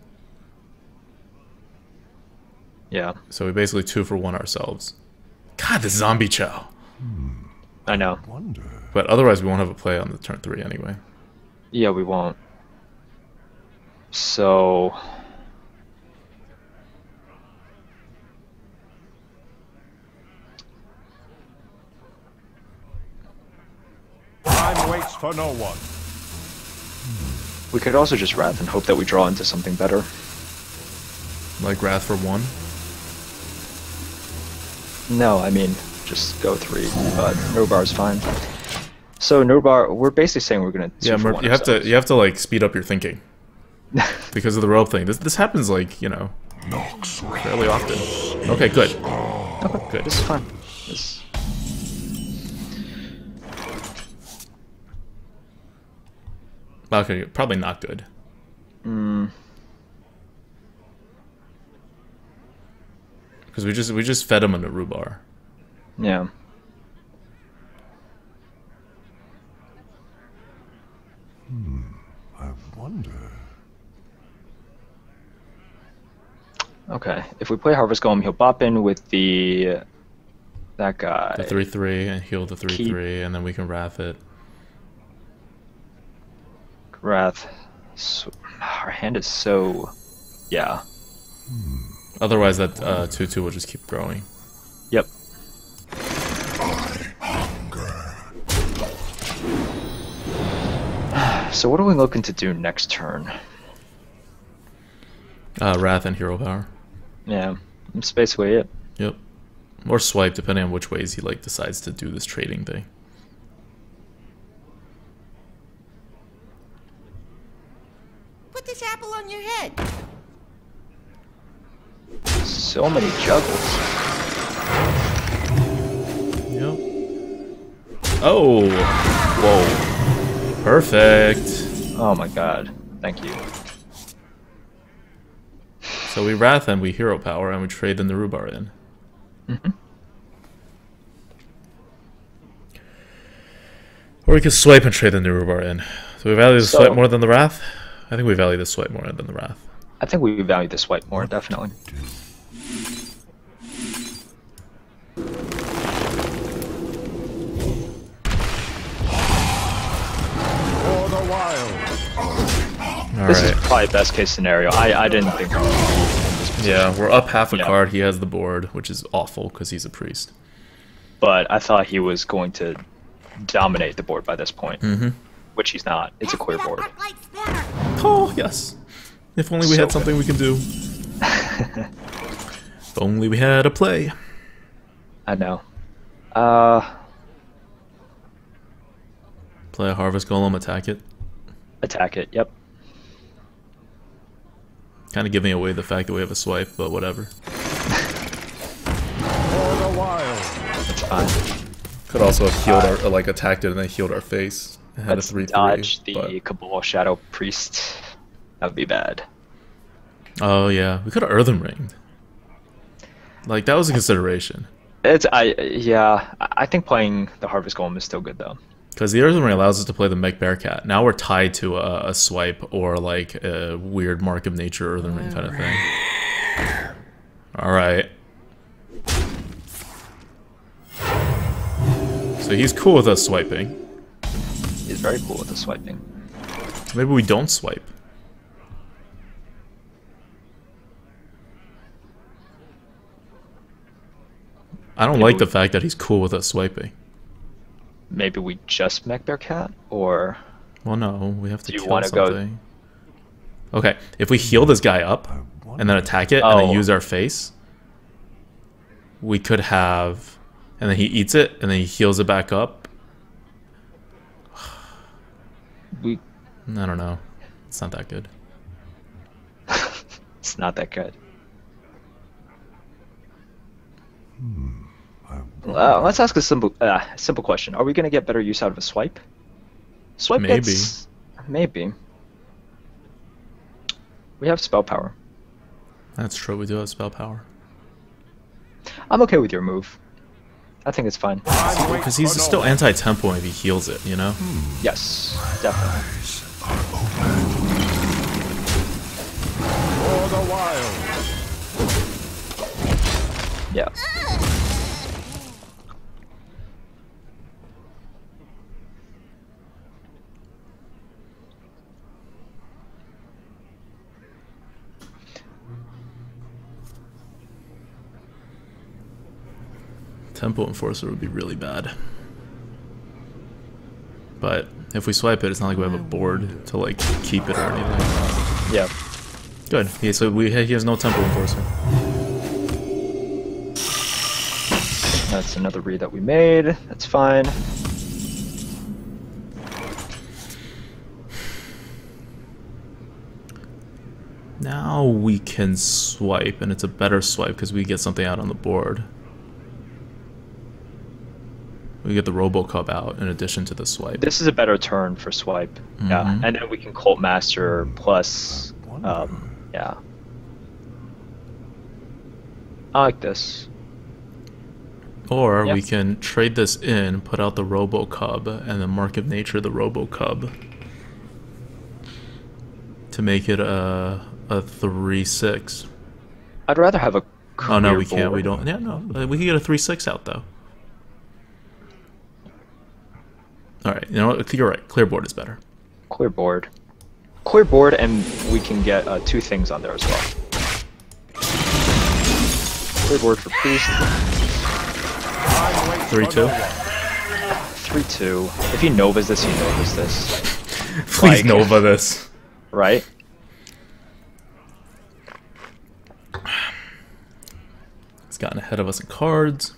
Yeah. So we basically 2 for 1 ourselves. God, the Zombie Chow! I know. Wonder. But otherwise we won't have a play on the turn 3 anyway. Yeah, we won't. So... waits for no one. We could also just Wrath and hope that we draw into something better. Like Wrath for 1. No, I mean, just go 3, but Nurbar is fine. So Nurbar, we're basically saying we're gonna Yeah, you have to like speed up your thinking because of the rope thing. This happens like, you know, fairly often. Okay, good. Okay, Good. This is fine. This... Okay, probably not good. Because we just fed him a Narubar. Yeah. I wonder. Okay, if we play Harvest Golem, he'll bop in with that guy. The 3/3 and heal the 3/3, and then we can Wrath it. Wrath. So, our hand is so... Yeah. Otherwise, that 2/2 will just keep growing. Yep. So what are we looking to do next turn? Wrath and Hero Power. Yeah, that's basically it. Yep. Or swipe, depending on which ways he like decides to do this trading thing. Put this apple on your head. So many juggles. Yep. Oh! Whoa. Perfect. Oh my god. Thank you. So we Wrath and we Hero Power and we trade the Narubar in. Or we could swipe and trade the Narubar in. So we value the swipe more than the Wrath? I think we value the swipe more than the Wrath. I think we value the swipe more, definitely. For the wild. This is Alright. probably best case scenario. I didn't think we would be in this position. Yeah, we're up half a Yeah. card. He has the board, which is awful because he's a priest. But I thought he was going to dominate the board by this point. Which he's not. It's a queer board. Oh, yes. If only we So had something we could do. If only we had a play. I know. Play a Harvest Golem, attack it. Attack it, yep. Kind of giving away the fact that we have a swipe, but whatever. For the wild. It's fine. Could also have healed our, like attacked it and then healed our face. It had Let's a 3/3. dodge the but- Cabal Shadow Priest. That would be bad. Oh yeah, we could have Earthen Ringed. Like that was a consideration. I think playing the Harvest Golem is still good though. Because the Earthen Ring allows us to play the Mech Bearcat. Now we're tied to a swipe or like a weird Mark of Nature Earthen Ring kind of thing. Alright. So he's cool with us swiping. He's very cool with the swiping. Maybe we don't swipe. I don't like the fact that he's cool with us swiping. Maybe we just Mech Bearcat, or Well, no, we have to Do you kill wanna go- something. Okay, if we heal this guy up and then attack it and then Oh. use our face, we could have, and then he eats it and then he heals it back up. we. I don't know. It's not that good. It's not that good. Let's ask a simple question. Are we going to get better use out of a swipe? Swipe Maybe. gets... Maybe. We have spell power. That's true. We do have spell power. I'm okay with your move. I think it's fine. Because he's still anti-tempo if he heals it, you know? Yes, definitely. For the wild. Yeah. Tempo Enforcer would be really bad. But if we swipe it, it's not like we have a board to like keep it or anything. Yeah. Good. So he has no Temple Enforcer. That's another read that we made. That's fine. Now we can swipe, and it's a better swipe because we get something out on the board. We get the RoboCub out in addition to the swipe. This is a better turn for swipe. Yeah, and then we can Cult Master plus. Yeah. I like this. Or Yep. we can trade this in, put out the RoboCub, and then Mark of Nature the RoboCub to make it a 3/6. I'd rather have a. Oh no, clear we can't. board. We don't. Yeah, no. We can get a 3/6 out though. All right. You know what? You're right. Clear board is better. Clear board. Clear board, and we can get 2 things on there as well. Clear board for priest. 3/2. 3/2. If he Novas this, he Novas this. Please Like- Nova this. Right? He's gotten ahead of us in cards.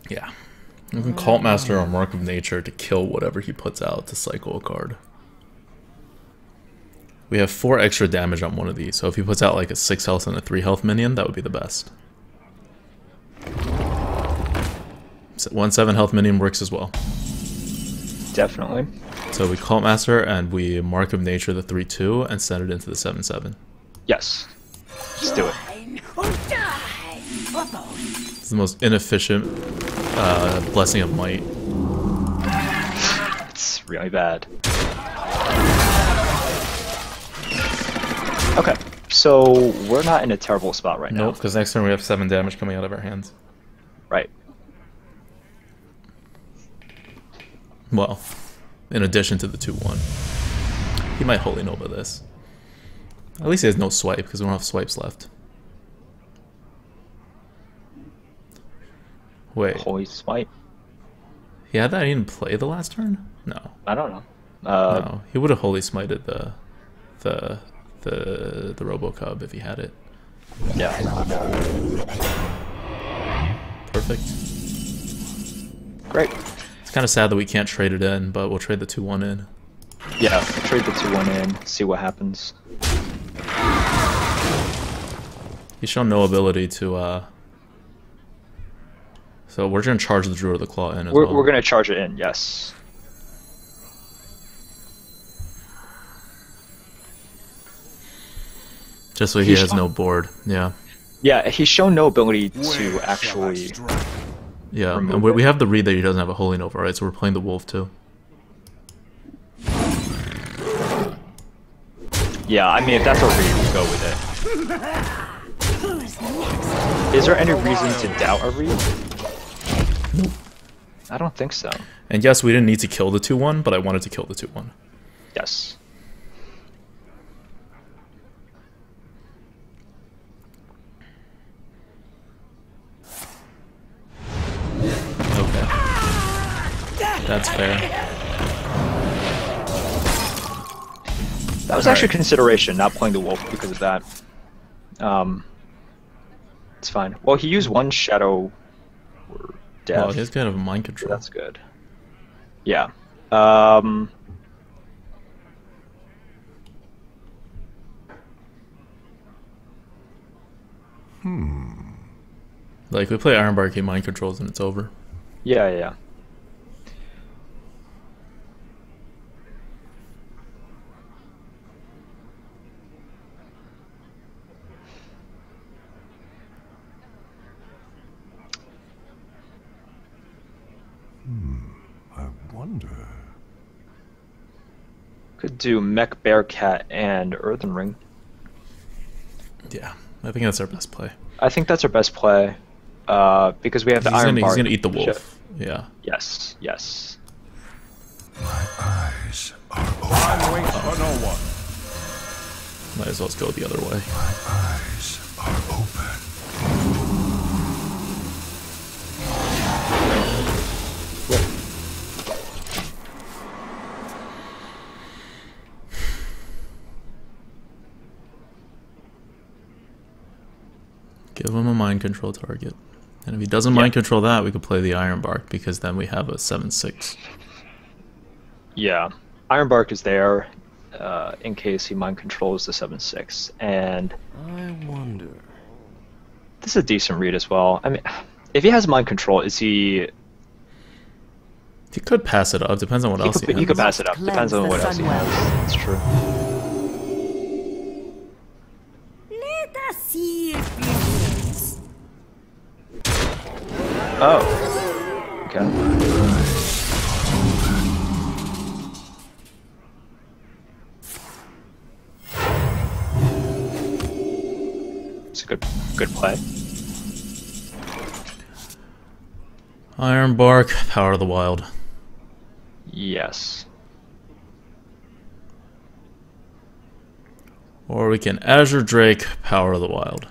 Yeah. We can Cult Master or Mark of Nature to kill whatever he puts out to cycle a card. We have 4 extra damage on one of these, so if he puts out like a 6 health and a 3 health minion, that would be the best. 1 7 health minion works as well. Definitely. So we Cult Master and we Mark of Nature the 3/2 and send it into the 7/7. Yes. Let's do it. It's the most inefficient Blessing of Might. It's really bad. Okay, so we're not in a terrible spot right now. Nope, because next turn we have 7 damage coming out of our hands. Right. Well, in addition to the 2/1. He might Holy Nova this. At least he has no swipe, because we don't have swipes left. Wait, Holy Smite. he had that he didn't play the last turn? No. I don't know. No. He would have Holy Smited the RoboCub if he had it. Yeah. Perfect. Great. It's kind of sad that we can't trade it in, but we'll trade the 2/1 in. Yeah, trade the 2/1 in, see what happens. He's shown no ability to, so we're going to charge the Druid of the Claw in as well. We're gonna charge it in, yes. Just so he has no board. Yeah. Yeah, he's shown no ability to actually. Yeah, Remove and it. we have the read that he doesn't have a Holy Nova, right? So we're playing the Wolf too. Yeah, I mean, if that's a read, we'll go with it. Is there any reason to doubt a read? Nope. I don't think so. And yes, we didn't need to kill the 2/1, but I wanted to kill the 2/1. Yes. Okay. That's fair. That was actually a consideration, not playing the wolf because of that. It's fine. Well, he used 1 shadow or death. Well, he's kind of mind control. That's good. Yeah. Like, we play Ironbark, he mind controls, and it's over. Yeah, yeah. I wonder. Could do Mech Bearcat and Earthen Ring. Yeah, I think that's our best play. I think that's our best play. Because we have the He's Iron gonna, Bark. he's gonna eat the wolf. Yeah. Yes, yes. My eyes are open. Time waits for no one. Might as well go the other way. Eyes are open. Give him a mind control target. And if he doesn't mind control that, we could play the Ironbark, because then we have a 7/6. Yeah, Ironbark is there in case he mind controls the 7/6, and I wonder. this is a decent read as well. I mean, if he has mind control, is he? He could pass it up. Depends on what else he has. He could pass it up. Depends on what else he has. That's true. Let us see if it works. Oh. Okay. It's a good play. Ironbark, Power of the Wild. Yes. Or we can Azure Drake, Power of the Wild.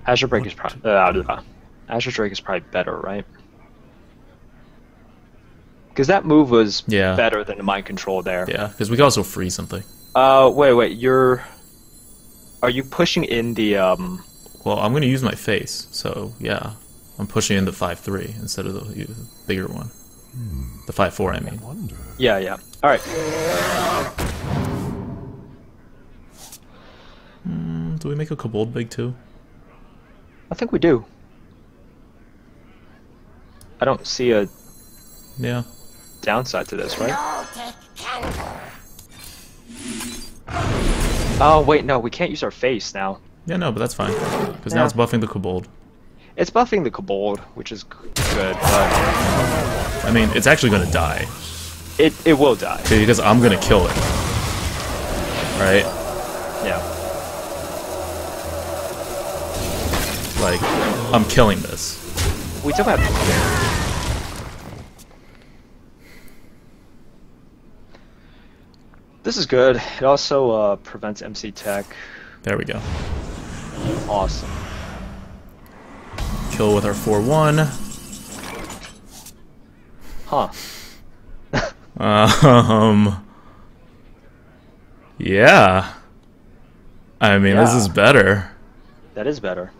Azure Drake is probably Azure Drake is probably better, right? Because that move was better than the mind control there. Yeah, because we can also free something. Wait, are you pushing in the Well, I'm going to use my face, so yeah. I'm pushing in the 5/3 instead of the bigger one. The 5/4, I mean. Yeah. Alright. Do we make a Kobold big too? I think we do. I don't see a Yeah. downside to this, right? Oh, wait, no, we can't use our face now. Yeah, no, but that's fine. Because now it's buffing the Kobold. It's buffing the Kobold, which is good, but I mean, it's actually going to die. it will die. Because I'm going to kill it. Right? Yeah. Like, I'm killing this. We still have... This is good. It also prevents MC Tech. There we go. Awesome. Kill with our 4/1. Huh. Yeah. I mean, this is better. That is better.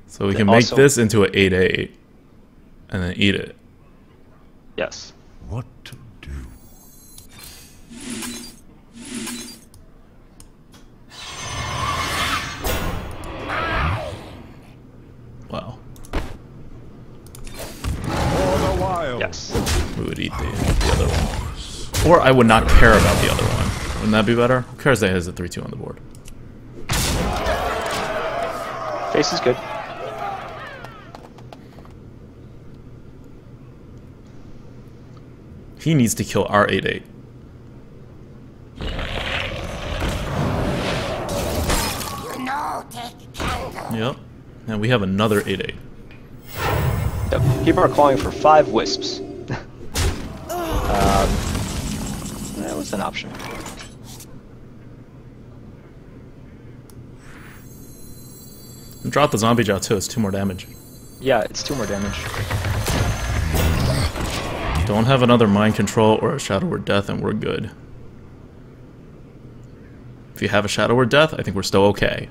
So we can make this into an 8/8 and then eat it. Yes. What to do? Wow. For the wild. Yes. We would eat the other one. Or I would not care about the other one. Wouldn't that be better? Who cares that he has a 3/2 on the board? Face is good. He needs to kill our 8/8. Yep. And we have another 8/8. Yep. People are calling for 5 wisps. That was an option. And drop the zombie jaw too, it's 2 more damage. Yeah, it's 2 more damage. Don't have another mind control or a shadow word death and we're good. If you have a shadow word death, I think we're still okay.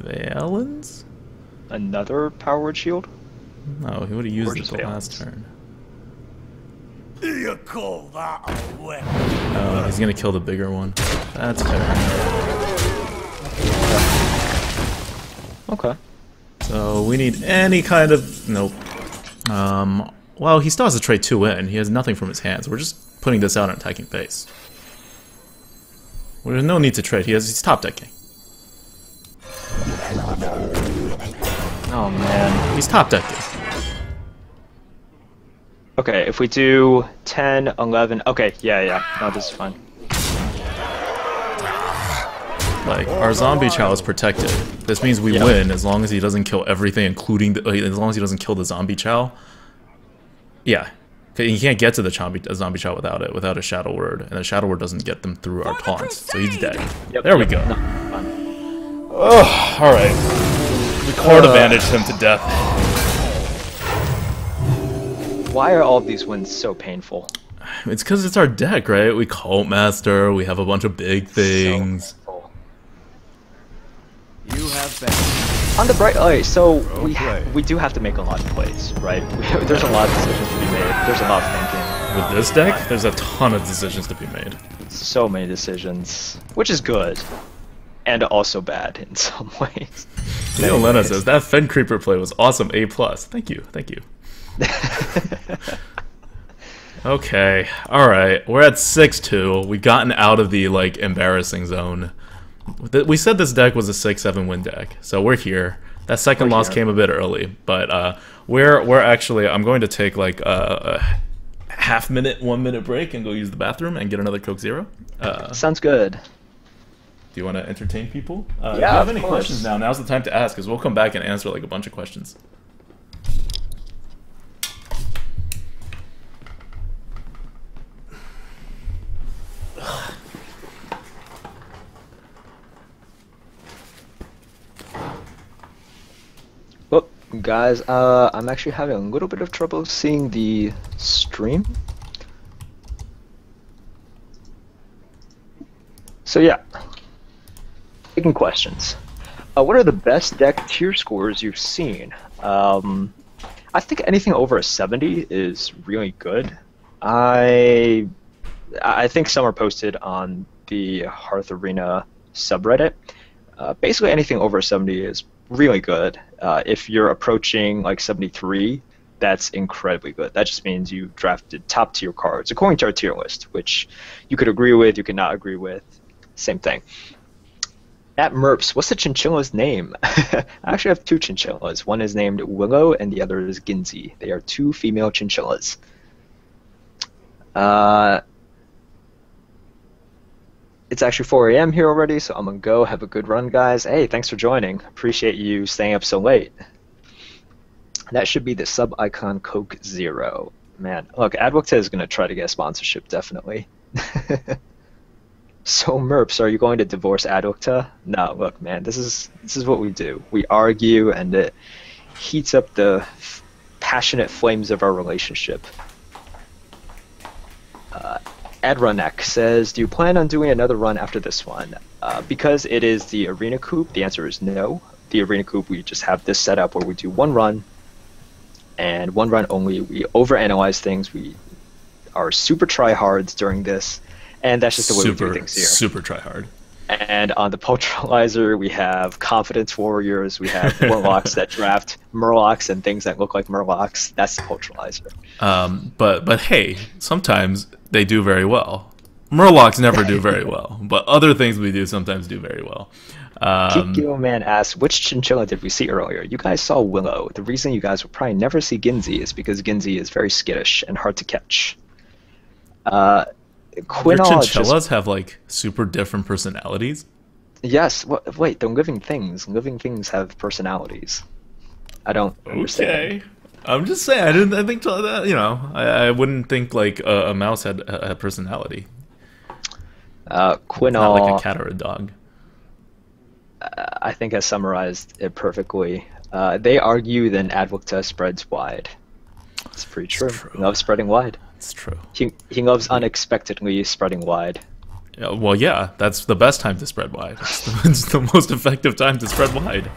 Valens? Another power word shield? No, he would have used it just the last Valens. turn. You call that a weapon? Oh, he's gonna kill the bigger one. That's fair. Okay. So we need any kind of... Nope. Well, he still has to trade 2 in. He has nothing from his hands. We're just putting this out and attacking face. Well, there's no need to trade. He's top decking. Oh man. He's top decking. Okay, if we do 10, 11... Okay, yeah. No, this is fine. Like, our zombie chow is protected. This means we win as long as he doesn't kill everything, including the, as long as he doesn't kill the zombie chow. Yeah. He can't get to the zombie chow without it, without a shadow word, and the shadow word doesn't get them through our taunts, so he's dead. There we go. Oh, alright. We card advantaged him to death. Why are all of these wins so painful? It's because it's our deck, right? We Cult Master, we have a bunch of big things. So You have been. on the bright light, so we do have to make a lot of plays, right? There's a lot of decisions to be made. There's a lot of thinking. With this deck, there's a ton of decisions to be made. So many decisions, which is good, and also bad in some ways. Leo Lena says, that Fen Creeper play was awesome, A+. Thank you, thank you. Okay, alright, we're at 6-2. We've gotten out of the, like, embarrassing zone. We said this deck was a 6-7 win deck, so we're here. That second loss came a bit early, but we're actually, I'm going to take like a half-minute, 1-minute break and go use the bathroom and get another Coke Zero. Sounds good. Do you want to entertain people? Yeah, if you have any course. questions now, now's the time to ask, because we'll come back and answer like a bunch of questions. Well, guys, I'm actually having a little bit of trouble seeing the stream. So yeah, taking questions. What are the best deck tier scores you've seen? I think anything over a 70 is really good. I think some are posted on the Hearth Arena subreddit. Basically anything over a 70 is really good. If you're approaching like 73, that's incredibly good. That just means you drafted top tier cards according to our tier list, which you could agree with, you could not agree with. Same thing. At Merps, what's the chinchilla's name? I actually have two chinchillas. One is named Willow and the other is Ginzy. They are two female chinchillas. It's actually 4 a.m. here already, so I'm gonna go. Have a good run, guys. Hey, thanks for joining. Appreciate you staying up so late. That should be the sub icon Coke Zero. Man, look, Adwokta is gonna try to get a sponsorship, definitely. So Merps, are you going to divorce Adwokta? No, look, man, this is what we do. We argue, and it heats up the passionate flames of our relationship. Adronek says, do you plan on doing another run after this one? Because it is the Arena Coop, the answer is no. The Arena Coop, we just have this setup where we do one run, and one run only. We overanalyze things. We are super tryhards during this, and that's just the way we do things here. Super tryhard. And on the Poltralizer, we have Confidence Warriors, we have Warlocks that draft Murlocs and things that look like Murlocs. That's the Poltralizer. But hey, sometimes they do very well. Murlocs never do very well, but other things we do sometimes do very well. Kikyo Man asks, which chinchilla did we see earlier? You guys saw Willow. The reason you guys will probably never see Ginzy is because Ginzy is very skittish and hard to catch. Your chinchillas have like super different personalities? Yes. Wait, they're living things. Living things have personalities. I don't understand. Okay. I'm just saying. I think you know. I wouldn't think like a mouse had a personality. Quinal, not like a cat or a dog. I think I summarized it perfectly. They argue then Adwokta spreads wide. It's pretty true. He loves spreading wide. It's true. He loves unexpectedly spreading wide. Yeah, well, yeah, that's the best time to spread wide. It's the most effective time to spread wide.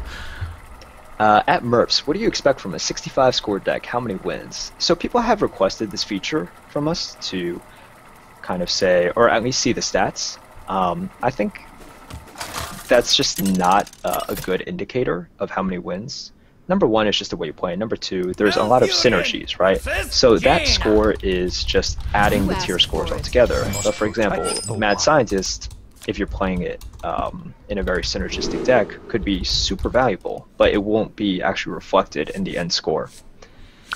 At Merps, what do you expect from a 65 score deck? How many wins? So people have requested this feature from us to kind of say, or at least see the stats. I think that's just not a good indicator of how many wins. Number one is just the way you play. Number two, there's a lot of synergies, right? So that score is just adding the tier scores all together. But for example, Mad Scientist, if you're playing it in a very synergistic deck, could be super valuable, but it won't be actually reflected in the end score.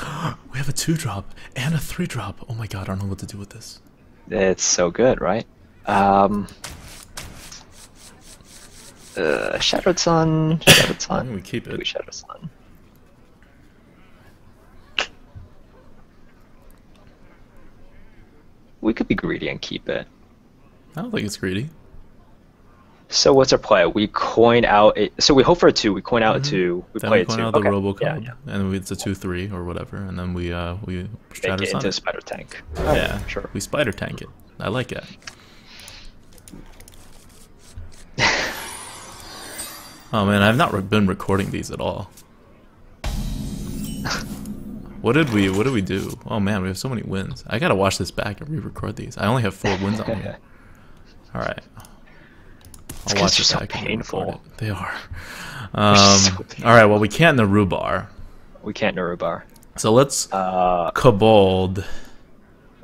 We have a 2-drop and a 3-drop. Oh my god, I don't know what to do with this. It's so good, right? Shadowed Sun. Shadowed I Sun. think we keep it. We Shadowed Sun. We could be greedy and keep it. I don't think it's greedy. So what's our play? We coin out. So we hope for a 2. We coin out a 2. We Then play we a coin 2. out the Okay. Robocop, Yeah. and it's a 2/3 or whatever, and then we Make shatter it sun into a it. spider tank. Yeah, Sure. we spider tank it. I like it. Oh man, I've not been recording these at all. What did we do? Oh man, we have so many wins. I gotta watch this back and re-record these. I only have 4 wins on here. All right. I'll watch They're it so back and painful. re-record it. They are. so painful. All right. Well, we can't Narubar, We can't Narubar. so let's Kobold.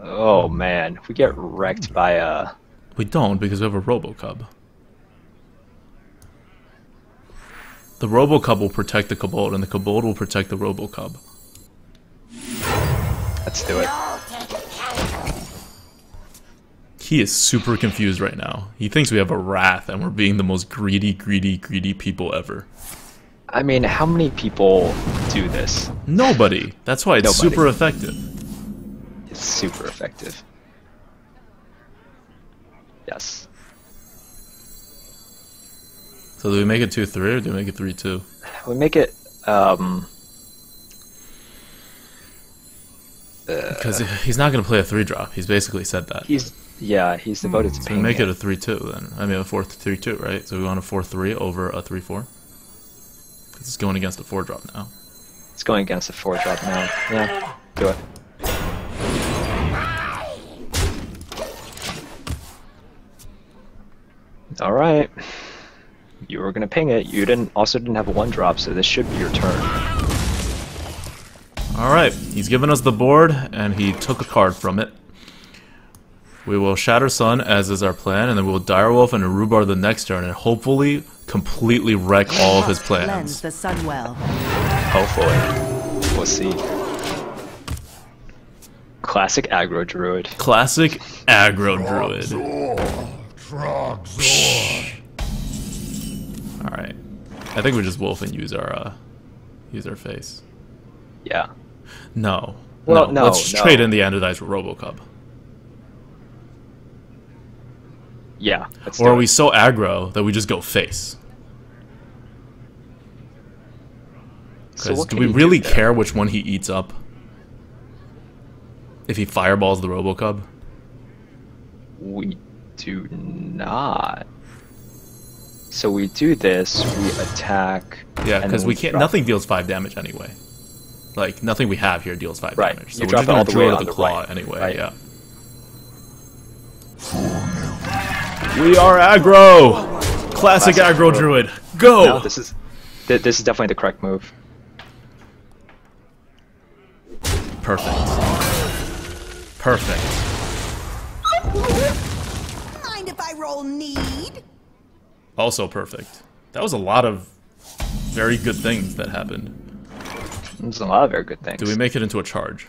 Oh man, we get wrecked by a. We don't because we have a Robocub. The Robocub will protect the Kobold, and the Kobold will protect the Robocub. Let's do it. He is super confused right now. He thinks we have a Wrath, and we're being the most greedy people ever. I mean, how many people do this? Nobody. That's why it's Nobody. super effective. It's super effective. Yes. So do we make it 2/3 or do we make it 3/2? We make it. Because he's not going to play a 3-drop. He's basically said that. He's devoted to So we paying make it a 3/2 then. I mean a 4-3-2, right? So we want a 4-3 over a 3-4. Because it's going against a 4-drop now. It's going against a 4-drop now. Yeah, do it. All right. You were gonna ping it. You didn't have a 1-drop, so this should be your turn. Alright, he's given us the board, and he took a card from it. We will Shatter Sun, as is our plan, and then we'll Direwolf and Rhubarb the next turn, and hopefully completely wreck all of his Cleanse plans. the sun well. Hopefully. We'll see. Classic aggro druid. Classic aggro druid. Alright. I think we just wolf and use our face. Yeah. No. Well, no, Let's no. trade in the Androdized with Robocub. Yeah. Let's Or do are it. we so aggro that we just go face? So Because what do can we he really there? care which one he eats up? If he fireballs the Robocub? We do not. So we do this, we attack. Yeah, and because then we can't. drop. Nothing deals 5 damage anyway. Like nothing we have here deals 5 Right, damage. you So we're drop just it all gonna the draw way to on the the claw right, anyway. right. Yeah. We are aggro. Classic aggro druid. Go. No, this is definitely the correct move. Perfect. Perfect. Mind if I roll need? Also perfect. That was a lot of very good things that happened. There's a lot of very good things. Do we make it into a charge?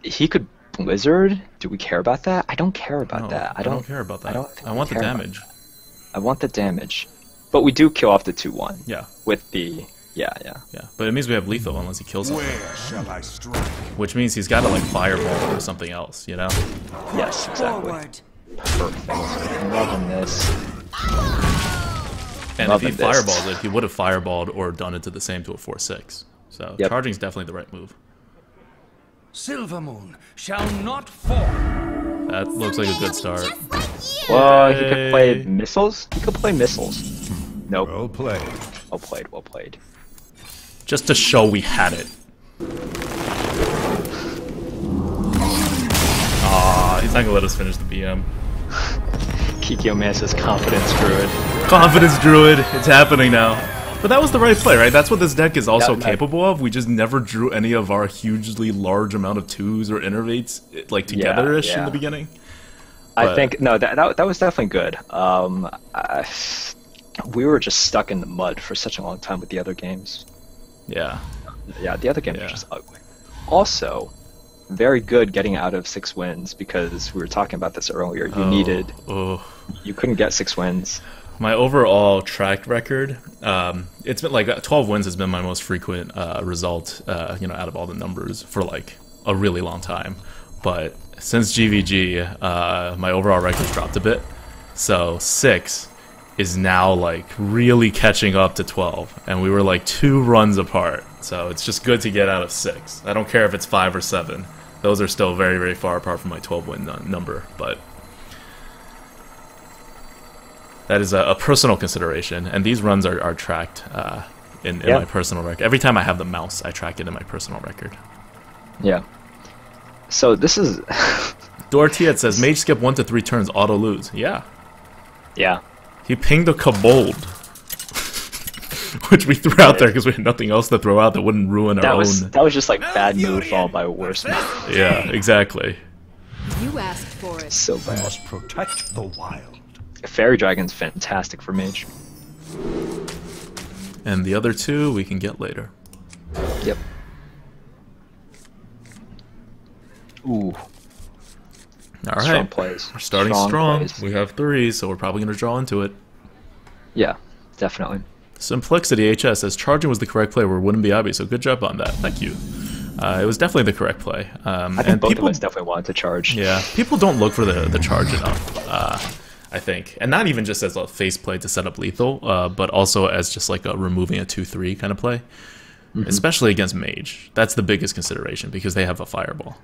He could Blizzard. Do we care about that? I don't care about No, that. I don't care about that. think I we want the care about damage. that. I want the damage. But we do kill off the 2/1. Yeah. With the yeah. Yeah. But it means we have lethal unless he kills him. Where shall I strike? Which means he's got to like fireball or something else, you know? Yes, exactly. Forward. Perfect. I'm loving this. And Loving if he this. fireballs it, he would have fireballed or done it to the same to a 4/6. So Yep. charging's definitely the right move. Silver moon shall not fall. That looks like a good start. Just like you. Well, he could play missiles. He could play missiles. Nope. Well played. Well played. Well played. Just to show we had it. Aw, he's not gonna let us finish the BM. Kikyo says confidence druid. Confidence druid, it's happening now. But that was the right play, right? That's what this deck is also Yeah, capable of. We just never drew any of our hugely large amount of 2s or innervates like together-ish in yeah. the beginning. I But- think no, that was definitely good. We were just stuck in the mud for such a long time with the other games. Yeah. Yeah, the other games Yeah. are just ugly. Also, very good getting out of 6 wins because we were talking about this earlier. You couldn't get 6 wins. My overall track record, it's been like 12 wins has been my most frequent result, out of all the numbers for like a really long time. But since GVG, my overall record's dropped a bit. So 6 is now like really catching up to 12, and we were like 2 runs apart. So it's just good to get out of 6. I don't care if it's 5 or 7; those are still very, very far apart from my 12-win number. But that is a personal consideration, and these runs are tracked in my personal record. Every time I have the mouse, I track it in my personal record. Yeah. So this is. Dortiet says mage skip 1 to 3 turns, auto lose. Yeah. Yeah. He pinged a kobold, which we threw out there because we had nothing else to throw out that wouldn't ruin our own. That was just like bad move followed by worse move. Yeah, exactly. You asked for it. So I bad. must protect the wild. Fairy Dragon's fantastic for mage. And the other 2 we can get later. Yep. Ooh. All right. Strong plays. We're starting strong. Plays. We have 3, so we're probably going to draw into it. Yeah, definitely. Simplexity HS says charging was the correct play where wouldn't be obvious, so good job on that. Thank you. It was definitely the correct play. I think both of us definitely wanted to charge. Yeah, people don't look for the charge enough, I think. And not even just as a face play to set up lethal, but also as just like a removing a 2-3 kind of play. Mm-hmm. Especially against mage. That's the biggest consideration because they have a fireball.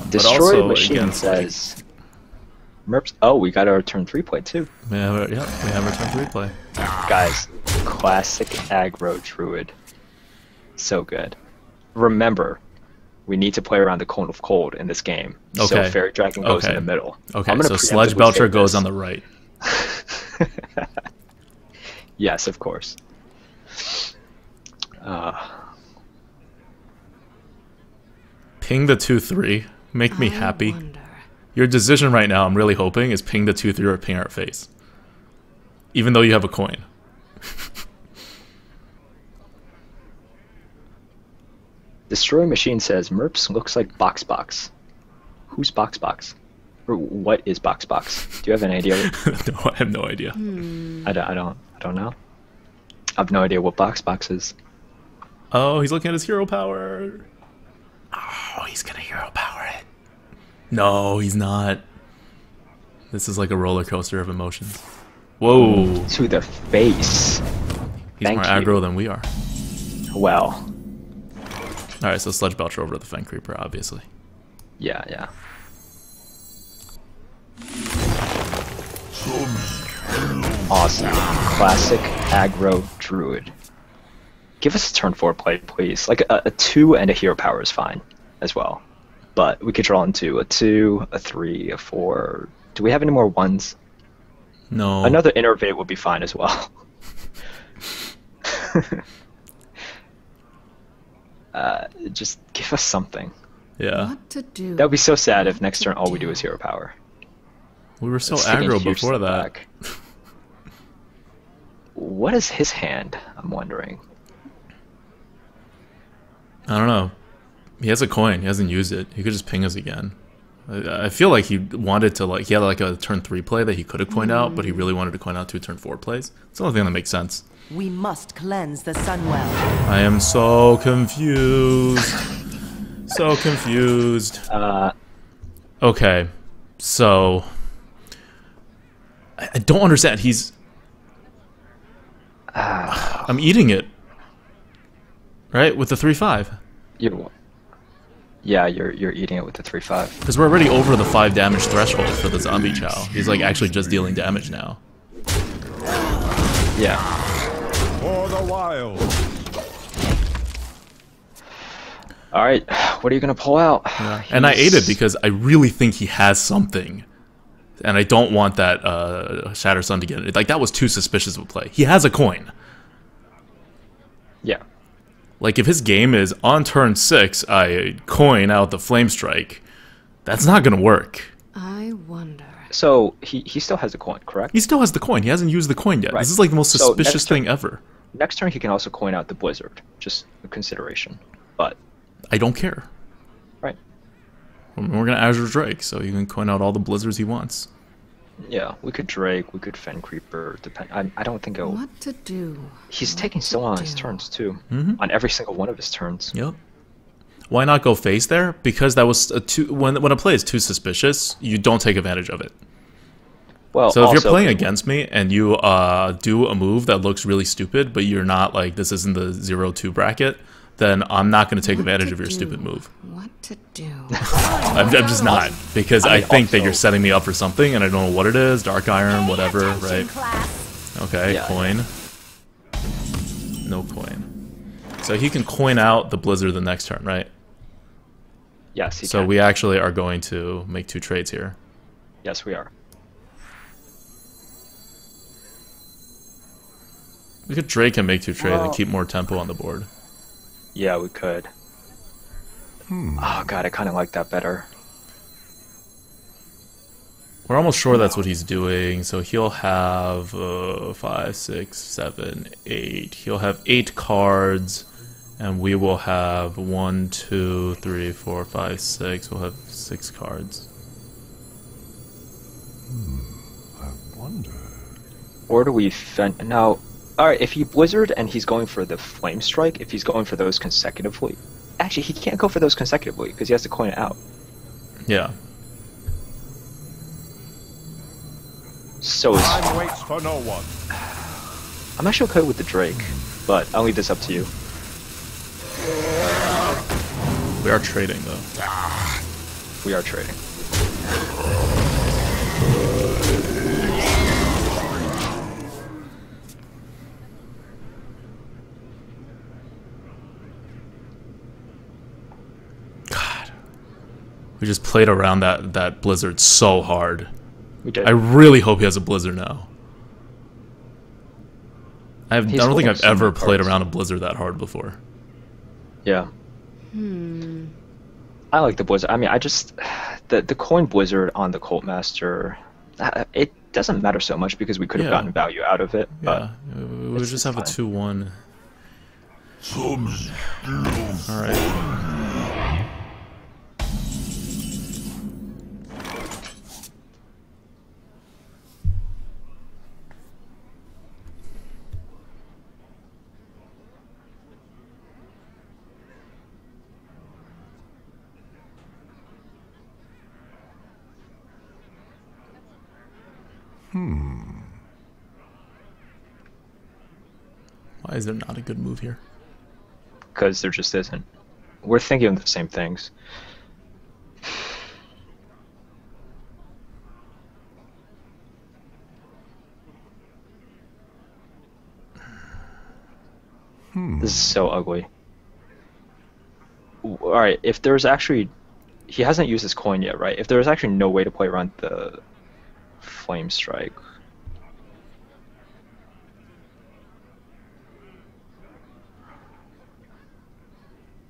Destroy Machine says... Merps. Oh, we got our turn 3 play too. We have our turn 3 play. Guys, classic aggro Druid. So good. Remember, we need to play around the Cone of Cold in this game. Okay. So Fairy Dragon goes in the middle. Okay, so Sludge Belcher goes on the right. Yes, of course. Ping the 2-3. Make me happy. Your decision right now, I'm really hoping, is ping the 2-3 or ping our face. Even though you have a coin. Destroy Machine says, Merps looks like Box. Who's Box? Or what is Box? Do you have an idea? No, I have no idea. I don't know. I have no idea what Box is. Oh, he's looking at his hero power. Oh, he's gonna hero power it. No, he's not. This is like a roller coaster of emotions. Whoa. To the face. He's more aggro than we are. Well. Alright, so Sludge Belcher over to the Fen Creeper, obviously. Yeah. Awesome. Classic aggro Druid. Give us a turn 4 play, please. Like a 2 and a hero power is fine as well. But we could draw into a 2, a 3, a 4. Do we have any more 1s? No. Another Innervate would be fine as well. Just give us something. Yeah. What to do? That would be so sad if next turn all we do is hero power. We were so It's taking a aggro huge before step that. back. What is his hand? I'm wondering. I don't know. He has a coin. He hasn't used it. He could just ping us again. I feel like he wanted to, like, he had like a turn 3 play that he could have coined out, but he really wanted to coin out 2 turn 4 plays. It's the only thing that makes sense. We must cleanse the Sunwell. I am so confused. So confused. Okay, so I don't understand. He's. I'm eating it. Right with the 3/5. Yeah, you're eating it with the 3/5. Because we're already over the 5 damage threshold for the zombie chow. He's like actually just dealing damage now. Yeah. For the wild. All right, what are you gonna pull out? Yeah. And I ate it because I really think he has something, and I don't want that Shatter Sun to get it. Like that was too suspicious of a play. He has a coin. Yeah. Like if his game is on turn 6, I coin out the Flame Strike. That's not gonna work. I wonder. So he still has a coin, correct? He still has the coin. He hasn't used the coin yet. Right. This is like the most So suspicious thing ever. Next turn he can also coin out the Blizzard, just a consideration. But I don't care. We're gonna Azure Drake, so you can coin out all the blizzards he wants. Yeah, we could Drake, we could Fen Creeper. I don't think it'll. What to do? He's taking so long on his turns too. Mm-hmm. On every single one of his turns. Yep. Why not go face there? Because that was when a play is too suspicious, you don't take advantage of it. Well, so if also, you're playing against me and you do a move that looks really stupid, but you're not like this isn't the 0-2 bracket, then I'm not going to take advantage of your stupid move. What to do? I'm just not, because I think that you're setting me up for something, and I don't know what it is. Dark Iron, whatever, right? Okay, Yeah. coin. No coin. So he can coin out the Blizzard the next turn, right? Yes, he So can. we actually are going to make 2 trades here. Yes, we are. We could Drake and make 2 trades and keep more tempo on the board. Yeah, we could. Oh god, I kind of like that better. We're almost sure that's what he's doing, so he'll have 5, 6, 7, 8. He'll have 8 cards, and we will have 1, 2, 3, 4, 5, 6. We'll have 6 cards. I wonder. Or do we now? Alright, if he Blizzard and he's going for the Flame Strike, if he's going for those consecutively... Actually, he can't go for those consecutively, because he has to coin it out. Yeah. So is... Time waits for no one. I'm actually okay with the Drake, but I'll leave this up to you. We are trading, though. We are trading. We just played around that Blizzard so hard. We did. I really hope he has a Blizzard now. I don't think holding I've so ever many played cards. around a Blizzard that hard before. Yeah. I like the Blizzard. I mean, I just... The coin Blizzard on the Cult Master... It doesn't matter so much because we could have Yeah. gotten value out of it. Yeah, But we would just have a fine. 2-1. Alright. Why is there not a good move here? because there just isn't. We're thinking of the same things. This is so ugly. Alright, if there's actually... He hasn't used his coin yet, right? If there's actually no way to play around the Flame Strike...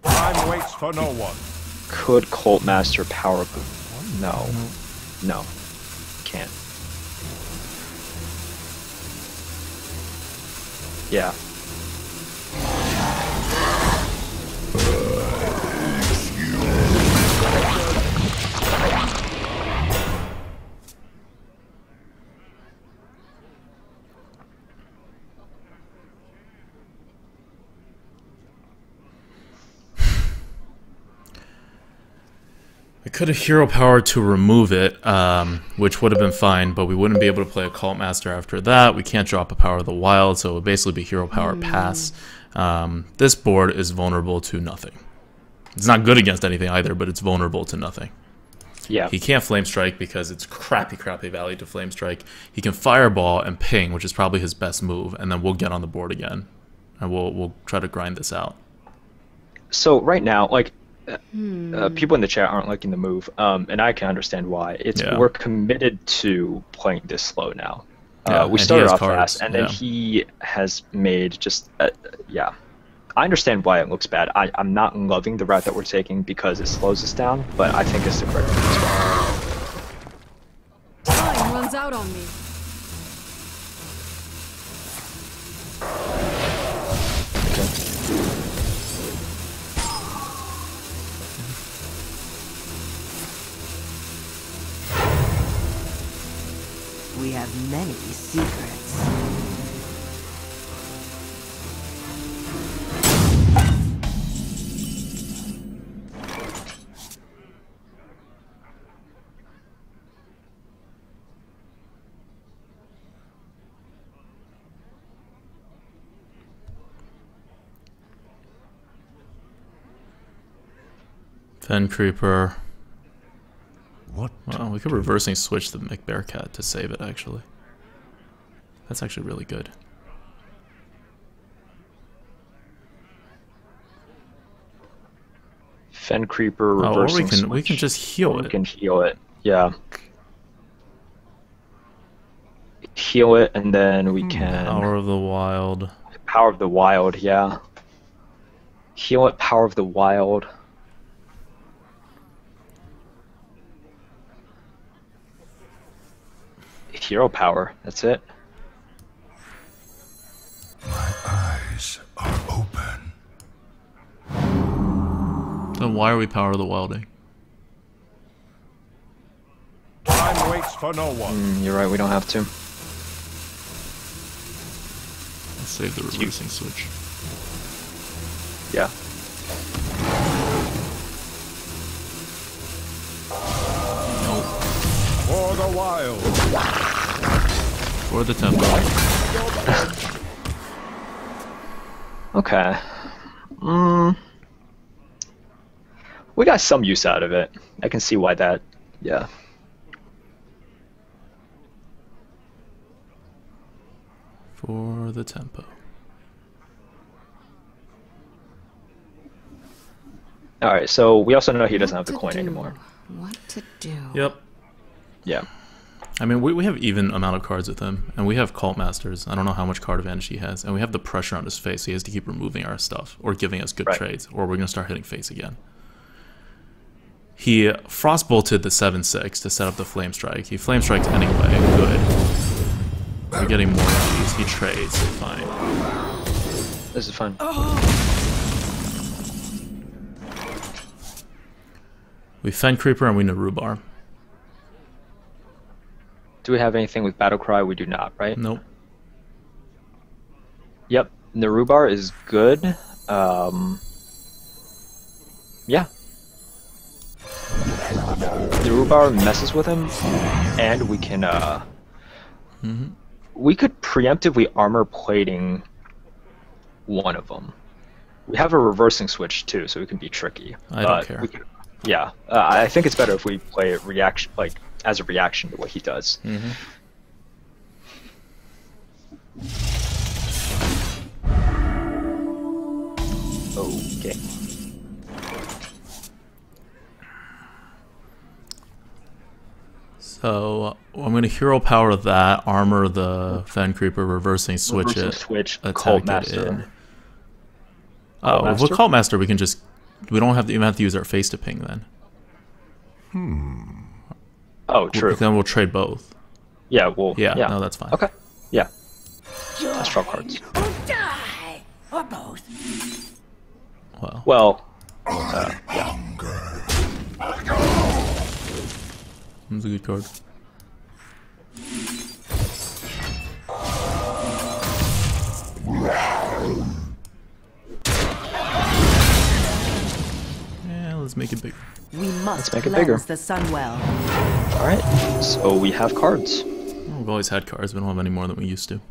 Time waits for no one. Could Cult Master power... No. No. Can't. Yeah. I could have hero power to remove it, which would have been fine, but we wouldn't be able to play a Cult Master after that. We can't drop a Power of the Wild, so it would basically be hero power pass. This board is vulnerable to nothing. It's not good against anything either, but it's vulnerable to nothing. Yeah. He can't Flame Strike because it's crappy value to Flame Strike. He can Fireball and Ping, which is probably his best move, and then we'll get on the board again. And we'll try to grind this out. So right now, like, people in the chat aren't liking the move, and I can understand why. It's We're committed to playing this slow now. We started off fast, and then he has made just yeah. I understand why it looks bad. I'm not loving the route that we're taking because it slows us down, but I think it's the correct move as well. Time runs out on me. We have many secrets. Fen Creeper. What? Well, we could reversing switch the McBearcat to save it, actually. That's actually really good. Fen Creeper, Oh, or reversing switch. we can just heal We it. can heal it, yeah. Heal it, and then we can... Power of the Wild. Power of the Wild, yeah. Heal it, Power of the Wild. Hero power, that's it. My eyes are open. Then why are we Power of the Wilding? Time waits for no one. You're right, we don't have to. Let's save the reversing switch. Yeah. For the wild. For the temple. Okay. We got some use out of it. I can see why that, yeah. For the tempo. Alright, so we also know he doesn't have the coin anymore. What to do? Yep. Yeah. I mean, we have even amount of cards with him, and we have Cult Masters. I don't know how much card advantage he has, and we have the pressure on his face. So he has to keep removing our stuff, or giving us good trades, or we're going to start hitting face again. He Frostbolted the 7/6 to set up the Flame Strike. He Flame Strikes anyway, good. We're getting more of these. He trades, fine. This is fun. We Fen Creeper and we Narubar. Do we have anything with Battlecry? We do not, right? Nope. Yep, Narubar is good. Yeah. Narubar messes with him, and we can, we could preemptively armor plating one of them. We have a reversing switch too, so we can be tricky. I don't care. We can, yeah, I think it's better if we play it reaction, like, as a reaction to what he does. Okay. So I'm going to hero power that, armor the Fen Creeper, reversing switch Reversing it, switch, attack Cult it Master. in. Oh, with Cult Master we can just, we don't have to even have to use our face to ping then. Oh, true. Then we'll trade both. Yeah, well, Yeah, yeah. no, that's fine. Okay, yeah. Let's draw cards. Or die! Or both. Well, Yeah. that's a good card. Yeah, let's make it bigger. We must make it bigger. cleanse the Sunwell. Alright, so we have cards. Well, we've always had cards, we don't have any more than we used to.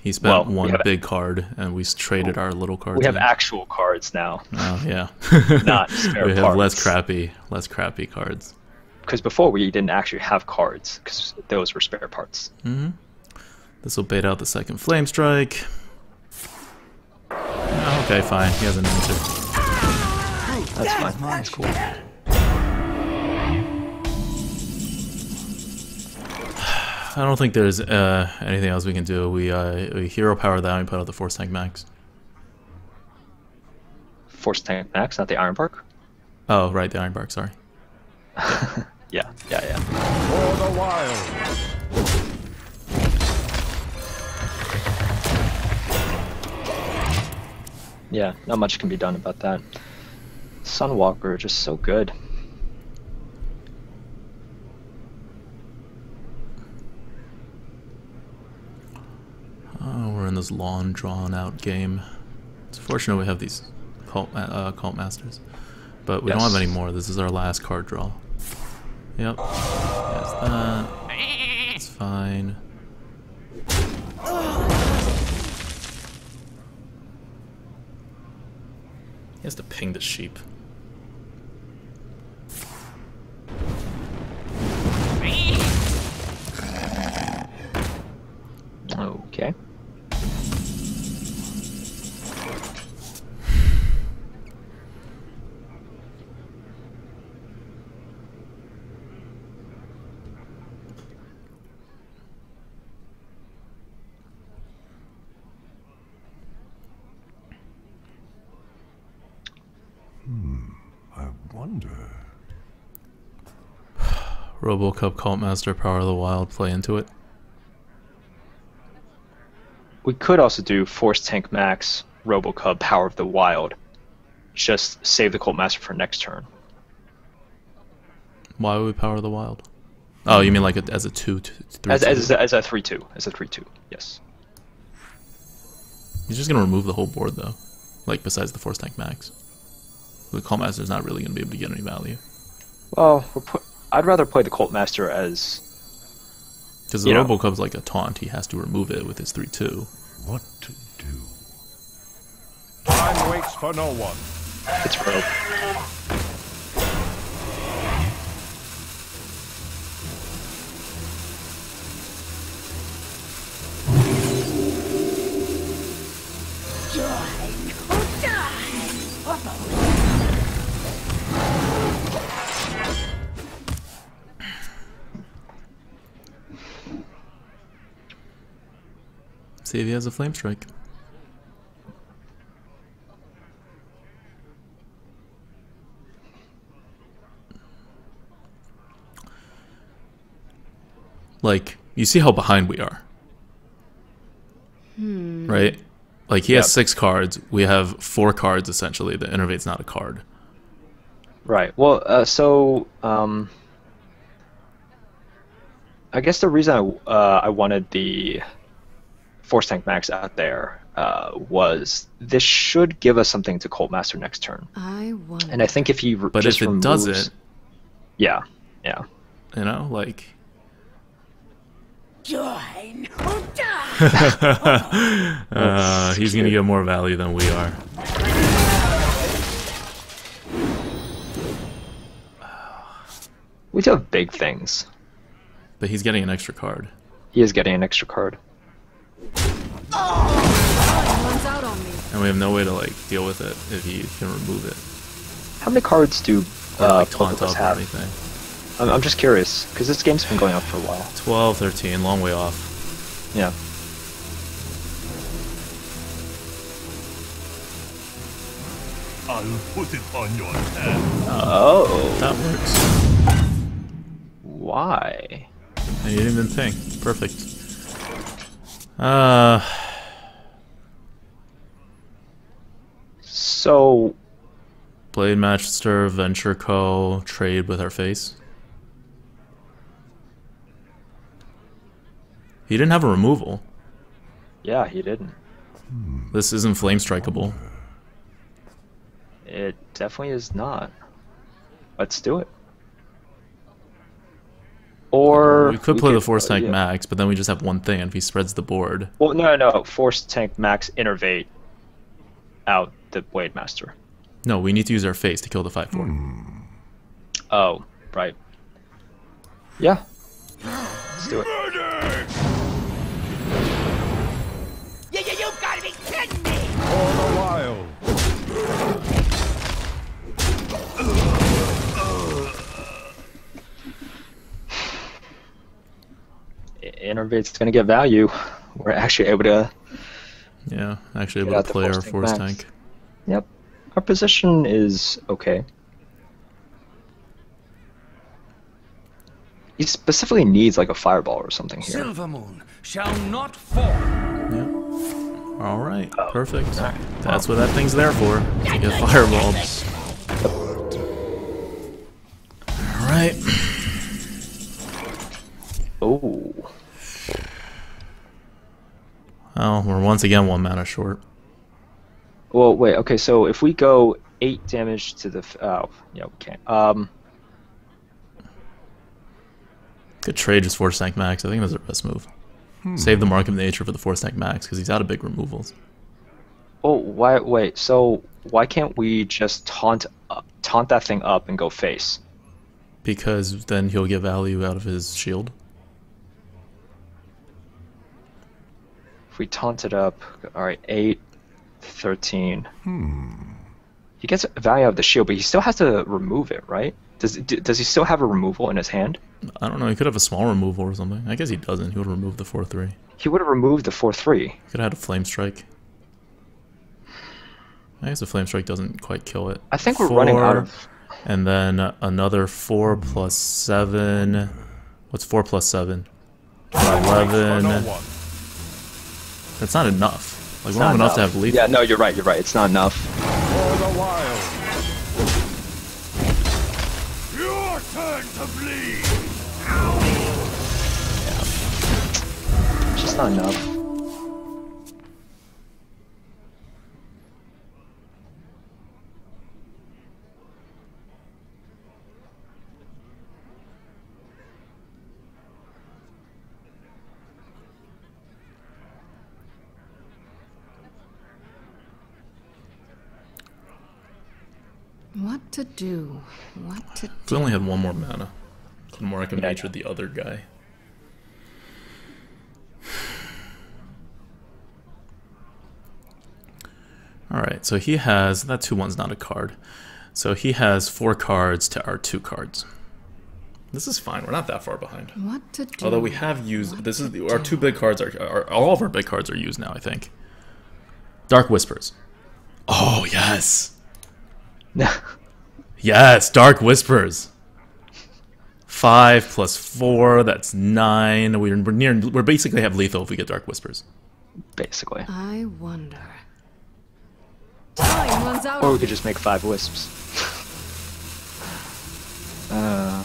He spent Well, one big card, and we traded our little cards. We have in. actual cards now, Oh yeah. not spare we have parts. less crappy cards. Because before we didn't actually have cards, because those were spare parts. This will bait out the second Flame Strike. Oh, okay, fine. He has an answer. That's fine. That's cool. I don't think there's anything else we can do. We hero power that and we put out the Force Tank Max. Force Tank Max, not the Iron Bark? Oh, right, the Iron Bark, sorry. Yeah. For the wild. Yeah, not much can be done about that. Sunwalker, just so good. endless, long, drawn-out game. It's fortunate we have these cult masters, but we don't have any more. This is our last card draw. Yep. Yes, that. It's fine. He has to ping the sheep. Okay. I wonder. RoboCup Cult Master, Power of the Wild, play into it. We could also do Force Tank Max, RoboCub, Power of the Wild. Just save the Cult Master for next turn. Why would we Power of the Wild? Oh, you mean like as a 2-3? As a 3/2. As a 3/2, yes. He's just gonna remove the whole board though. Like besides the Force Tank Max. The Cult Master's not really gonna be able to get any value. Well, I'd rather play the Cult Master as... Because the RoboCub's like a taunt, he has to remove it with his 3/2. What to do? Time waits for no one. It's rogue. See if he has a Flame Strike. Like, you see how behind we are. Right? Like, he has 6 cards. We have 4 cards, essentially. The Innervate's not a card. Right. Well, I guess the reason I wanted the Force Tank Max out there was this should give us something to Cult Master next turn. And I think if he But just if it removes, doesn't, yeah. you know, like... Join or die. He's gonna get more value than we are. We do have big things. But he's getting an extra card. He is getting an extra card. And we have no way to like deal with it if he can remove it. How many cards do Or like both taunt of us up or have? anything. I'm just curious, because this game's been going on for a while. 12, 13, long way off. Yeah. I'll put it on your head. Oh. That works. Why? And you didn't even ping. Perfect. So... Blade Master, Venture Co., trade with our face. He didn't have a removal. Yeah, he didn't. This isn't Flame Strikeable. It definitely is not. Let's do it. Or... We could play the Force Tank yeah. Max, but then we just have one thing, and if he spreads the board... Well, no. Force Tank Max Innervate out the Blade Master. No, we need to use our face to kill the 5/4. Oh, right. Yeah. Let's do it. You gotta be kidding me! For the wild. Innervate's gonna get value. We're actually able to... Yeah, actually Get able out to the play our Force Tank Force Max. Tank. Yep. Our position is okay. He specifically needs like a fireball or something here. Silver Moon shall not fall. Yeah. Alright, perfect. Alright. That's what that thing's there for. To get fireballed. Alright. Oh. Well, we're once again 1 mana short. Well, wait. Okay, so if we go 8 damage to the oh, yeah, we can't. Could trade just Force Tank Max. I think that's the best move. Save the Mark of Nature for the Force Tank Max because he's out of big removals. Oh, why? Wait. So why can't we just taunt that thing up and go face? Because then he'll get value out of his shield. If we taunt it up, all right, 8, 13. He gets value out of the shield, but he still has to remove it, right? Does he still have a removal in his hand? I don't know. He could have a small removal or something. I guess he doesn't. He would remove the 4/3. He would have removed the 4/3. He could have had a Flame Strike. I guess the Flame Strike doesn't quite kill it. I think we're running out of... And then another 4 plus 7. What's 4 plus 7? 11. That's not enough. Like, we don't have enough to have lethal. Yeah, no, you're right. You're right. It's not enough. For the wild. Your turn to bleed. Yeah. It's just not enough. What to do? What to do? If we only had 1 more mana, could Mark of Nature the other guy. Alright, so he has... That 2/1's not a card. So he has 4 cards to our 2 cards. This is fine. We're not that far behind. What to do? Although we have used... This is our 2 big cards are... All of our big cards are used now, I think. Dark Whispers. Oh, yes! Yes, Dark Whispers. 5 plus 4, that's 9. We're basically have lethal if we get Dark Whispers. Basically. I wonder. Time runs out. Or we could just make 5 wisps. Let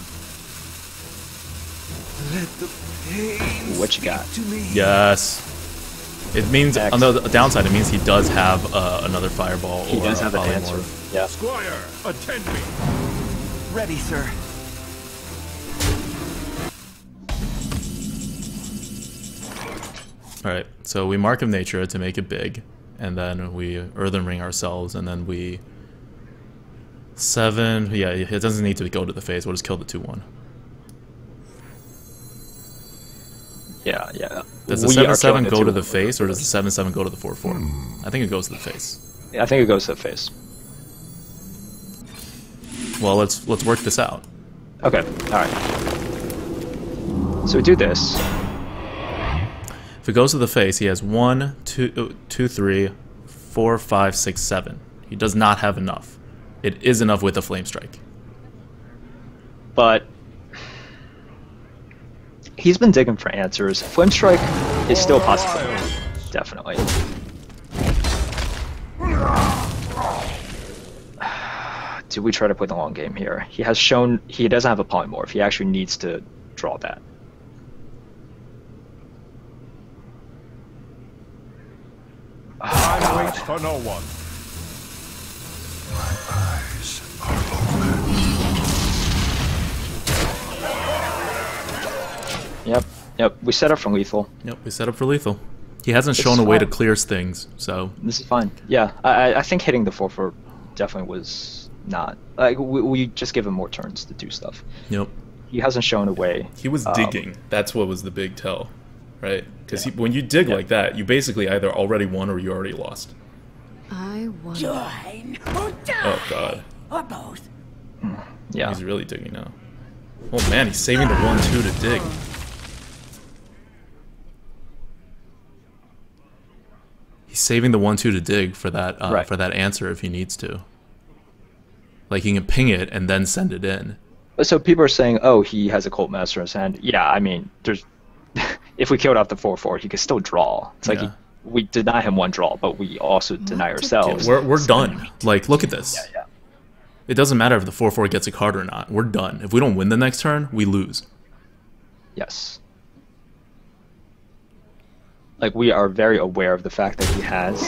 the pain What you got? to me. Yes. It means, X. on the downside, it means he does have another Fireball He or does have a an answer. Polymorph. Yeah. Squire, attend me. Ready, sir. Alright, so we Mark of Nature to make it big, and then we Earthen Ring ourselves, and then we... 7... Yeah, it doesn't need to go to the face, we'll just kill the 2/1. Yeah, yeah. Does the 7/7 go to the face, or does the 7/7 go to the 4/4? I think it goes to the face. Yeah, I think it goes to the face. Well, let's work this out. Okay, alright. So we do this. If it goes to the face, he has 1, 2, 3, 4, 5, 6, 7. He does not have enough. It is enough with a Flame Strike. But he's been digging for answers. Flame Strike is still a possibility. Definitely. Do we try to play the long game here? He has shown he doesn't have a polymorph. He actually needs to draw that. I wait for no one. My eyes are open. Yep. We set up for lethal. Yep, we set up for lethal. He hasn't This shown is a way to fine. clear things, so... This is fine. Yeah, I think hitting the 4/4 definitely was not like we just give him more turns to do stuff. Yep. He hasn't shown a way. He was digging. That's what was the big tell, right? Because when you dig like that, you basically either already won or you already lost. I wonder. Join or die. Oh, God. Or both. Yeah. He's really digging now. Oh, man, he's saving the 1/2 to dig. He's saving the 1/2 to dig for that answer if he needs to. Like, he can ping it and then send it in. So people are saying, oh, he has a Cult Master in his hand. Yeah, I mean, there's if we killed off the 4/4, he could still draw. It's like we deny him 1 draw, but we also deny ourselves. We're done. Like, look at this. Yeah. It doesn't matter if the 4/4 gets a card or not. We're done. If we don't win the next turn, we lose. Yes. like we are very aware of the fact that he has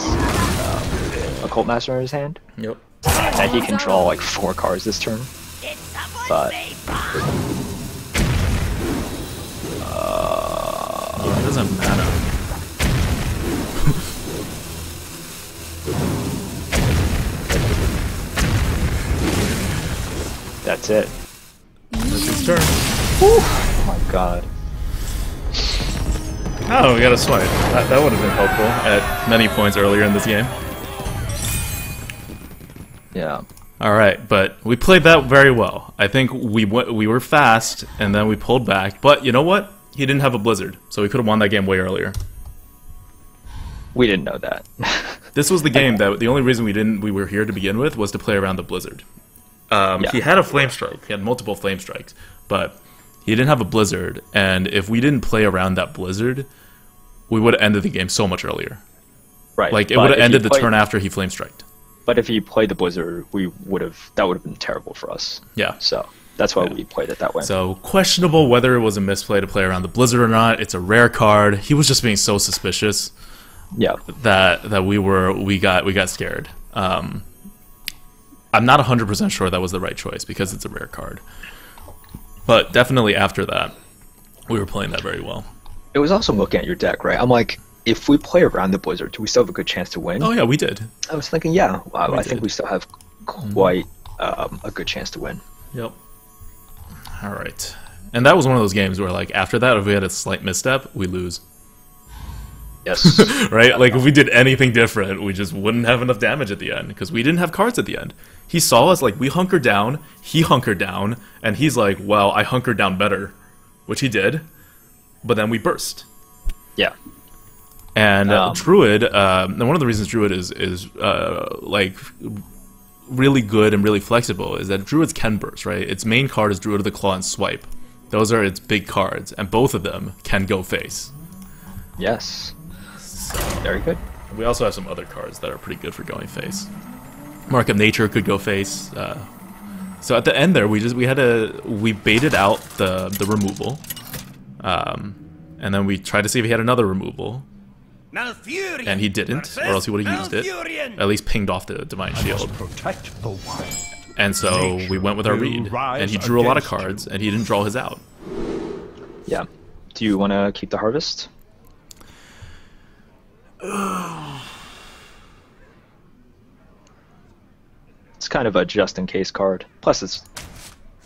a Cult Master in his hand. Yep. That he can draw like 4 cards this turn. But it doesn't matter. that's it. That's his turn. Oh my god. Oh, we got a swipe. That would have been helpful at many points earlier in this game. Yeah. All right, but we played that very well. I think we were fast, and then we pulled back. But you know what? He didn't have a blizzard, so we could have won that game way earlier. We didn't know that. This was the game that the only reason we were here to begin with was to play around the blizzard. Yeah. He had a flame strike. He had multiple flame strikes, but he didn't have a blizzard. And if we didn't play around that blizzard, we would have ended the game so much earlier. Right. Like it would have ended the turn after he flame striked. But if he played the blizzard, that would have been terrible for us. Yeah. So that's why we played it that way. So questionable whether it was a misplay to play around the blizzard or not. It's a rare card. He was just being so suspicious. Yeah. That we got scared. I'm not 100% sure that was the right choice because it's a rare card. But definitely after that, we were playing that very well. It was also looking at your deck, right? I'm like, if we play around the blizzard, do we still have a good chance to win? Oh yeah, we did. I was thinking, yeah, wow, I think we still have quite a good chance to win. Yep. All right. And that was one of those games where, like, after that, if we had a slight misstep, we lose. Yes. Right? Like, if we did anything different, we just wouldn't have enough damage at the end, because we didn't have cards at the end. He saw us, like, we hunkered down, he hunkered down, and he's like, well, I hunkered down better, which he did, but then we burst. Yeah. And Druid, and one of the reasons Druid is like, really good and really flexible is that Druids can burst, right? Its main card is Druid of the Claw and Swipe. Those are its big cards, and both of them can go face. Yes. Very good. We also have some other cards that are pretty good for going face. Mark of Nature could go face. So at the end there, we baited out the removal, and then we tried to see if he had another removal, and he didn't, or else he would have used it. At least pinged off the Divine Shield. Protect the wild. And so we went with our read, and he drew a lot of cards, and he didn't draw his out. Yeah. Do you want to keep the Harvest? It's kind of a just-in-case card. Plus, it's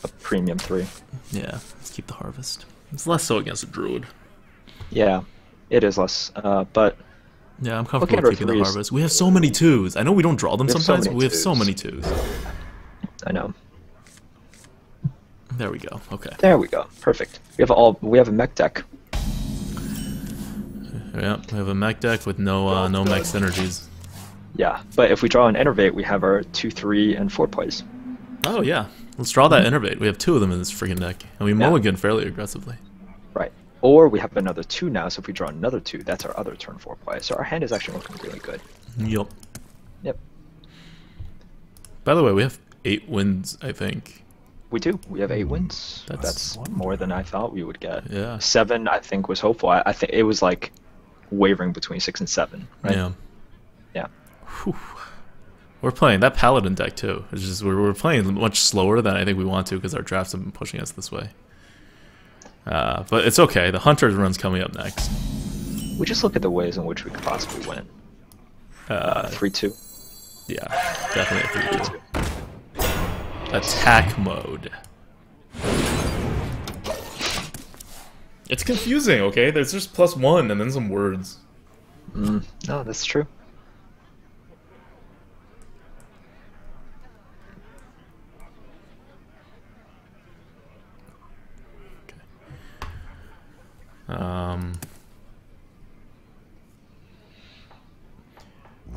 a premium 3. Yeah, let's keep the Harvest. It's less so against a Druid. Yeah, it is less, but... Yeah, I'm comfortable with keeping the Harvest. We have so many 2s. I know we don't draw them sometimes, but we have so many 2s. I know. There we go. Okay. There we go. Perfect. We have a mech deck. Yeah, we have a mech deck with no mech synergies. Yeah, but if we draw an Innervate, we have our 2, 3, and 4 plays. Oh yeah, let's draw that Innervate. We have 2 of them in this freaking deck, and we mulligan fairly aggressively. Right. Or we have another 2 now, so if we draw another 2, that's our other turn 4 play. So our hand is actually looking really good. Yup. Yep. By the way, we have 8 wins, I think. We do. We have 8 wins. That's more than I thought we would get. Yeah. 7, I think, was hopeful. I think it was like wavering between 6 and 7. Right? Yeah. Yeah. Whew. We're playing that Paladin deck too. It's just we're playing much slower than I think we want to because our drafts have been pushing us this way. But it's okay. The Hunter's run's coming up next. We just look at the ways in which we could possibly win. 3-2. Yeah, definitely a 3-2. Attack mode. It's confusing, okay? There's just +1 and then some words. No, that's true.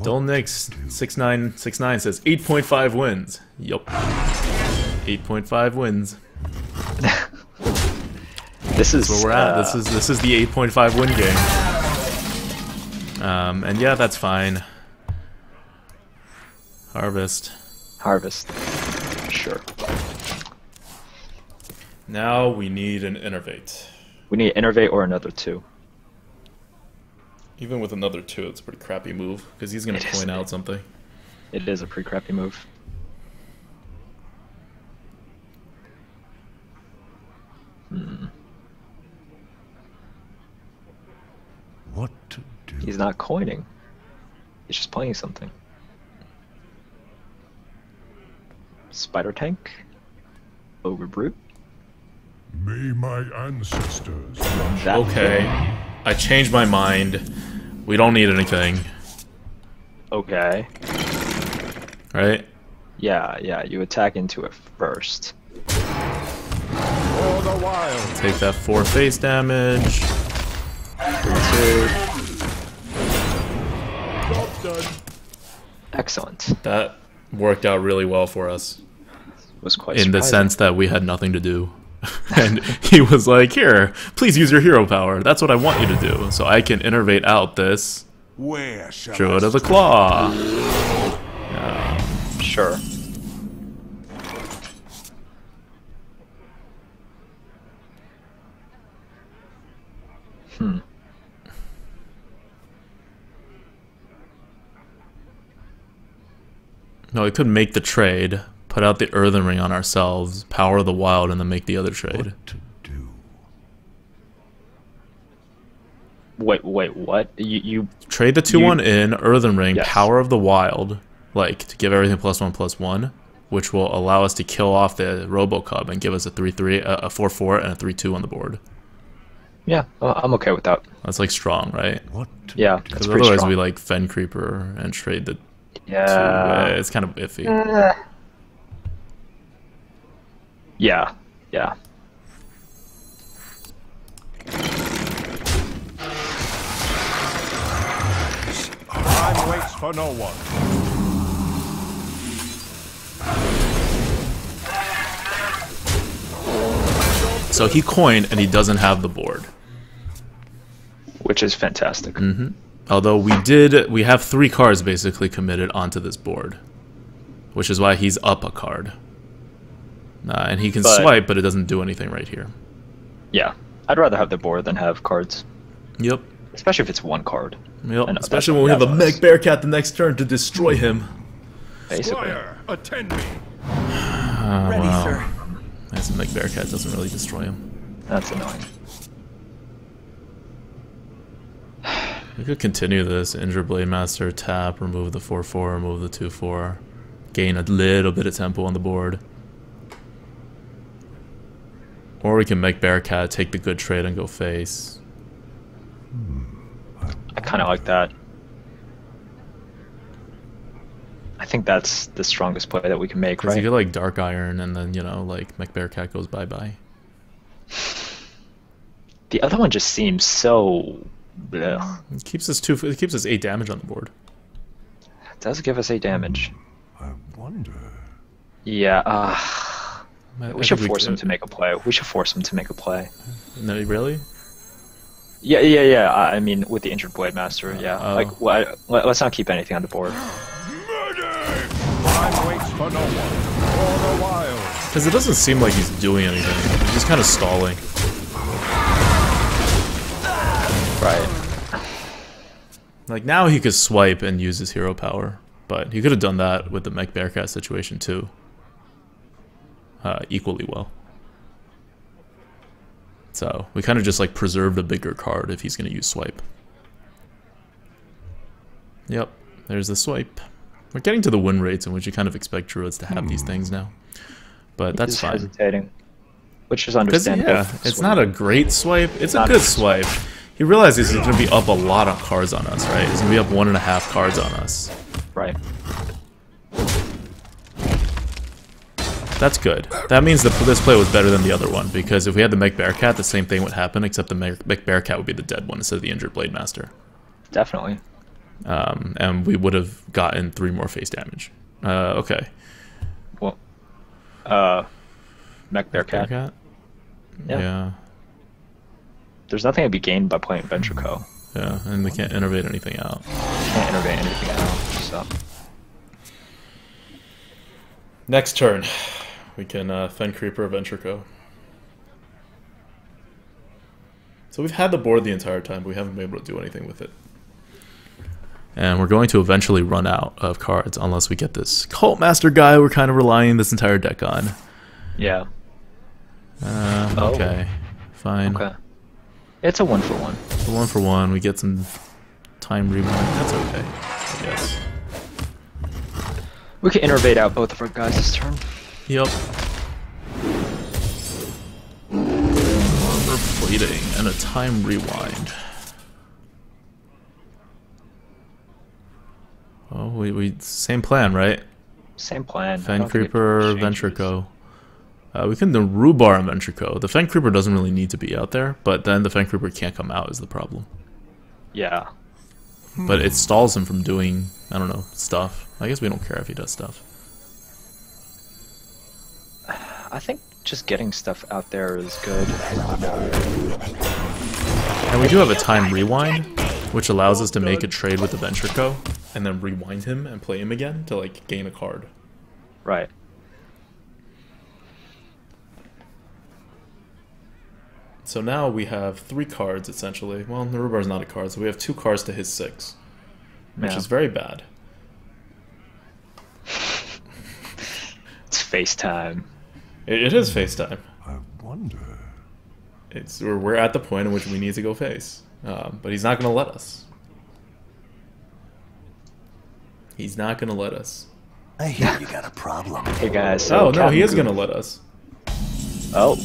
Dolnix6969 says 8.5 wins. Yup. 8.5 wins. This is where we're at. This is the 8.5 win game. And yeah, that's fine. Harvest. Sure. Now we need an Innervate. We need an Innervate or another 2. Even with another 2, it's a pretty crappy move, because he's going to coin out something. It is a pretty crappy move. What to do? He's not coining. He's just playing something. Spider Tank? Ogre Brute? May my ancestors. Okay. I changed my mind. We don't need anything. Okay. Right? Yeah, you attack into it first. For the wild. Take that 4 face damage. 3-2. Excellent. That worked out really well for us. Was quite in the surprising. sense that we had nothing to do. And he was like, here, please use your hero power. That's what I want you to do. So I can innervate out this Where shall Druid I of the Claw. Sure. No, we could make the trade, put out the Earthen Ring on ourselves, power the wild, and then make the other trade. What to do? Wait, what? You Trade the 2/1 in, Earthen Ring, Yes. power of the wild, like, to give everything +1/+1, which will allow us to kill off the Robocub and give us a 3/3, a 4/4, and a 3/2 on the board. Yeah, I'm okay with that. That's, like, strong, right? What to Yeah, do? that's Because pretty otherwise strong. we, like, Fen Creeper and trade the Yeah. it's kind of iffy. Yeah. Time waits for no one. So he coined and he doesn't have the board. Which is fantastic. Although we have 3 cards basically committed onto this board, which is why he's up a card. And he can swipe, but it doesn't do anything right here. Yeah. I'd rather have the board than have cards. Yep. Especially if it's 1 card. Yep. And Especially when we have a that's- Mech Bearcat the next turn to destroy him. Basically. Squire, attend me. Ready, wow. sir. Nice, Mech Bearcat doesn't really destroy him. That's annoying. We could continue this. Injure Blade Master, tap, remove the 4/4, remove the 2/4. Gain a little bit of tempo on the board. Or we can make Bearcat, take the good trade, and go face. I kind of like that. I think that's the strongest play that we can make, Because you right? get like Dark Iron, and then, you know, like Mech Bearcat goes bye-bye. The other one just seems so... bleh. It keeps us 8 damage on the board. It does give us 8 damage. I wonder. Yeah, I we should think force him could. to make a play. We should force him to make a play. No, really? Yeah. I mean, with the injured Blade Master, yeah. Oh. Like, let's not keep anything on the board. Time waits for no one. For the wild. Because it doesn't seem like he's doing anything. He's just kind of stalling. Right. Like, now he could swipe and use his hero power. But he could have done that with the Mech Bearcat situation, too. Equally well. So, we kind of just, like, preserved a bigger card if he's going to use swipe. Yep, there's the swipe. We're getting to the win rates in which you kind of expect Druids to have these things now. But that's He's fine. hesitating, which is Because, understandable. yeah, it's not a great swipe. It's a good swipe. He realizes he's going to be up a lot of cards on us, right? He's going to be up 1.5 cards on us. Right. That's good. That means that this play was better than the other one, because if we had the Mech Bearcat, the same thing would happen, except the Mech Bearcat would be the dead one instead of the injured Blade Master. Definitely. And we would have gotten 3 more face damage. Okay. Well, Mech Bearcat. Bearcat? Yeah. Yeah. There's nothing to be gained by playing Venture Co. Yeah, and we can't innovate anything out. Can't innovate anything out. So. Next turn, we can Fen Creeper Venture Co. So we've had the board the entire time, but we haven't been able to do anything with it. And we're going to eventually run out of cards unless we get this Cult Master guy we're kind of relying this entire deck on. Yeah. Okay. Fine. Okay. It's a 1-for-1. It's a 1-for-1. We get some time rewind. That's okay, I guess. We can innervate out both of our guys this turn. Yep. Armor plating and a time rewind. Oh, we same plan, right? Same plan. Fen Creeper, Ventrico. We can do Rhubarb and Ventrico. The Fen Creeper doesn't really need to be out there, but then the Fen Creeper can't come out is the problem. Yeah. But it stalls him from doing, I don't know, stuff. I guess we don't care if he does stuff. I think just getting stuff out there is good. And we do have a time rewind, which allows us to make a trade with the Ventrico, and then rewind him and play him again to, like, gain a card. Right. So now we have 3 cards, essentially. Well, the Rhubarb is not a card, so we have 2 cards to his 6. Which is very bad. It's FaceTime. It is FaceTime. I wonder. We're at the point in which we need to go face. But he's not going to let us. He's not going to let us. I hear you got a problem. Hey guys. So oh, no, he is going to let us. Oh.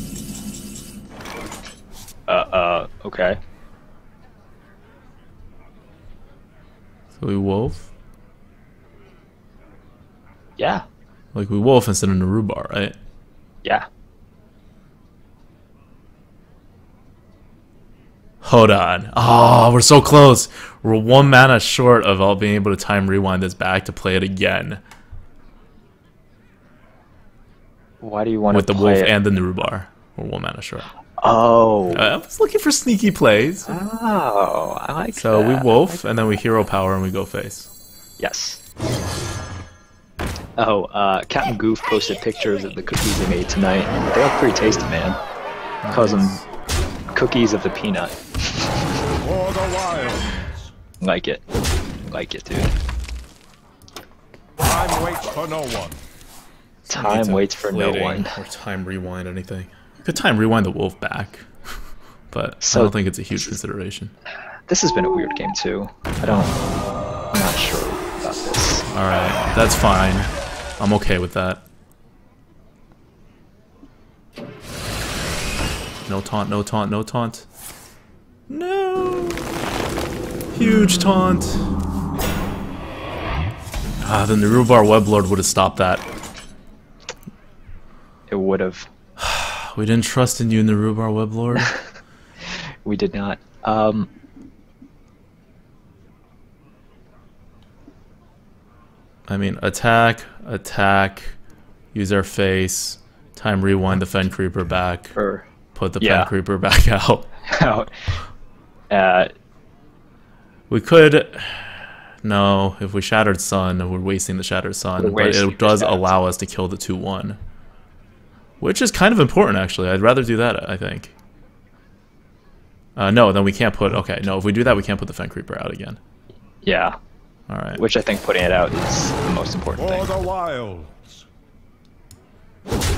Okay. So we wolf? Yeah. Like we wolf instead of Narubar, right? Yeah. Hold on. Oh, we're so close. We're 1 mana short of all being able to time rewind this back to play it again. Why do you want with to the play wolf it? and the Narubar? We're 1 mana short. Oh. I was looking for sneaky plays. Oh, I like so that. we wolf, and then we hero power, and we go face. Yes. Oh, Captain Goof posted pictures of the cookies they made tonight. They look pretty tasty, man. Calls them cookies of the peanut. For the wilds. Like it. Like it, dude. Time waits for no one. Time waits for no one. Or time rewind anything. Could time rewind the wolf back, but So- I don't think it's a huge consideration. This has been a weird game, too. I'm not sure about this. Alright, that's fine. I'm okay with that. No taunt, no taunt, no taunt. No! Huge taunt. Ah, the Narubar Weblord would have stopped that. It would have. We didn't trust in you, Narubar Weblord. We did not. I mean, attack, use our face, time rewind the Fen Creeper back, put the Fen Creeper back out. We could... No, if we Shattered Sun, we're wasting the Shattered Sun, but it does allow us to kill the 2-1. Which is kind of important, actually. I'd rather do that, I think. No, then we can't put... Okay, no, if we do that, we can't put the Fen Creeper out again. Yeah. Alright. Which I think putting it out is the most important thing. For the wilds. Let's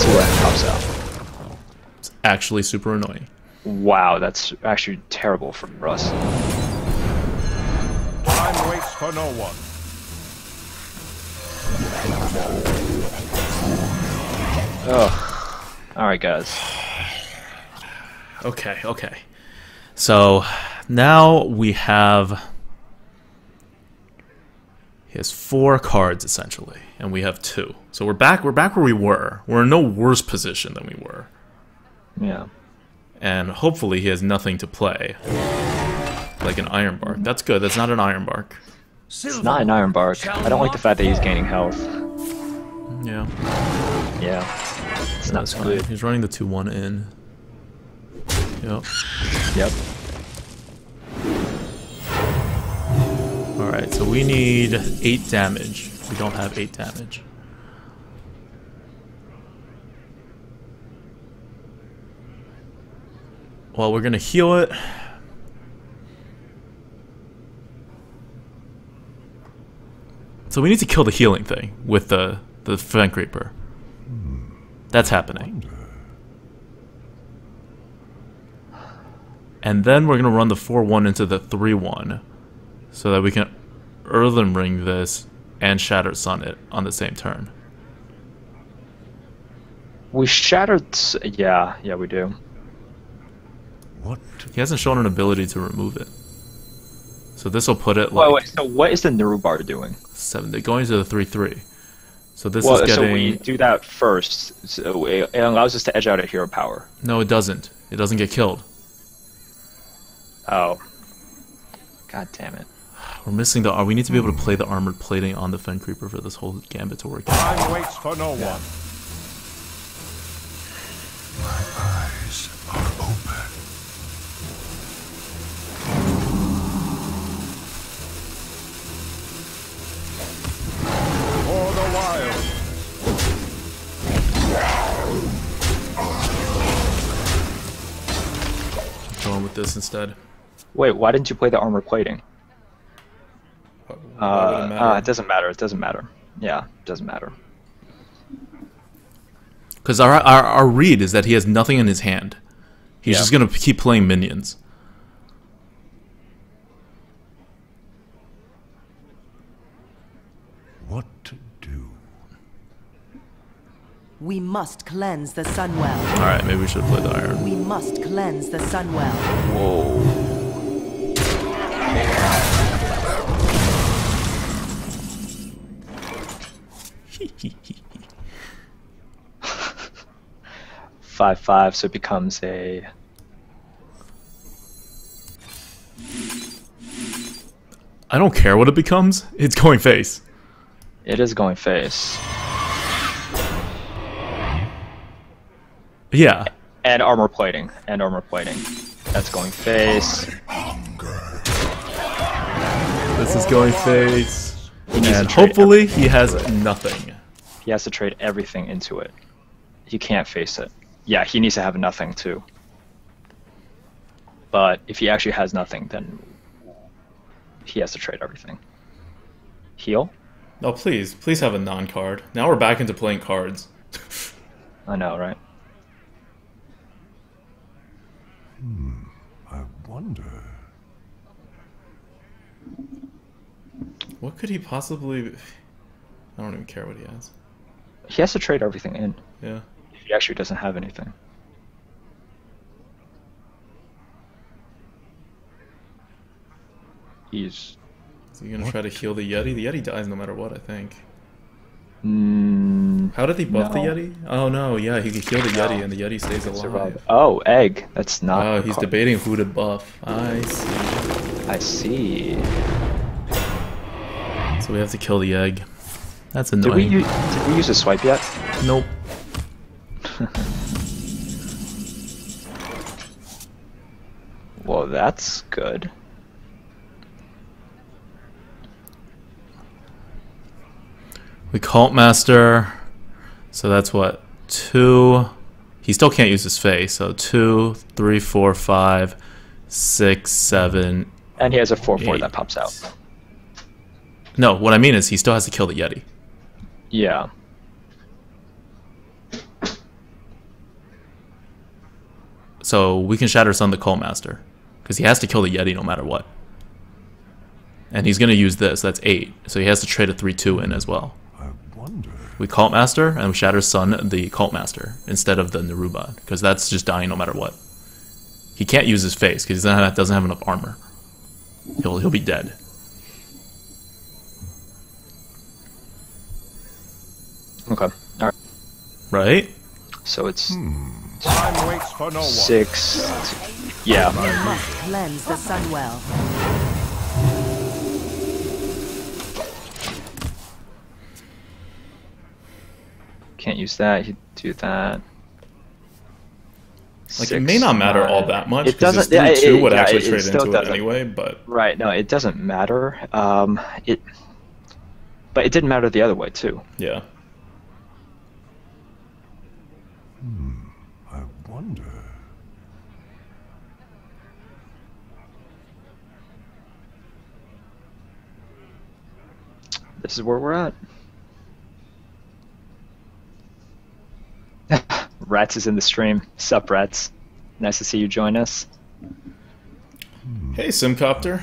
see what pops out. It's actually super annoying. Wow, that's actually terrible for us. Time waits for no one. Ugh. Alright, guys. Okay, okay. So, now we have... He has 4 cards, essentially, and we have 2. So we're back where we were. We're in no worse position than we were. Yeah. And hopefully he has nothing to play. Like an Ironbark. That's good, that's not an Ironbark. It's not an Ironbark. I don't like the fact that he's gaining health. Yeah. Yeah. It's not so good. He's running the 2-1 in. Yep. Yep. Alright, so we need 8 damage. We don't have 8 damage. Well, we're gonna heal it. So we need to kill the healing thing with the Fen Creeper. That's happening. And then we're gonna run the 4-1 into the 3-1, so that we can Earthen Ring this and Shattered Sun it on the same turn. We shattered. Yeah, we do. What? He hasn't shown an ability to remove it. So this will put it like... Wait, so what is the Nerubar doing? 7. They're going to the 3-3. So this Well, is getting... so we do that first. So it allows us to edge out a hero power. No, it doesn't. It doesn't get killed. Oh. God damn it. We're missing the... We need to be able to play the armored plating on the Fen Creeper for this whole gambit to work out. Time waits for no one. My eyes are open. For the wild. Going with this instead. Wait, why didn't you play the armor plating? Why would it matter? It doesn't matter. It doesn't matter. Yeah, it doesn't matter. Because our read is that he has nothing in his hand. He's Yeah. just going to keep playing minions. What to do? We must cleanse the Sunwell. Alright, maybe we should play the Iron. We must cleanse the Sunwell. Whoa. 5/5, so it becomes a... I don't care what it becomes. It's going face. It is going face. Yeah. And armor plating. And armor plating. That's going face. This is going face. He needs And to trade hopefully he has nothing. He has to trade everything into it. He can't face it. Yeah, he needs to have nothing too. But if he actually has nothing, then he has to trade everything. Heal? No, please. Please have a non-card. Now we're back into playing cards. I know, right? I wonder. What could he possibly... I don't even care what he has. He has to trade everything in. Yeah. If he actually doesn't have anything. He's... Is he going to try to heal the Yeti? The Yeti dies no matter what, I think. Mm, How did he buff the no. Yeti? Oh no, yeah, he could heal the Yeti and the Yeti stays alive. Oh, egg. That's not... Oh, he's debating who to buff. I see. I see. So we have to kill the egg. That's Did annoying. we use a swipe yet? Nope. Well, that's good. We Cult Master. So that's what? 2. He still can't use his face. So 2, 3, 4, 5, 6, 7. And he has a 4/4 8. that pops out. No, what I mean is he still has to kill the Yeti. Yeah. So we can Shatter Sun the Cult Master. Because he has to kill the Yeti no matter what. And he's going to use this. That's 8. So he has to trade a 3/2 in as well. I wonder. We Cult Master and we Shatter Sun the Cult Master instead of the Neruba. Because that's just dying no matter what. He can't use his face because he doesn't have enough armor. He'll be dead. Okay. Alright. Right? So it's Time waits for no one. 6. Yeah. We must cleanse the Sunwell. Can't use that. You do that. Like, 6, it may not matter 9. all that much. It 'cause doesn't. his 3/2 would yeah, actually it trade still into it doesn't. anyway, but... Right. No, it doesn't matter. But it didn't matter the other way too. Yeah. I wonder. This is where we're at. Rats is in the stream. Sup, Rats? Nice to see you join us. Hey, Simcopter.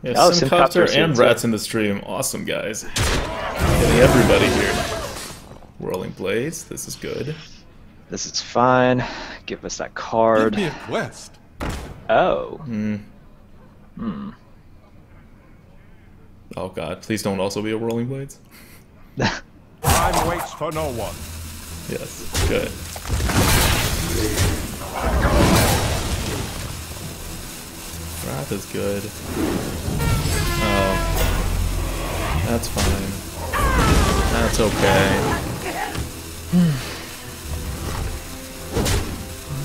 Yeah, Oh, Simcopter Simcopter's and here, Rats in the stream. Awesome, guys. Getting everybody here. Whirling Blades. This is good. This is fine. Give us that card. Give me a quest. Oh. Oh god, please don't also be a Whirling Blades. Time waits for no one. Yes, good. Wrath is good. Oh. That's fine. That's okay.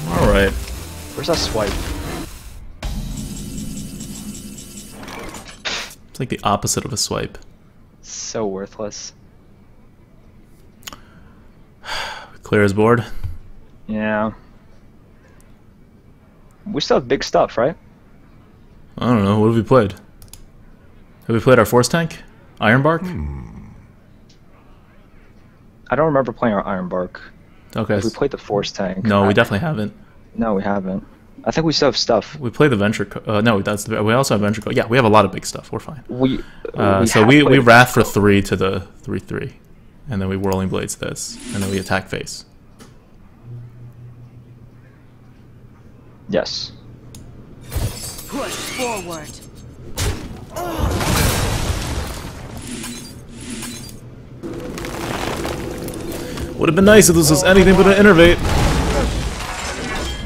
Alright. Where's that swipe? It's like the opposite of a swipe. So worthless. Clear his board. Yeah. We still have big stuff, right? I don't know, what have we played? Have we played our Force Tank? Ironbark? I don't remember playing our Ironbark. Okay. We played the Force Tank. No, we definitely haven't. No, we haven't. I think we still have stuff. We play the Venture no, that's we also have Venture Yeah, we have a lot of big stuff. We're fine. We Wrath for 3 to the 3/3. And then we Whirling Blades this. And then we attack face. Yes. Push forward. Would have been nice if this was anything but an innervate.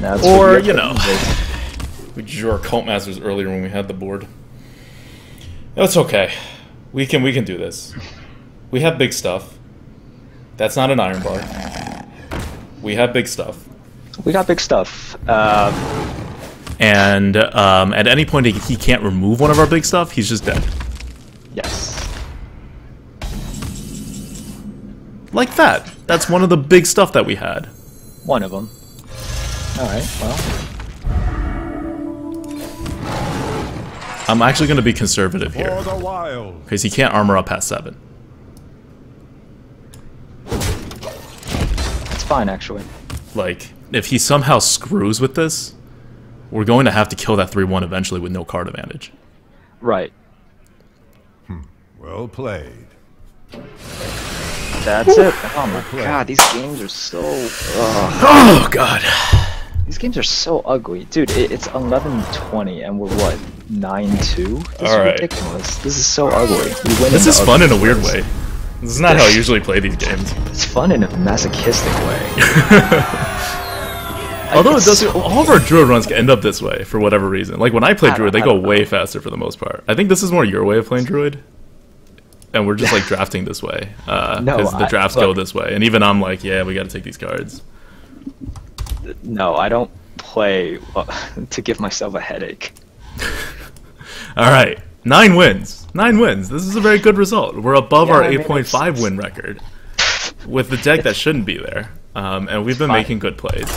That's Or, you know, we drew our Cult Masters earlier when we had the board. That's okay. We can do this. We have big stuff. That's not an Ironbark. We have big stuff. We got big stuff. And at any point he can't remove one of our big stuff, he's just dead. Yes. Like that. That's one of the big stuff that we had. One of them. Alright, well. I'm actually going to be conservative here. For the wild. Because he can't armor up past 7. It's fine, actually. Like, if he somehow screws with this, we're going to have to kill that 3/1 eventually with no card advantage. Right. Well played. That's it. Oh my god, these games are so... Oh god. These games are so ugly. Dude, it's 11-20 and we're what? 9-2? This is Alright. ridiculous. This is so ugly. We win This in is the fun in a ugly weird ways. way. This is not how I usually play these games. It's fun in a masochistic way. Although it doesn't, all of our Druid runs end up this way for whatever reason. Like when I play Druid, they go way faster for the most part. I think this is more your way of playing Druid. And we're just like drafting this way. Because the drafts go this way. And even I'm like, yeah, we gotta take these cards. No, I don't play to give myself a headache. Alright, 9 wins. 9 wins. This is a very good result. We're above our I mean, 8.5 win record. With the deck that shouldn't be there. And we've been making good plays.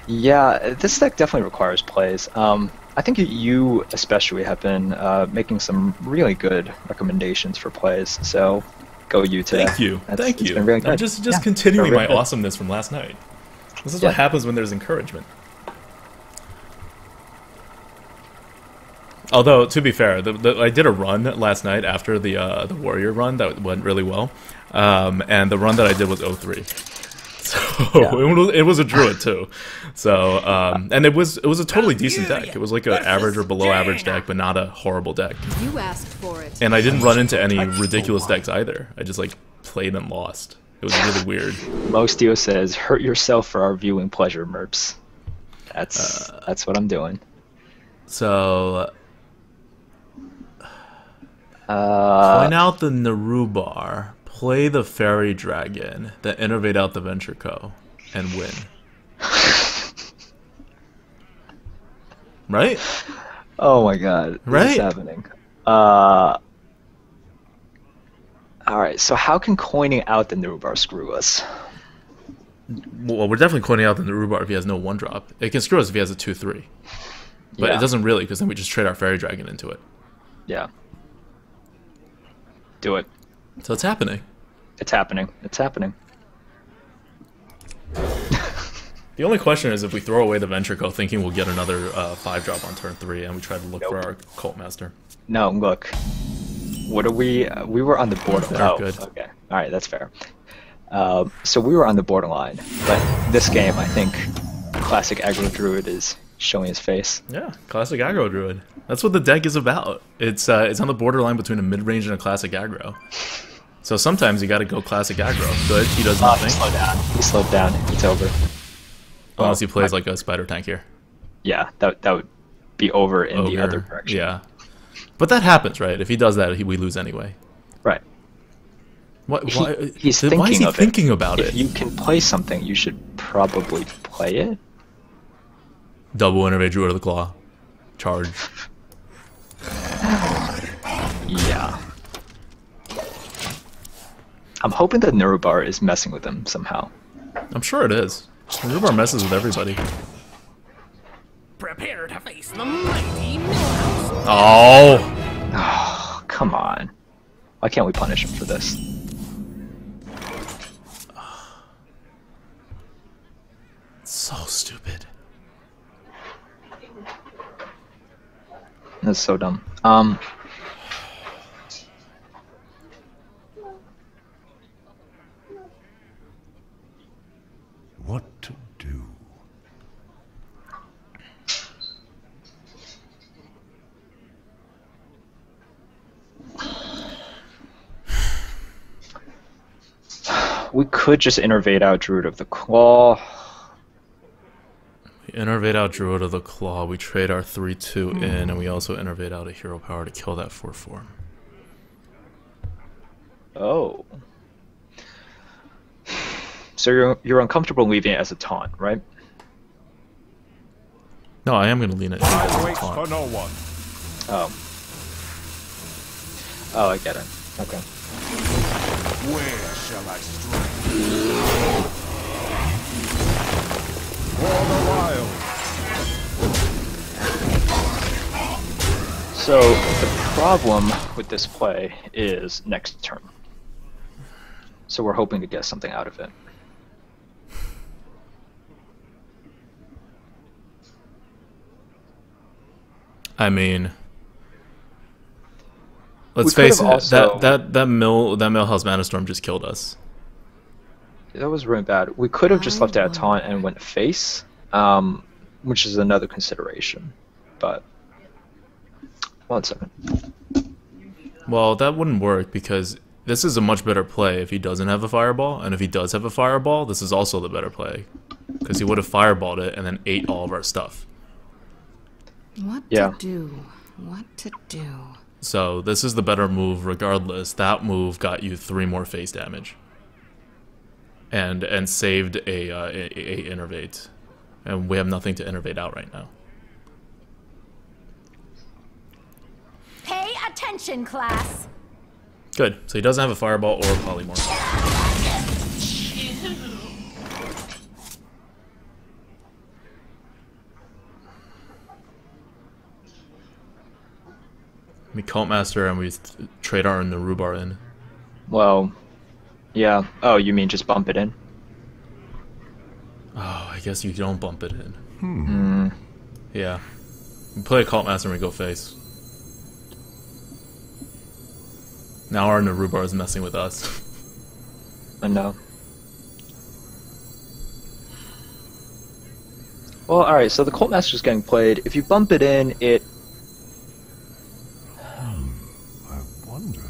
Yeah, this deck definitely requires plays. I think you especially have been making some really good recommendations for plays, so go you today. Thank you. Thank you. Been really good. I'm just continuing really my good. awesomeness from last night. This is what happens when there's encouragement. Although, to be fair, I did a run last night after the Warrior run that went really well, and the run that I did was 0-3. So it was a Druid too. So and it was a totally decent deck. It was like an average or below average deck, but not a horrible deck. You asked for it. And I didn't run into any ridiculous decks either. I just like played and lost. It was really weird. Mostio says, "Hurt yourself for our viewing pleasure, Merps." That's what I'm doing. So point out the Narubar, play the Fairy Dragon, then innervate out the Venture Co. and win. Right? Oh my god. What is happening? Alright, so how can coining out the Narubar screw us? Well, we're definitely coining out the Narubar if he has no 1-drop. It can screw us if he has a 2/3. But it doesn't really, because then we just trade our Fairy Dragon into it. Yeah. Do it. So it's happening. It's happening. It's happening. The only question is if we throw away the Venture Co. thinking we'll get another 5-drop on turn 3 and we try to look for our Cult Master. No, look. What are we? We were on the borderline. They're Oh, good. okay. All right, that's fair. So we were on the borderline, but this game, I think, classic aggro druid is showing his face. Yeah, classic aggro druid. That's what the deck is about. It's on the borderline between a mid-range and a classic aggro. So sometimes you got to go classic aggro. Good, he does nothing. Slow down. He slowed down. It's over. Unless he plays like a spider tank here. Yeah, that would be over in the other direction. Yeah, but that happens, right? If he does that, we lose anyway. Right. Why He's then thinking why is he of thinking about If it? you can play something, you should probably play it. Double Innervate Druid of the Claw. Charge. Yeah. I'm hoping that Neurobar is messing with him somehow. I'm sure it is. Rubar messes with everybody. Prepare to face the mighty Millhouse. Oh! Oh, come on. Why can't we punish him for this? So stupid. That's so dumb. What to do? We could just innervate out Druid of the Claw. We innervate out Druid of the Claw, we trade our 3-2 in, and we also innervate out a hero power to kill that 4-4. Oh. So you're uncomfortable leaving it as a taunt, right? No, I am going to lean it. Time waits for no one. Oh. Oh, I get it. Okay. Where shall I strike? For the wild. So the problem with this play is next turn. So we're hoping to get something out of it. I mean, let's We face could've it. also- That Millhouse Mana Storm just killed us. That was really bad. We could have just left it at taunt and went face, which is another consideration. But 1 second. Well, that wouldn't work because this is a much better play if he doesn't have a fireball, and if he does have a fireball, this is also the better play because he would have fireballed it and then ate all of our stuff. What Yeah. to do? What to do? So this is the better move regardless. That move got you 3 more face damage. And saved a innervate. And we have nothing to innervate out right now. Pay attention, class. Good. So he doesn't have a fireball or a polymorph. We Cult Master and we trade our Narubar in. Well, yeah. Oh, you mean just bump it in? Oh, I guess you don't bump it in. Yeah. We play a Cult Master and we go face. Now our Narubar is messing with us. I know. Well, alright, so the Cult Master's getting played. If you bump it in, it... I wonder.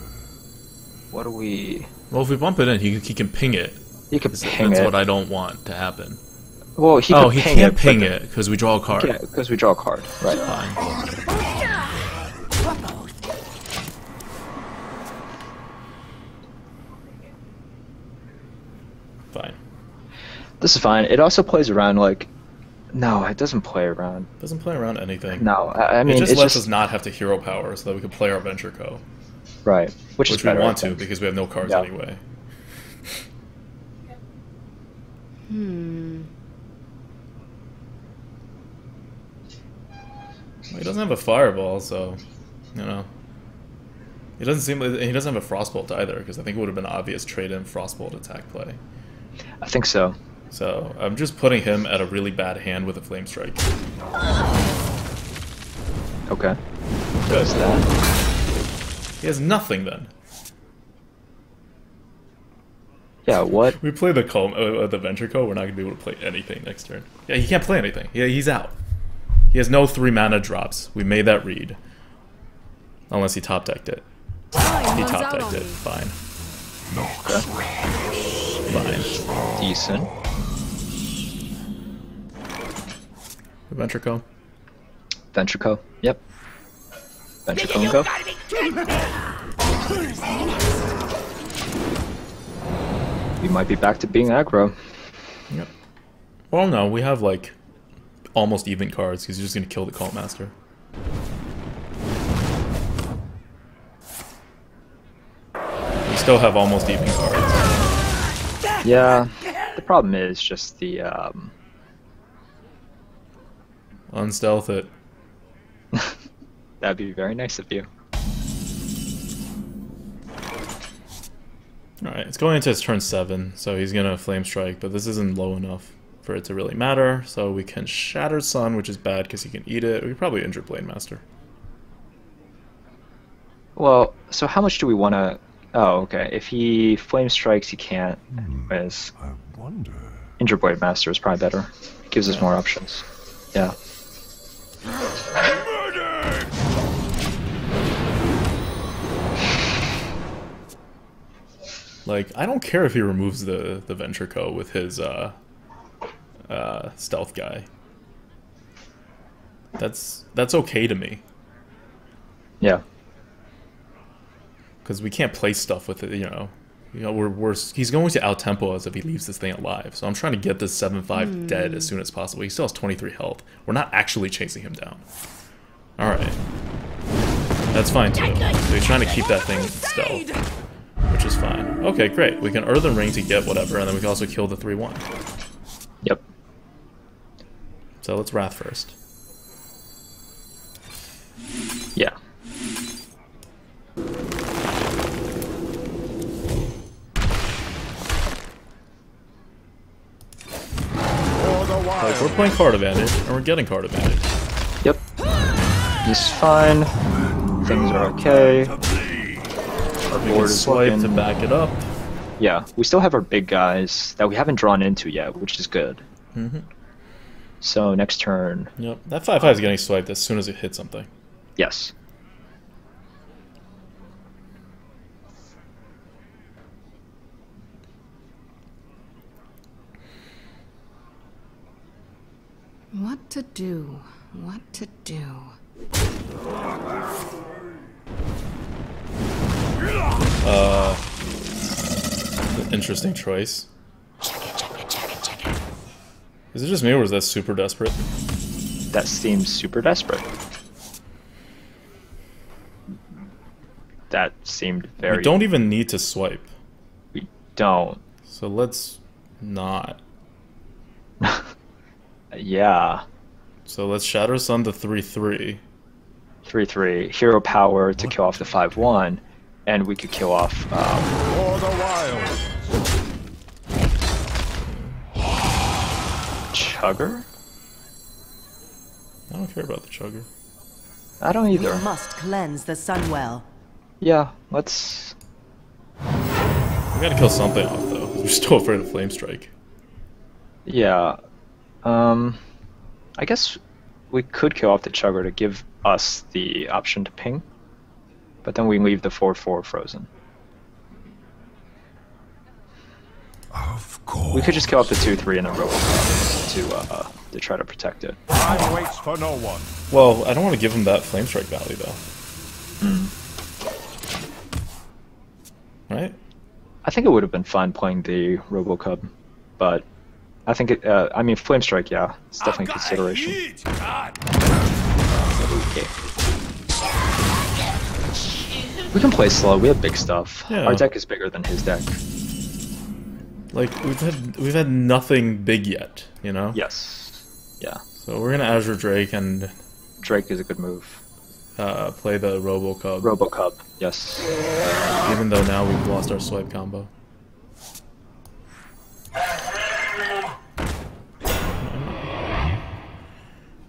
What do we... Well, if we bump it in, he can ping it. He could ping That's it. what I don't want to happen. Well, he Oh, could he ping can't it, ping but- it because we draw a card. Yeah, because we draw a card. Right. Fine. Fine. This is fine. It also plays around, like... No, it doesn't play around. Doesn't play around anything. No, I mean, it just it's lets just... us not have to hero power so that we can play our Venture Co. Right. Which is Which we better, want I to think. because we have no cards Yeah. anyway. Well, he doesn't have a fireball, so, you know. He doesn't seem like, he doesn't have a Frostbolt either, because I think it would have been an obvious trade-in Frostbolt attack play. I think so. So I'm just putting him at a really bad hand with a Flame Strike. Okay. Does that? He has nothing then. Yeah, what? We play the Venture Code, we're not going to be able to play anything next turn. Yeah, he can't play anything. Yeah, he's out. He has no 3 mana drops. We made that read. Unless he top decked it. He top decked it. Fine. Fine. Decent. Venture Code. Venture Co. Yep. Venture Co and go. We might be back to being aggro. Yep. Well, no, we have like almost even cards. He's just gonna kill the Cult Master. We still have almost even cards. Yeah. The problem is just the Unstealth it. That'd be very nice of you. Alright, it's going into his turn 7, so he's gonna Flame Strike, but this isn't low enough for it to really matter, so we can Shatter Sun, which is bad because he can eat it. We could probably injure Blade Master. Well, so how much do we want to... Oh, okay. If he Flame Strikes, he can't. Whereas I wonder. Injure Blade Master is probably better. Gives us more options. Yeah. Like, I don't care if he removes the Venture Co with his stealth guy. That's okay to me. Yeah. Because we can't play stuff with it, you know. He's going to out-tempo us if he leaves this thing alive. So I'm trying to get this 7/5 dead as soon as possible. He still has 23 health. We're not actually chasing him down. Alright. That's fine too. So he's trying to keep that thing stealth. Which is fine. Okay, great. We can Earthen Ring to get whatever, and then we can also kill the 3/1. Yep. So let's Wrath first. Yeah. Like, we're playing card advantage, and we're getting card advantage. Yep. He's fine. Things are okay. Our We board can is swipe looking... to back it up. Yeah, we still have our big guys that we haven't drawn into yet, which is good. So next turn... Yep, that 5/5 is getting swiped as soon as it hits something. Yes. What to do? What to do? Interesting choice. Is it just me, or is that super desperate? That seems super desperate. That seemed very... We don't even need to swipe. We don't. So let's not. Yeah. So let's Shatter Sun the 3/3. 3/3. Hero power to kill off the 5/1. And we could kill off... For the wild. Chugger? I don't care about the Chugger. I don't either. We must cleanse the Sunwell. Yeah, let's... We gotta kill something off though, 'cause we're still afraid of Flame Strike. Yeah. I guess we could kill off the Chugger to give us the option to ping. But then we leave the 4/4 frozen. Of course. We could just kill off the 2/3 and then Robocop to try to protect it. Time waits for no one. Well, I don't want to give him that Flame Strike value though. Right? I think it would have been fun playing the Robocub, but I think it. I mean, Flame Strike, yeah, it's definitely a consideration. Okay. We can play slow. We have big stuff. Yeah. Our deck is bigger than his deck. Like we've had nothing big yet, you know? Yes. Yeah. So we're gonna Azure Drake, and Drake is a good move. play the RoboCub. RoboCub, yes. Even though now we've lost our swipe combo.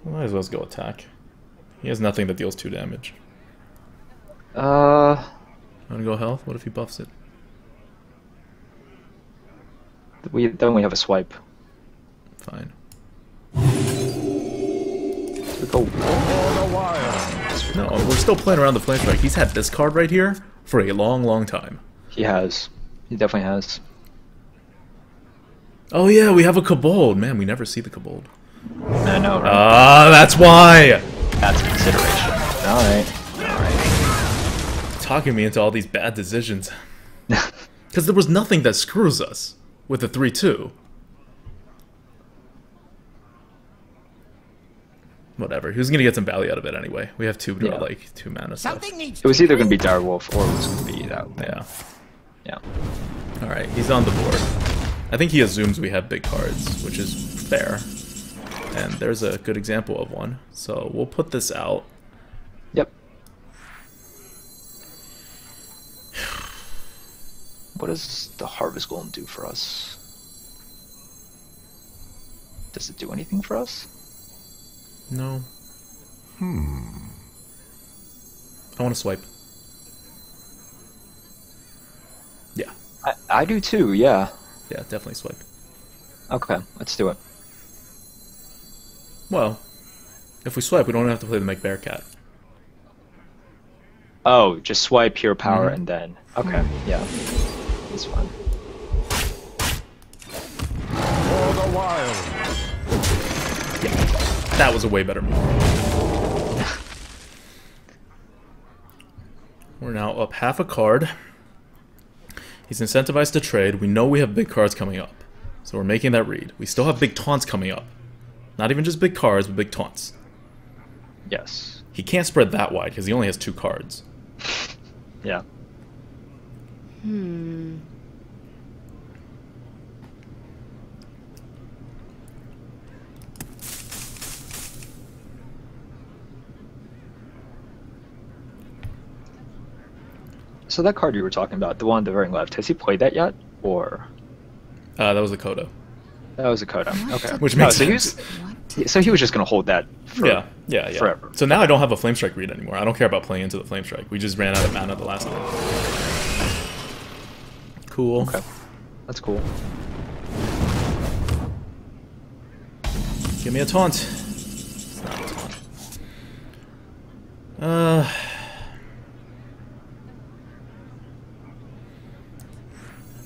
Might as well go attack. He has nothing that deals 2 damage. Wanna go health? What if he buffs it? Then we have a swipe. Fine. We go. No, we're still playing around the flame strike. He's had this card right here for a long, long time. He has. He definitely has. Oh yeah, we have a Kobold. Man, we never see the Kobold. I know, right? Ah, that's why! That's a consideration. Alright. Talking me into all these bad decisions. Because there was nothing that screws us with the 3-2. Whatever. He was gonna get some value out of it anyway. We have 2 mana stuff. It was either gonna be Direwolf or it was gonna be that. Yeah. Yeah. Alright, he's on the board. I think he assumes we have big cards, which is fair. And there's a good example of one. So we'll put this out. Yep. What does the Harvest Golem do for us? Does it do anything for us? No. I want to swipe. Yeah. I do too, yeah. Yeah, definitely swipe. Okay, let's do it. Well, if we swipe, we don't have to play the Make Bear Cat. Oh, just swipe Hero Power and then... Okay, yeah. That's fine. For the wild. That was a way better move. We're now up half a card. He's incentivized to trade. We know we have big cards coming up. So we're making that read. We still have big taunts coming up. Not even just big cards, but big taunts. Yes. He can't spread that wide because he only has 2 cards. Yeah. So that card you were talking about, the one on the very left, has he played that yet? Or... That was a Kodo. That was a Coda. Okay. Which makes sense. So he was just going to hold that for yeah. forever. So now I don't have a Flame Strike read anymore. I don't care about playing into the Flame Strike. We just ran out of mana the last time. Cool. Okay. That's cool. Give me a taunt. It's not a taunt.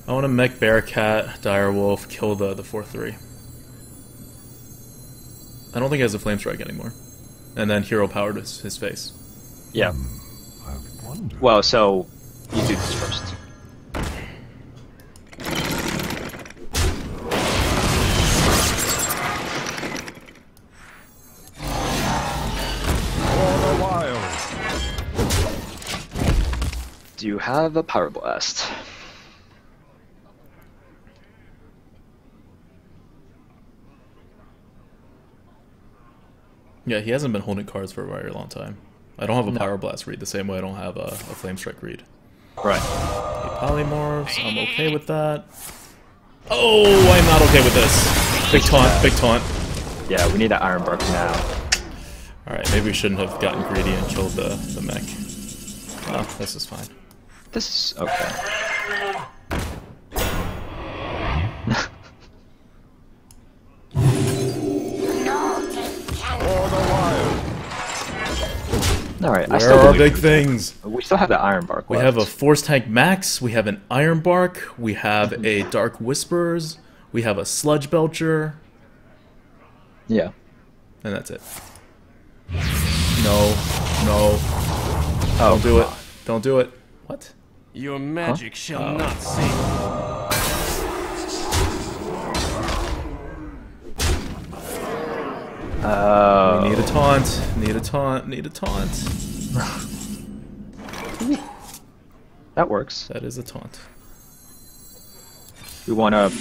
I want to mech Bearcat, Direwolf, kill the 4/3. I don't think he has a Flame Strike anymore. And then Hero Powered his face. Yeah. I wonder. Well, so you do this first. For the wild. Do you have a Power Blast? Yeah, he hasn't been holding cards for a very long time. I don't have a Power Blast read the same way I don't have a Flame Strike read. Right. He polymorphs, I'm okay with that. Oh, I'm not okay with this. Big taunt, big taunt. Yeah, we need an Iron Bark now. Alright, maybe we shouldn't have gotten greedy and killed the mech. Oh, this is fine. This is okay. Alright, I still Where are believe big things? we still have the Iron Bark We left. have a Force Tank Max, we have an Iron Bark, we have a Dark Whispers, we have a Sludge Belcher, Yeah. and that's it. No, no. Oh, Don't do it. Don't do it. What? Your magic shall not save. Oh. Need a taunt. Need a taunt. Need a taunt. That works. That is a taunt. We want to...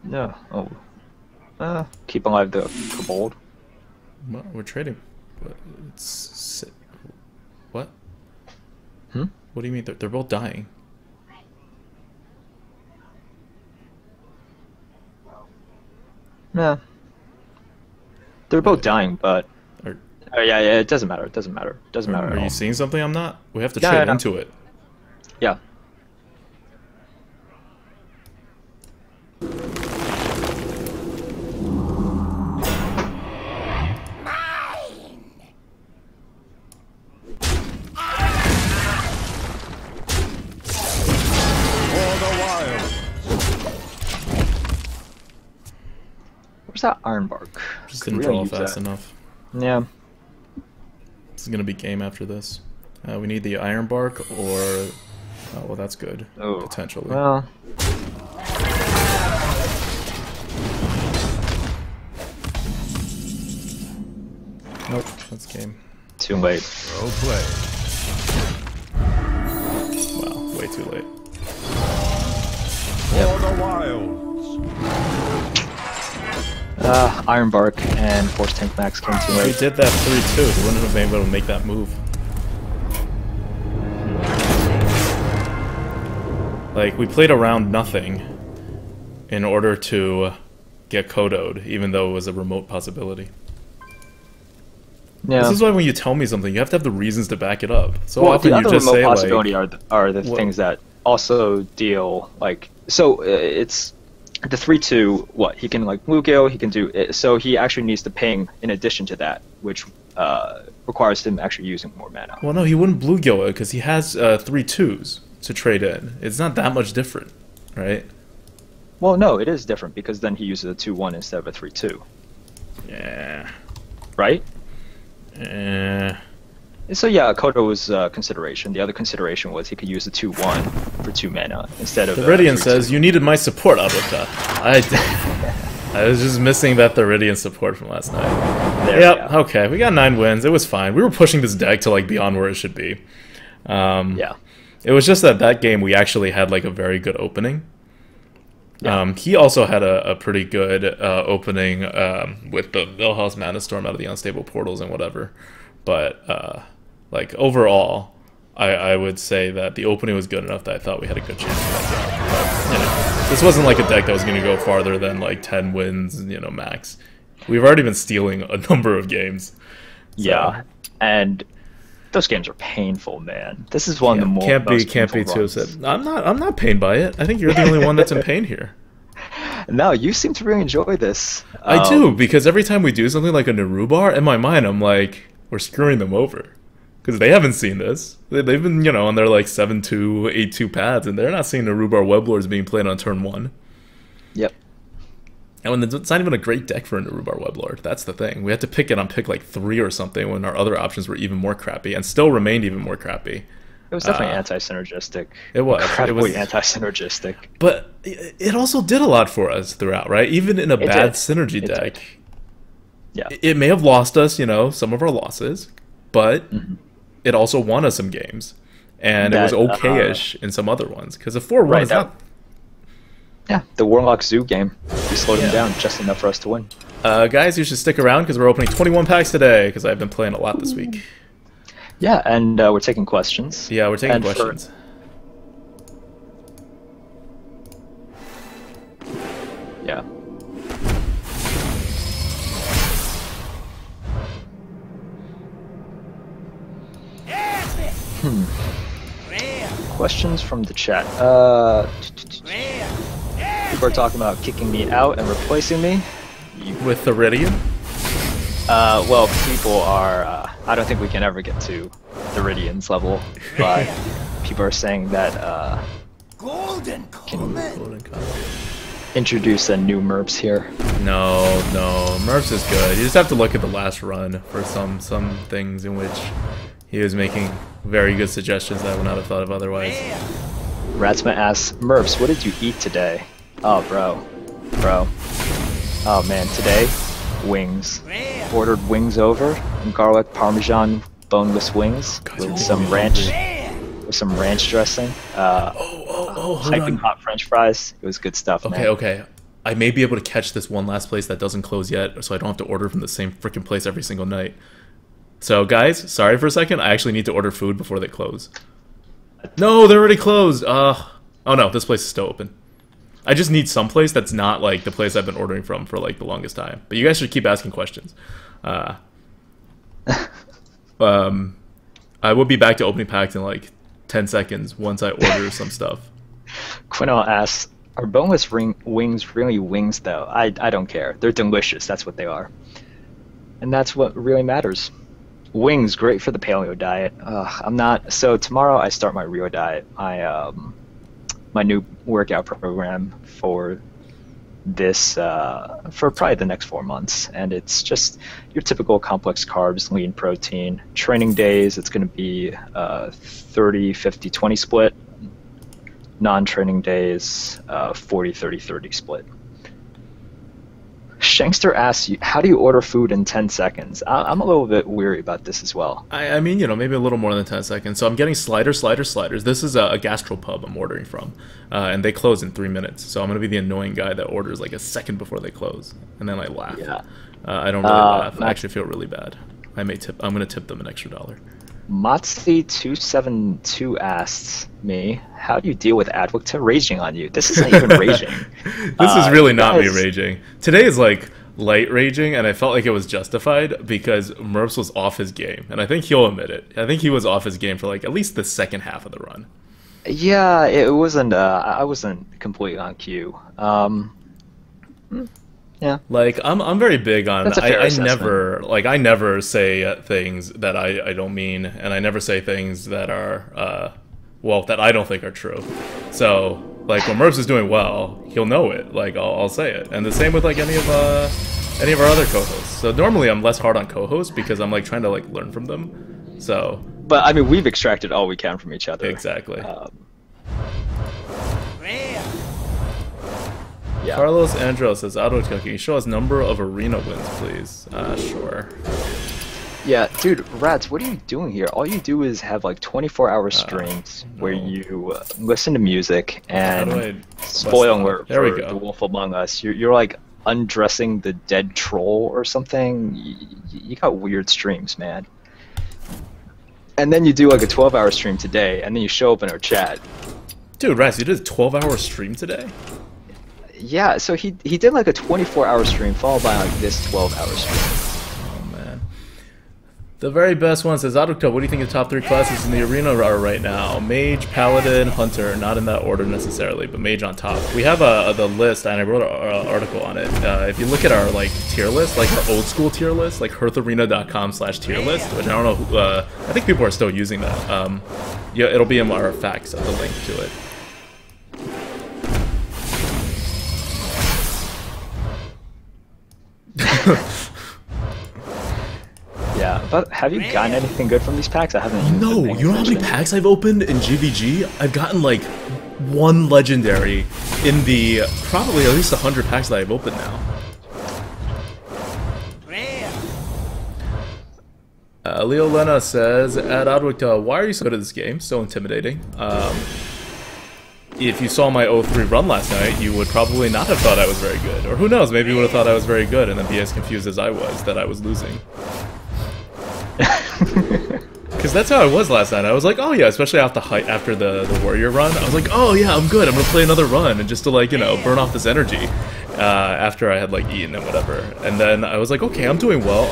No. Oh. Keep alive the Kobold. Well, we're trading. But it's What? Hmm? What do you mean? They're both dying. Yeah. They're both dying, but Are, yeah, it doesn't matter. It doesn't matter. It doesn't matter are at you all. seeing something I'm not? We have to No, trade no. into it. Yeah. For the wild. Where's that iron bark? Just Could didn't really draw use fast that. enough. Yeah. This is gonna be game after this. We need the iron bark or... Oh, well, that's good. Oh. Potentially. Well. Nope, that's game. Too late. Well played. Wow, way too late. For the wilds. Iron bark and force tank max came too We late. did that 3-2. They wouldn't have been able to make that move. Like, we played around nothing in order to get Kodo'd, even though it was a remote possibility. Yeah. This is why when you tell me something, you have to have the reasons to back it up. So Well, often the you other just remote say, possibility like... are the Well- things that also deal like so. It's the 3/2. What he can like bluegill, he can do it. So he actually needs to ping in addition to that, which requires him actually using more mana. Well, no, he wouldn't bluegill it, because he has 3/2s to trade in. It's not that much different, right? Well, no, it is different because then he uses a 2/1 instead of a 3/2, Yeah. right? Eh. So yeah, Kodo was consideration. The other consideration was he could use a 2/1 for 2 mana instead of. Theridian 3/2. says, you needed my support, Aruka. I was just missing that Theridian support from last night. There, Yep, yeah. okay, we got 9 wins. It was fine. We were pushing this deck to like beyond where it should be. Yeah. It was just that game we actually had like a very good opening. Yeah. He also had a pretty good opening with the Millhouse Mana Storm out of the unstable portals and whatever. But like overall, I would say that the opening was good enough that I thought we had a good chance for that game. But, you know, this wasn't like a deck that was going to go farther than like 10 wins, you know, max. We've already been stealing a number of games. So, Yeah, and those games are painful, man. This is one of the more can't be painful too runs. upset. I'm not pained by it. I think you're the only one that's in pain here. No, you seem to really enjoy this. I do, because every time we do something like a Narubar, in my mind I'm like, we're screwing them over. Because they haven't seen this. They've been, you know, on their like 7-2, 8-2 pads, and they're not seeing Narubar Weblords being played on turn 1. Yep. And when it's not even a great deck for a Narubar Weblord. That's the thing. We had to pick it on pick like 3 or something when our other options were even more crappy, and still remained even more crappy. It was definitely anti-synergistic. It was. Incredibly It was anti-synergistic. But it also did a lot for us throughout, right? Even in a It bad did. synergy It deck. did. Yeah. It may have lost us, you know, some of our losses, but Mm-hmm. it also won us some games. And it was That, okay-ish in some other ones. Because a 4-1 Right, is that- not... Yeah, the Warlock Zoo game. We slowed him down just enough for us to win. Guys, you should stick around because we're opening 21 packs today, because I've been playing a lot this week. Yeah, and we're taking questions. Yeah, we're taking And for- questions. Yeah. Questions from the chat. People are talking about kicking me out and replacing me. With Theridian? Well, people are. I don't think we can ever get to Theridian's level, but people are saying that Golden Comet. introduce a new Merps here. No, Murph's is good. You just have to look at the last run for some things in which he was making very good suggestions that I would not have thought of otherwise. Ratsma asks, Merps, what did you eat today? Oh, bro. Oh man, today, wings. Ordered wings over, and garlic parmesan boneless wings with some ranch, dressing. Hold Piping on. hot French fries. It was good stuff, man. Okay. I may be able to catch this one last place that doesn't close yet, so I don't have to order from the same freaking place every single night. So guys, sorry for a second. I actually need to order food before they close. No, they're already closed. Oh no, this place is still open. I just need some place that's not like the place I've been ordering from for like the longest time. But you guys should keep asking questions. I will be back to opening packs in like 10 seconds once I order some stuff. Quinell asks, are boneless wings really wings though? I don't care. They're delicious. That's what they are. And that's what really matters. Wings, great for the paleo diet. I'm not. So tomorrow I start my Rio diet. My new workout program for this for probably the next 4 months, and it's just your typical complex carbs, lean protein. Training days, it's going to be 30, 50, 20 split. Non-training days, 40, 30, 30 split. Shankster asks you, how do you order food in 10 seconds? I'm a little bit weary about this as well. I mean, you know, maybe a little more than 10 seconds. So I'm getting sliders. This is a gastropub I'm ordering from. And they close in 3 minutes. So I'm going to be the annoying guy that orders like a second before they close. And then I laugh. Yeah. I don't really laugh. I actually feel really bad. I'm going to tip them an extra $1. Matsi272 asks me, how do you deal with Adwicta raging on you? This isn't even raging. This is really not me raging. Today is like light raging, and I felt like it was justified because Merps was off his game, and I think he'll admit it. I think he was off his game for like at least the second half of the run. Yeah, it wasn't. I wasn't completely on cue. Yeah. Like I'm very big on I never say things that I don't mean, and I never say things that are well, that I don't think are true. So like when Merps is doing well, he'll know it. Like I'll say it. And the same with like any of our other co-hosts. So normally I'm less hard on co-hosts because I'm like trying to like learn from them. So but I mean, we've extracted all we can from each other. Exactly. Yeah. Carlos Andro says, Adwicta, can you show us number of arena wins, please? Sure. Yeah, dude, Rats, what are you doing here? All you do is have like 24-hour streams where you listen to music and spoil alert for The Wolf Among Us. You're like undressing the dead troll or something. You got weird streams, man. And then you do like a 12-hour stream today, and then you show up in our chat. Dude, Rats, you did a 12-hour stream today? Yeah, so he did like a 24-hour stream followed by like this 12-hour stream. Oh man. The very best one says, Adwicta, what do you think the top 3 classes in the arena are right now? Mage, Paladin, Hunter, not in that order necessarily, but Mage on top. We have the list, and I wrote an article on it. If you look at our like tier list, like our old school tier list, like heartharena.com/tier list, which I don't know who, I think people are still using that. Yeah, it'll be in our facts of the link to it. Yeah, but have you gotten anything good from these packs? I haven't. No, you know how many packs I've opened in GVG? I've gotten like 1 legendary in the probably at least 100 packs that I've opened now. Leo Lena says, at Adwicta, why are you so good at this game? So intimidating. If you saw my 0-3 run last night, you would probably not have thought I was very good. Or who knows, maybe you would have thought I was very good and then be as confused as I was that I was losing. Because that's how I was last night. I was like, oh yeah, especially after the Warrior run. I was like, oh yeah, I'm good. I'm going to play another run. And just to like, you know, burn off this energy after I had like eaten and whatever. And then I was like, okay, I'm doing well.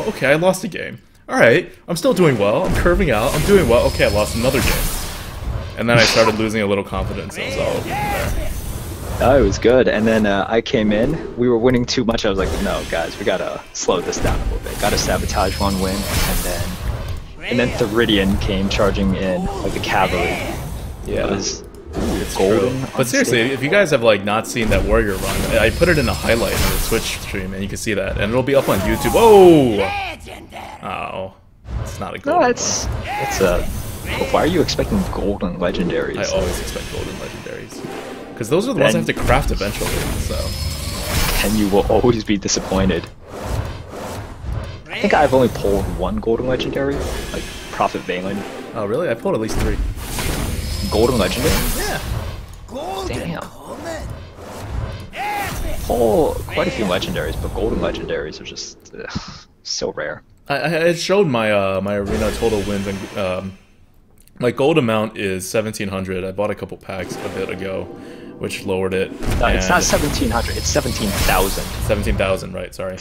Okay, I lost a game. Alright, I'm still doing well. I'm curving out. I'm doing well. Okay, I lost another game. And then I started losing a little confidence. It was all over from there. Oh, it was good. And then I came in. We were winning too much. I was like, no, guys, we gotta slow this down a little bit. Gotta sabotage one win, and then Theridian came charging in like a cavalry. Yeah, it was it's golden. True. But seriously, if you guys have like not seen that Warrior run, I put it in a highlight on the Twitch stream, and you can see that, and it'll be up on YouTube. Oh, it's not a golden. No, it's a. Why are you expecting golden legendaries? I always expect golden legendaries. Because those are the ones I have to craft eventually, so... And you will always be disappointed. I think I've only pulled 1 golden legendary, like Prophet Valen. Oh really? I pulled at least 3. Golden legendary? Yeah. Damn. Pull quite a few legendaries, but golden legendaries are just so rare. It showed my my arena total wins, and my gold amount is 1,700. I bought a couple packs a bit ago, which lowered it. No, it's not 1,700. It's 17,000. 17,000, right? Sorry.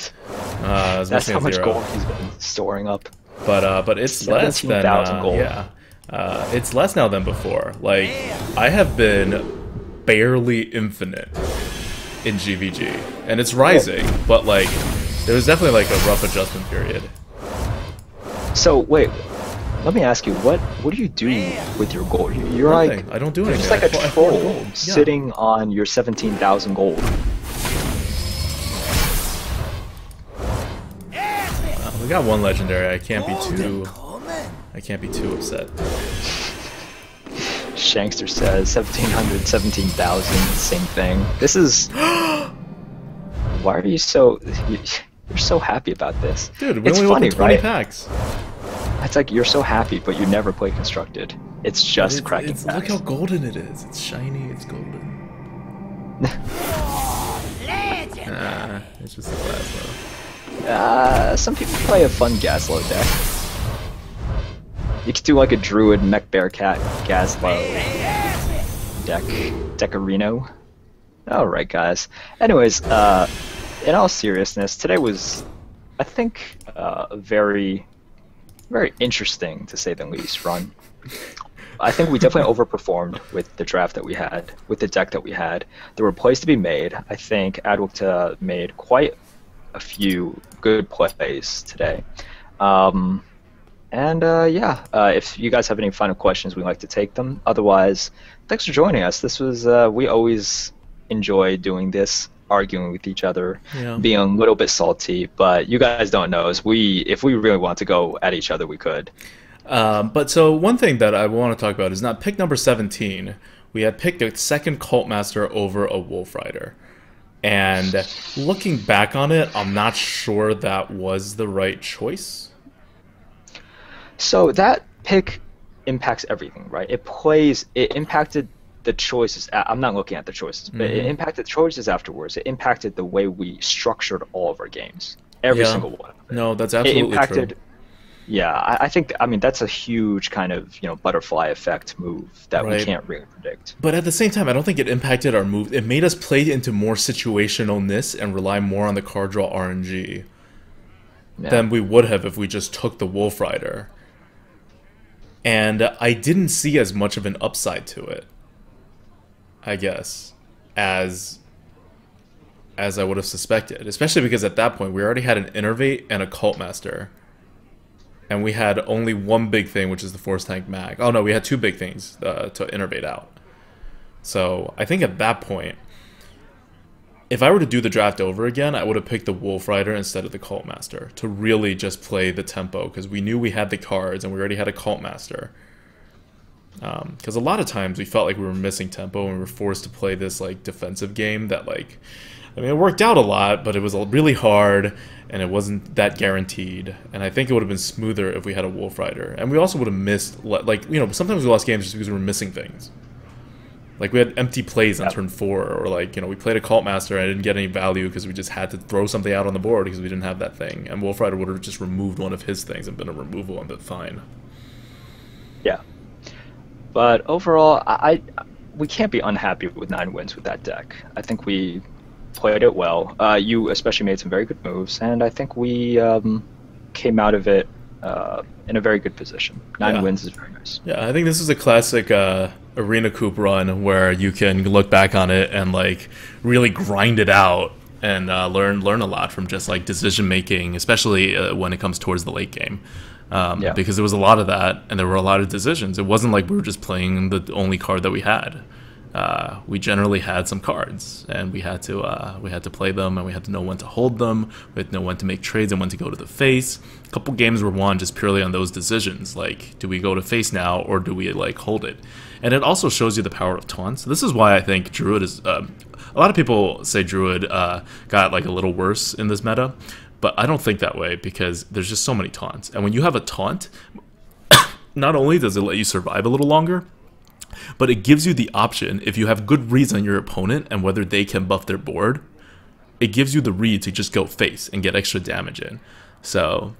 That's how much gold he's been storing up. But it's less than gold. yeah. It's less now than before. Like I have been barely infinite in GVG, and it's rising, but like there was definitely like a rough adjustment period. So wait, let me ask you, what do you do with your gold? You're Nothing. like I don't do you're anything. just like a troll gold. sitting on your 17,000 gold. We got one legendary. I can't be too upset. Shankster says 1,700, 17,000, same thing. This is. Why are you so? You're so happy about this. Dude, we it's only funny, opened 20 right? packs. It's like you're so happy, but you never play constructed. It's just cracking Look packs. how golden it is. It's shiny. It's golden. It's just a glass though. Some people play a fun Gaslow deck. You could do like a Druid Mech Bearcat Gaslow Decarino. Alright guys. Anyways, in all seriousness, today was, I think, very interesting to say the least run. I think we definitely overperformed with the draft that we had, with the deck that we had. There were plays to be made. I think Adwokta made quite a few good plays today. If you guys have any final questions, we'd like to take them. Otherwise, thanks for joining us. This was, we always enjoy doing this, arguing with each other, being a little bit salty, but you guys don't know is if we really want to go at each other, we could. But so one thing that I want to talk about is not pick number 17. We had picked a second Cult Master over a Wolf Rider. And looking back on it, I'm not sure that was the right choice. So that pick impacts everything, right? It impacted the choices. I'm not looking at the choices, but it impacted the choices afterwards. It impacted the way we structured all of our games. Every single one. No, that's absolutely true. Yeah, I think, that's a huge kind of, butterfly effect move that we can't really predict. But at the same time, I don't think it impacted our move. It made us play into more situationalness and rely more on the card draw RNG than we would have if we just took the Wolf Rider. And I didn't see as much of an upside to it, I guess, as I would have suspected. Especially because at that point, we already had an Innervate and a Cult Master. And we had only one big thing, which is the Force Tank Mag. Oh no, we had two big things to innervate out. So I think at that point, if I were to do the draft over again, I would have picked the Wolf Rider instead of the Cult Master to really just play the tempo, because we knew we had the cards and we already had a Cult Master. Because a lot of times we felt like we were missing tempo and we were forced to play this like defensive game that it worked out a lot, but it was really hard, and it wasn't that guaranteed. And I think it would have been smoother if we had a Wolf Rider. And we also would have missed, sometimes we lost games just because we were missing things. Like, we had empty plays on turn 4, or we played a Cult Master and I didn't get any value because we just had to throw something out on the board because we didn't have that thing. And Wolf Rider would have just removed one of his things and been a removal and been fine. Yeah. But overall, we can't be unhappy with 9 wins with that deck. I think we played it well. You especially made some very good moves, and I think we came out of it in a very good position. 9 wins is very nice. Yeah, I think this is a classic Arena Coop run where you can look back on it and really grind it out and learn a lot from just decision making, especially when it comes towards the late game. Because there was a lot of that, and there were a lot of decisions. It wasn't like we were just playing the only card that we had. We generally had some cards, and we had to play them, and we had to know when to hold them. We had to know when to make trades and when to go to the face. A couple games were won just purely on those decisions. Like, do we go to face now, or do we hold it? And it also shows you the power of taunts. This is why I think Druid is. A lot of people say Druid got a little worse in this meta, but I don't think that way because there's just so many taunts. And when you have a taunt, not only does it let you survive a little longer, but it gives you the option, if you have good reads on your opponent and whether they can buff their board, it gives you the read to just go face and get extra damage in. So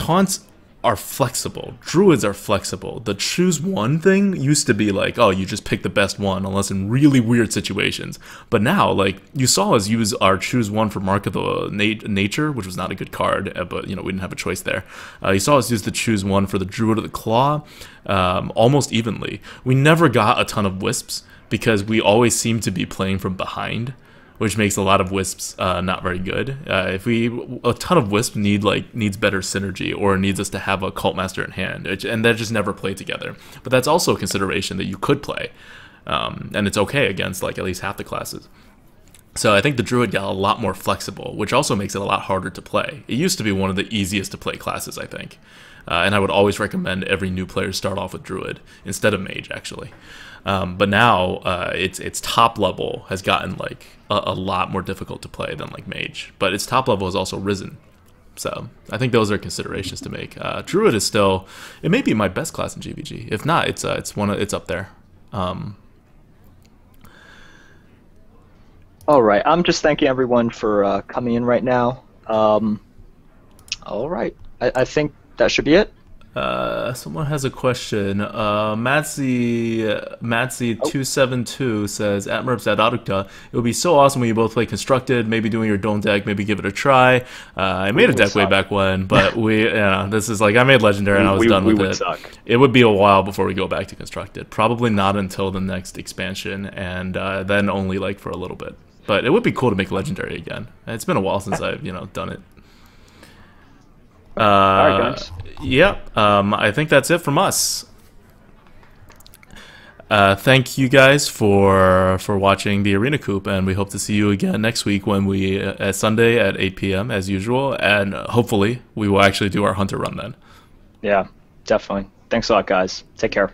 taunts are flexible. Druids are flexible. The choose one thing used to be like, oh, you just pick the best one unless in really weird situations. But now, like, you saw us use our choose one for Mark of the Nature, which was not a good card, but, we didn't have a choice there. You saw us use the choose one for the Druid of the Claw almost evenly. We never got a ton of Wisps because we always seem to be playing from behind, which makes a lot of Wisps not very good. A ton of Wisp needs better synergy, or needs us to have a Cult Master in hand, and that just never play together. But that's also a consideration that you could play, and it's okay against like at least half the classes. So I think the Druid got a lot more flexible, which also makes it a lot harder to play. It used to be one of the easiest to play classes, I think, and I would always recommend every new player start off with Druid instead of Mage, actually. But now its top level has gotten like a lot more difficult to play than like Mage, but its top level has also risen. So I think those are considerations to make. Druid is still, it may be my best class in GVG. If not, it's up there. All right, I'm just thanking everyone for coming in right now. All right, I think that should be it. Someone has a question. Matsy272 says, at Merps at Adukta, it would be so awesome when you both play Constructed, maybe doing your Dome deck, maybe give it a try. I made a deck way back when, but this is like, I made Legendary and I was done with it. Suck. It would be a while before we go back to Constructed. Probably not until the next expansion, and then only like for a little bit. But it would be cool to make Legendary again. It's been a while since I've, done it. Alright, guys. Yep. I think that's it from us. Thank you guys for watching the Arena Coop, and we hope to see you again next week when we Sunday at 8 p.m. as usual, and hopefully we will actually do our Hunter run then. Yeah, definitely. Thanks a lot, guys. Take care.